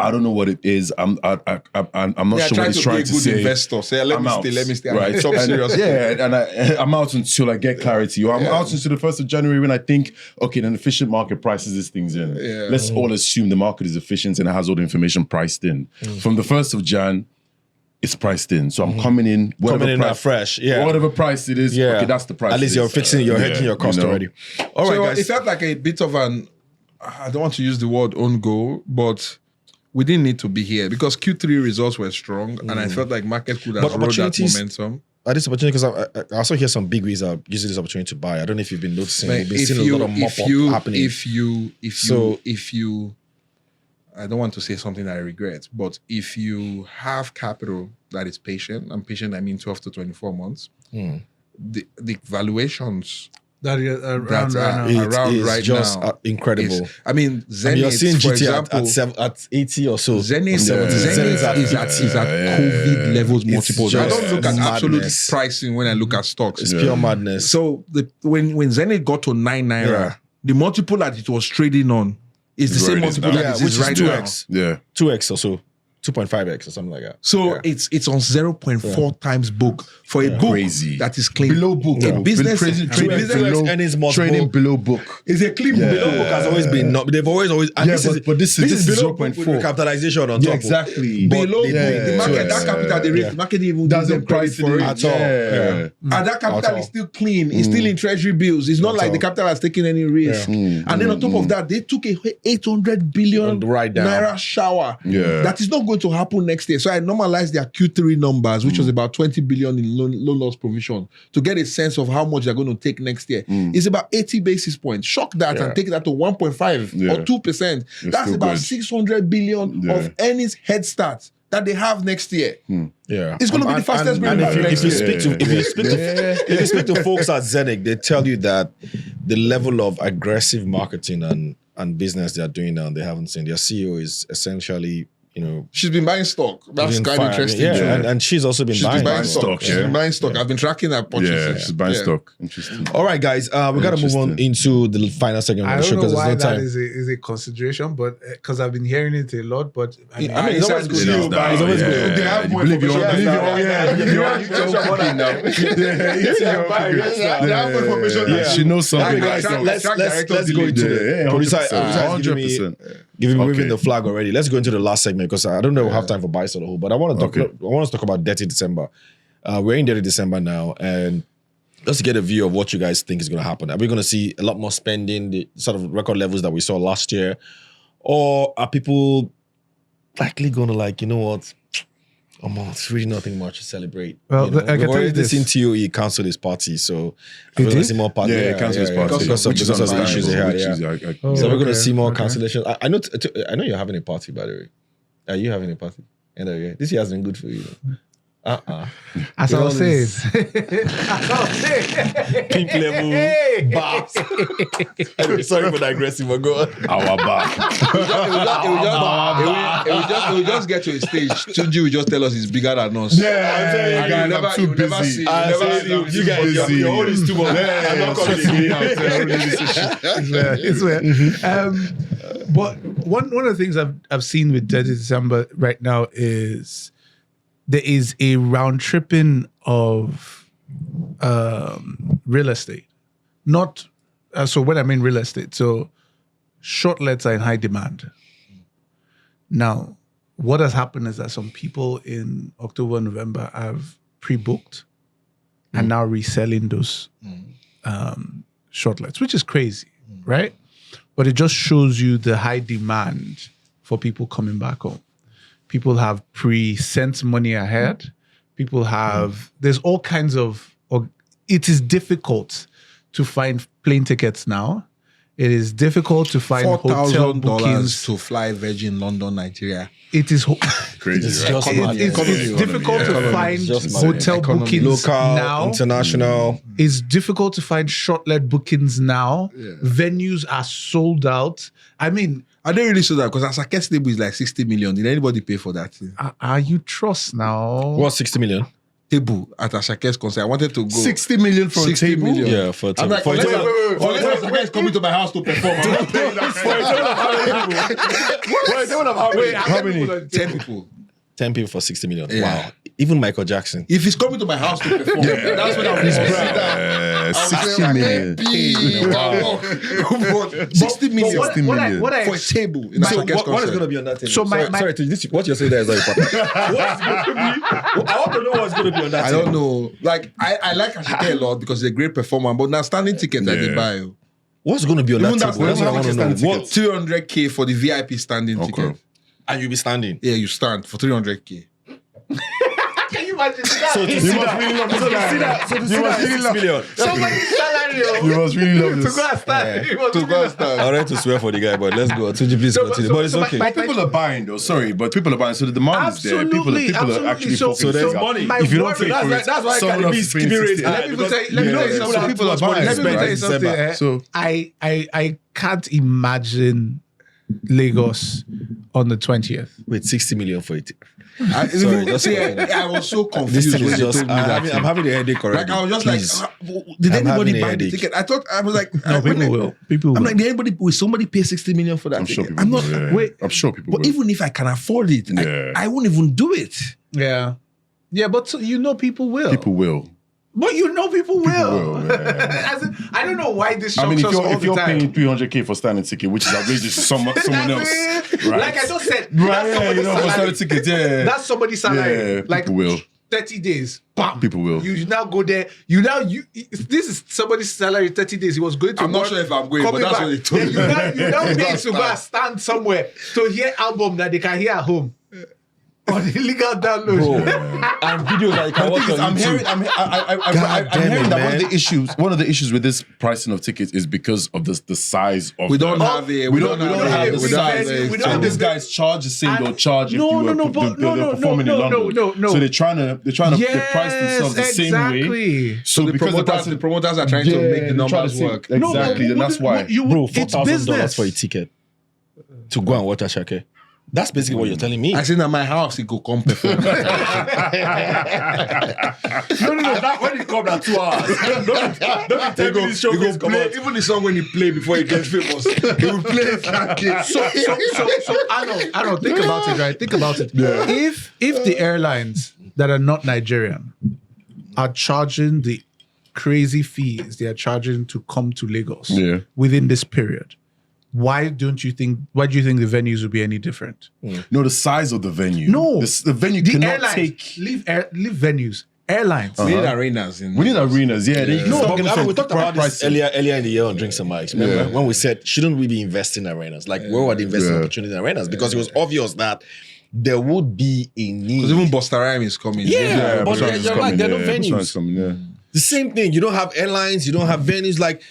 I don't know what it is. I'm not sure what he's trying to say. Investor. Say, let me stay. Right. So serious. Yeah, and I'm out until I get clarity. Or I'm out until the 1st of January when I think, okay, an efficient market prices these things in. Yeah. Let's all assume the market is efficient and it has all the information priced in. From the 1st of Jan, it's priced in. So I'm coming in, whatever price, fresh. Yeah. whatever price it is, okay, that's the price. At least you're fixing, you're hedging your cost already. All right, So guys. it felt like a bit of I don't want to use the word own goal, but we didn't need to be here because Q3 results were strong, and I felt like market could have rode that momentum. At this opportunity, because I also hear some big wigs are using this opportunity to buy. I don't know if you've been noticing. We've been seeing a lot of mop-up happening. If you, I don't want to say something I regret, but if you have capital that is patient, and patient I mean 12 to 24 months, the valuations That is around right just now incredible. I mean, Zenith, you're seeing for GT example, at 80 or so. Zenith is at COVID levels multiples. I don't look at absolute pricing when I look at stocks. It's pure madness. So when Zenith got to 9 Naira, the multiple that it was trading on is the same multiple that it is right now. 2x. Yeah. 2x or so. 2.5x or something like that. So it's on 0.4 times book for a book that is clean. Below book. A business Trading below book. It's a clean book. Below book has always been not. They've always. And this is below 0.4 capitalization on top. Exactly. Below book, the market, that capital they raised, the market even doesn't price for it at all. And that capital is still clean. It's still in treasury bills. It's not like the capital has taken any risk. And then on top of that, they took a 800 billion Naira shower. That is not going to happen next year. So I normalized their Q3 numbers, which was about 20 billion in loan loss provision, to get a sense of how much they're going to take next year. It's about 80 basis points. Shock that and take that to 1.5 or 2%. That's about good. 600 billion of earnings head start that they have next year. It's going to be the fastest growing bank next year. If you speak to folks at Zenith, they tell you that the level of aggressive marketing and business they are doing now, they haven't seen. Their CEO is essentially, she's been buying stock. That's quite interesting. And she's also been buying stock. She's been buying stock. I've been tracking her purchases. Yeah, she's buying stock. Interesting. All right, guys, we got to move on into the final segment of the show because there's no time. I don't know why that is a consideration, but because I've been hearing it a lot. But I mean, it's always good. It's always good. They have more information. They have more information. She knows something. Let's go into the producer. 100%. Waving the flag already. Let's go into the last segment because I don't know have time for buy or the whole, but I want us to talk about Detty December. We're in Detty December now, and just to get a view of what you guys think is going to happen. Are we going to see a lot more spending, the sort of record levels that we saw last year, or are people likely going to it's really nothing much to celebrate? Well, I we've can tell you already this. seen TOE cancel his party, so we're going to see more party. Yeah, cancel his party because of the issues they had. So we're going to see more cancellations. I know you're having a party, by the way. Are you having a party? End of year. This year has been good for you. As I was saying. Pink level bars. Sorry for the aggressive, but go on. Our back. It will just get to a stage. Tunji will just tell us he's bigger than us. Yeah, And I'm too busy. You guys, your own is too much. I'm not coming It's weird. But one of the things I've seen with Detty December right now is there is a round tripping of real estate. Not so when I mean real estate, so short lets are in high demand. Now, what has happened is that some people in October, November have pre-booked and now reselling those short lets, which is crazy, right? But it just shows you the high demand for people coming back home. People have pre-sent money ahead. People have, there's all kinds of, it is difficult to find plane tickets now. It is difficult to find hotel bookings. to fly Virgin London, Nigeria. It is Crazy, It's right? just it's difficult to find just hotel economy. bookings Local, now. international. It's difficult to find short-let bookings now. Yeah. Venues are sold out. I mean, I don't really saw that because Asake Stable is like 60 million. Did anybody pay for that thing? are you trust now? What's 60 million? Table at Asake's concert. I wanted to go. 60 million for 60 a table? million. Yeah, for a I'm table. like, For a wait, table. wait. Asake is coming to my house to perform. I'm not paying that. How many? 10 people. 10 people for 60 million. Yeah. Wow. Even Michael Jackson. If he's coming to my house to perform, that's when I'll be proud. 60 million. Wow. 60 million What I for a table in So Asake's what is going to concert. be on that table? So my- sorry, what you're saying there is not important. What's going to be? I want to know what's going to be on that I table. don't know. Like, I like Asake a lot because he's a great performer, but now standing tickets I did buy. What's going to be on Even that that table? That's what I want to know. standing What? ticket. 300k for the VIP standing ticket. And you'll be standing. Yeah, you stand for 300k. Can you imagine that? So to see that, really love this guy. so to see that 6 million. Somebody's salary You must really love to this. go and stand. Yeah. You must To really go and love- stand. I wanted to swear for the guy, but let's go. Tunji, please continue. But it's so okay. my- People are buying though, sorry, but people are buying. So the demand is there. People Absolutely. are actually So- popping so there's things out. money. My If you don't worry- pay for it, that's why someone Cardi else B is is paying keeping 60. rates high. Let me tell you Yeah, something. people are buying, Let me tell you right? something. December. So I can't imagine Lagos on the 20th. Wait, 60 million for it. I was so This confused thing when is they just. told me that. I'm having a headache already. Like I was just Please. like, did I'm anybody having a buy the headache. ticket? I was like, No, people will. People I'm will. like, did anybody? Will somebody pay 60 million for that I'm sure ticket? people I'm not. will. Yeah. wait. I'm sure people But will. even if I can afford it, Yeah. I won't even do it. Yeah. Yeah, but people will. People will. But people will. will, yeah. As in, I don't know why this shocks I mean, us all if the you're time. paying 300k for standing ticket, which is outrageous to someone else, That's it. right? Like I just said, Right, that's yeah, somebody's for salary. standing ticket, yeah. That's somebody's salary. Yeah, like people will. 30 days. Bam. People will. You now go there. This is somebody's salary 30 days. He was going to I'm not work, sure if I'm going, but coming that's back. what they told Then me. you now You pay gotta to go and stand somewhere to hear album that they can hear at home. On illegal download. And videos that you can watch on I'm YouTube. hearing, I'm damn hearing it, that man. one of the issues with this pricing of tickets is because of the size of. We don't the, have it. we don't have it. the We don't have size. it. We don't So have these it. guys charge the same they'll charge if No, you were no, but no, performing in London. no. So they're trying to they price themselves the same way. Exactly. So The because promoters, the promoters are trying to make the numbers work. Exactly, and that's why. Bro, it's $4,000 business. for a ticket to go and watch Asake. That's basically what you're telling me. I said at my house, he go come perform. No. That when you come at 2 hours. Don't be He go play, even the song when he play before he gets famous, he will play it like it. So Arnold, think about it, right? Think about it. If the airlines that are not Nigerian are charging the crazy fees they are charging to come to Lagos within this period, why do you think the venues will be any different? No, the size of the venue. No, the venue the cannot airlines take. leave Uh-huh. venues. Airlines. We need arenas. We need arenas, yeah. We talked about this earlier in the year on Drinks and Mics. Remember when we said, shouldn't we be investing in arenas? Like, where were the investment opportunities in arenas? Because it was obvious that there would be a need. Because even Busta Rhymes is coming. Yeah, but Busta Rhymes you're is right, coming, there are no yeah. Busta Rhymes venues. is coming, yeah. The same thing. You don't have airlines, you don't have venues. Like,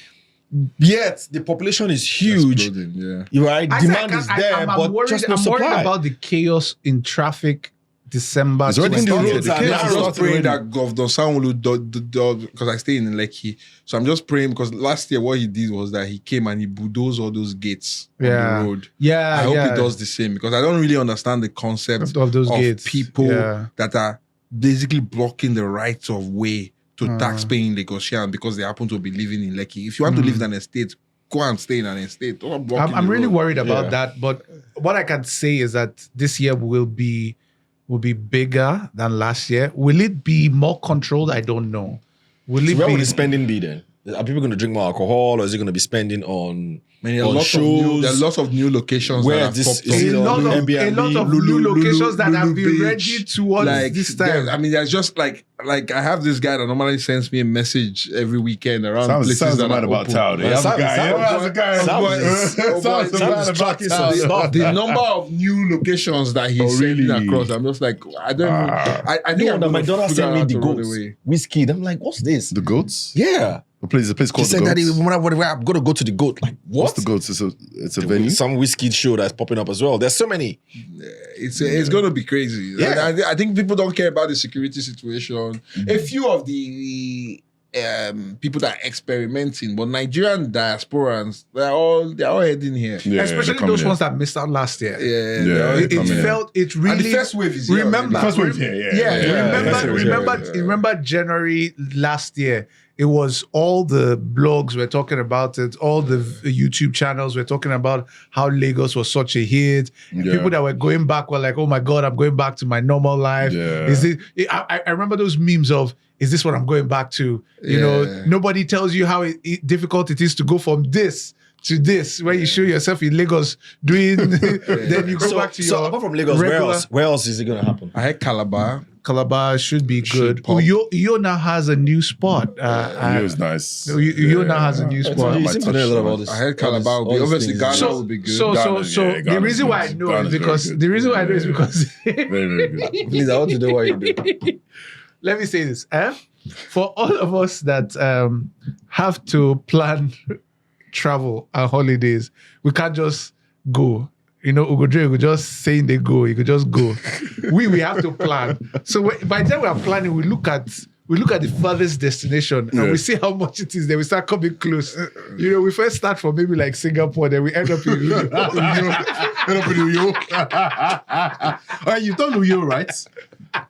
yet the population is huge. Yeah. You're right. I said, Demand is there, I'm but worried, just no I'm worried supply. about the chaos in traffic December. It's already in the 20th. roads. I'm Yeah, just praying that Governor Sanwo-Olu because I stay in Lekki, so I'm just praying because last year what he did was that he came and he bulldozed all those gates on the road. Yeah, I hope he does the same because I don't really understand the concept of those of gates. people Yeah. that are basically blocking the rights of way to tax-paying Lagosians because they happen to be living in Lekki. If you want to live in an estate, go and stay in an estate. Don't block I'm the really road. worried about that, but what I can say is that this year will be bigger than last year. Will it be more controlled? I don't know. Will it Where be will the spending be then? Are people going to drink more alcohol, or is it going to be spending on There on shows? are lots of new locations Where that have this popped is up. it a lot on of Airbnb? new locations that have been Beach. ready towards this time. I mean, there's just like I have this guy that normally sends me a message every weekend around places Sounds that mad are about open. town. Sounds Sounds tracking some stuff. The number of new locations that he's sending really? across, I'm just like, I don't know. I think I'm My gonna daughter figure sent me out the to run goats away. whiskey. I'm like, what's this? The goats? Yeah. The place She called said, the Daddy, goats. whatever, I'm going to go to the goat. Like, what? What's the goats? It's a venue. Some whiskey show that's popping up as well. There's so many. It's going to be crazy. Yeah. I think people don't care about the security situation. A few of the people that are experimenting, but Nigerian diasporans, they're all heading here. Yeah, Especially they're coming those here. ones that missed out last year. Yeah, It coming here. felt it really. And the first wave is here remember, already. First wave here, remember January last year. It was all the blogs were talking about it. All the YouTube channels were talking about how Lagos was such a hit. Yeah. People that were going back were like, "Oh my God, I'm going back to my normal life." Yeah. Is it? I remember those memes of, "Is this what I'm going back to?" You know, nobody tells you how difficult it is to go from this to this. Where you show yourself in Lagos doing, then you go back to your. So apart from Lagos, where else is it going to happen? I had Calabar. Calabar should be good. pop. Uyo now has a new spot. It was nice. Uyo now has a new spot. You seem to know a lot about this. I heard Calabar will be obviously Ghana will be good. So Ghana, the Ghana's reason why I good. know Ghana's is very because good. the reason why I know is because Very, very good. Please, I want to know what you do. let me say this. For all of us that have to plan travel and holidays, we can't just go. You know, Ugodre could just saying they go, you could just go. we have to plan. So by the time we are planning, we look at the furthest destination and we see how much it is. Then we start coming close. You know, we first start from maybe like Singapore, then we end up in Uyo. You've done Uyo, right?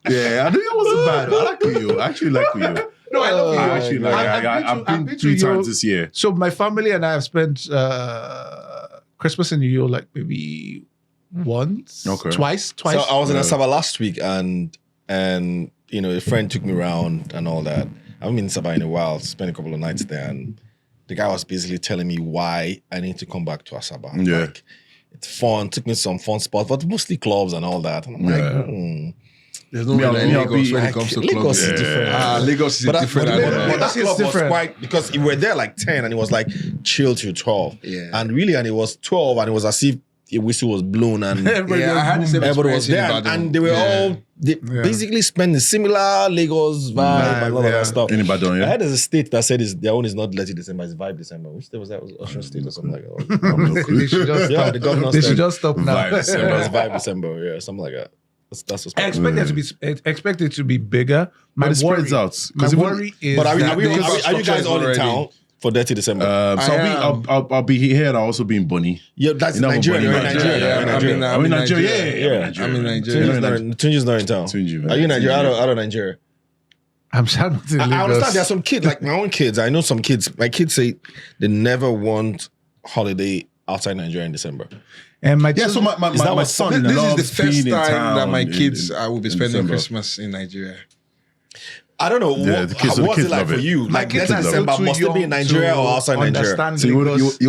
Yeah, I knew it wasn't bad. I like Uyo. I actually like Uyo. No, I love Uyo. I actually like I've been 3 to times Uyo. this year. So my family and I have spent Christmas in Uyo like maybe once, twice. So I was in Asaba last week, and you know, a friend took me around and all that. I haven't been in Asaba in a while. Spent a couple of nights there, and the guy was basically telling me why I need to come back to Asaba. Yeah. Like, it's fun. Took me to some fun spots, but mostly clubs and all that. And I'm like, There's no way like Lagos when it comes to Lagos clubs. is different. Lagos is a different animal. But that It's club was different. quite, because we were there like 10 and it was like chill till 12. Yeah. And it was 12 and it was as if a whistle was blown and Yeah, I had the same everybody experience was in there. Ibadan. And they were basically spending similar Lagos vibe and all of that stuff. In Ibadan, I yeah. heard there's a state that said their own is not Detty December, it's Vibe December. Which state was that? Was it Osun State or something like that? They should just Yeah, stop. the governor They said should just stop now. Vibe December. it was Vibe December, yeah, something like that. That's what's I expect it to be bigger. But it spreads out. My 'Cause even- worry is But are you that guys all in already- town for Detty December? So I'll be here and I'll also be in Bonny. Yeah, that's You know, Nigeria. You're in Bonny, Nigeria. yeah, You're in I'm Nigeria. in I'm in Nigeria. Yeah. I'm in Tunji's Nigeria. Tunji's not in town. Tunji, man. Are you in Nigeria? Tunji. Out of Nigeria? I'm sad not in I Lagos. understand there are some kids, like my own kids. I know some kids. My kids say they never want holiday outside Nigeria in December. And my Yeah, so my what- son This is loves the first being in time town that my in- kids in will be spending December. Christmas in Nigeria. I don't know. Yeah, the kids- the what's kids it like love for it. you? my Like kids Detty are still December, too must it be in young Nigeria to or outside Nigeria? understand So you Lagos want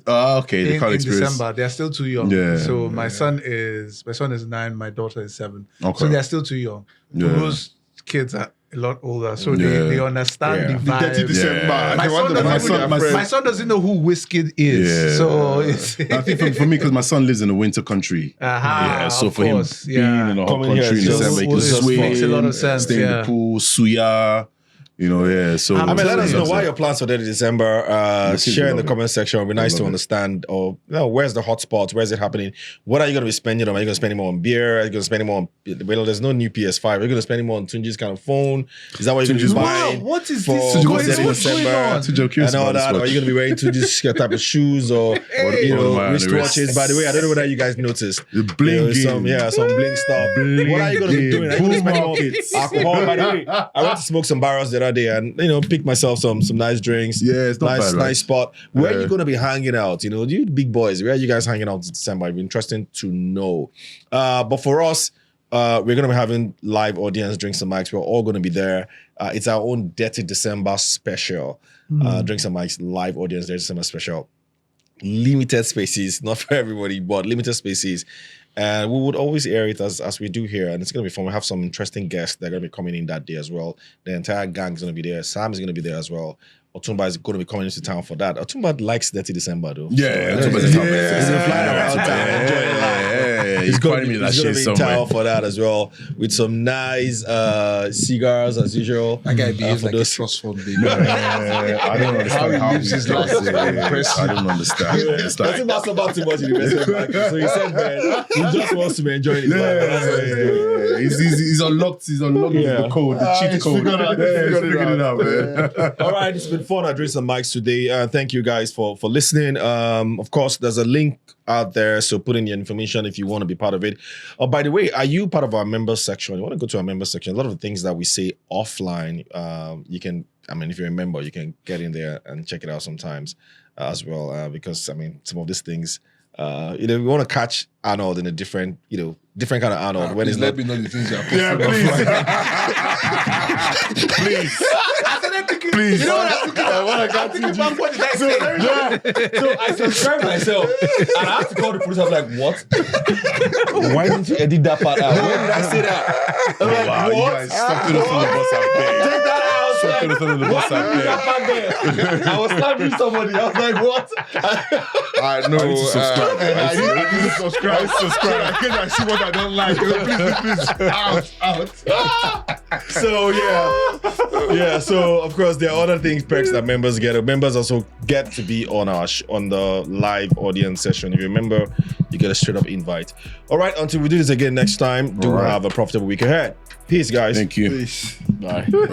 to okay, they in can't experience. December. They're still too young. Yeah. So my son is 9, my daughter is 7. Okay. So they're still too young. Yeah. Those kids are a lot older, so Yeah. they understand Yeah. the The vibe. Detty December. Yeah. My son doesn't know who Wizkid is. Yeah. So it's I think for me, because my son lives in a winter country. Aha, So of for course, him being in a hot Coming here country in just- December, he can just swim, makes a lot of sense, stay in yeah. the pool, suya, So I I mean, let us know Absolutely. what are your plans for Detty December. Yes, Share in the love it. comment section. It'd be nice love to it. understand, or where's the hot spots? Where's it happening? What are you going to be spending on? Are you going to spend more on beer? Are you going to spend more on? Well, there's no new PS5. Are you going to spend more on Tunji's kind of phone? Is that what you're going to Tunji's be watch. buying? What is for this? Detty What's going December on? Tunji, I'm curious and all about this that? Or are watch. you going to be wearing Tunji's type of shoes or What am I on the wrist? wristwatches? By the way, I don't know whether you guys noticed. The bling some bling stuff. What are you going to be doing? Are you going to spend more alcohol? By the way, I went to smoke some barrels the other day and pick myself some nice drinks. Yeah, it's not nice bad, right? nice spot. Where are Yeah. you going to be hanging out? You big boys, where are you guys hanging out in December? It'd be interesting to know. But for us, we're going to be having live audience Drinks and Mics. We're all going to be there. It's our own Detty December special. Drinks and Mics live audience Detty December special. Limited spaces, not for everybody, but limited spaces. And we would always air it as we do here. And it's going to be fun. We have some interesting guests that are going to be coming in that day as well. The entire gang is going to be there. Sam is going to be there as well. Otumba is going to be coming into town for that. Otumba likes Detty December though. Yeah, So, Otumba's a he's top gonna man. fly around town, enjoying life. He's going to be in town for that as well, with some nice cigars as usual. That guy behaves for like a those- trust fund baby. I don't understand how lives his life. I don't understand. It's Doesn't like, matter about too much in the investment bank. So he said, man, he just wants to be enjoying his life. That's what he's doing. he's unlocked. He's unlocked Yeah. the code, the cheat code. He's figured it out, man. All right, it's been fun at Drinks and Mics today. Thank you guys for listening. Of course, there's a link out there, so put in your information if you want to be part of it. Oh, by the way, are you part of our members section? You want to go to our members section? A lot of the things that we say offline, you can. I mean, if you're a member, you can get in there and check it out sometimes as well. Because I mean, some of these things. We want to catch Arnold in a different kind of Arnold. When Please it's let not, me know the things you're Yeah, posting. please. You know what I'm thinking about? What did I say? So I subscribed myself and I have to call the police. I was like, what? Why didn't you edit that part out? Why did I say that? I'm like, Wow, you what? guys stuck to the phone of us up there. Take that out. Stuck to the phone of Why us did you up do there. that part there? I was slapping somebody. I was like, what? I know. I need to subscribe. I need to subscribe. I can't see what I don't like. Please. Out. So yeah. So of course there are other things, perks that members get. Members also get to be on on the live audience session. If you remember, you get a straight up invite. All right. Until we do this again next time, do All right. have a profitable week ahead. Peace, guys. Thank you. Bye.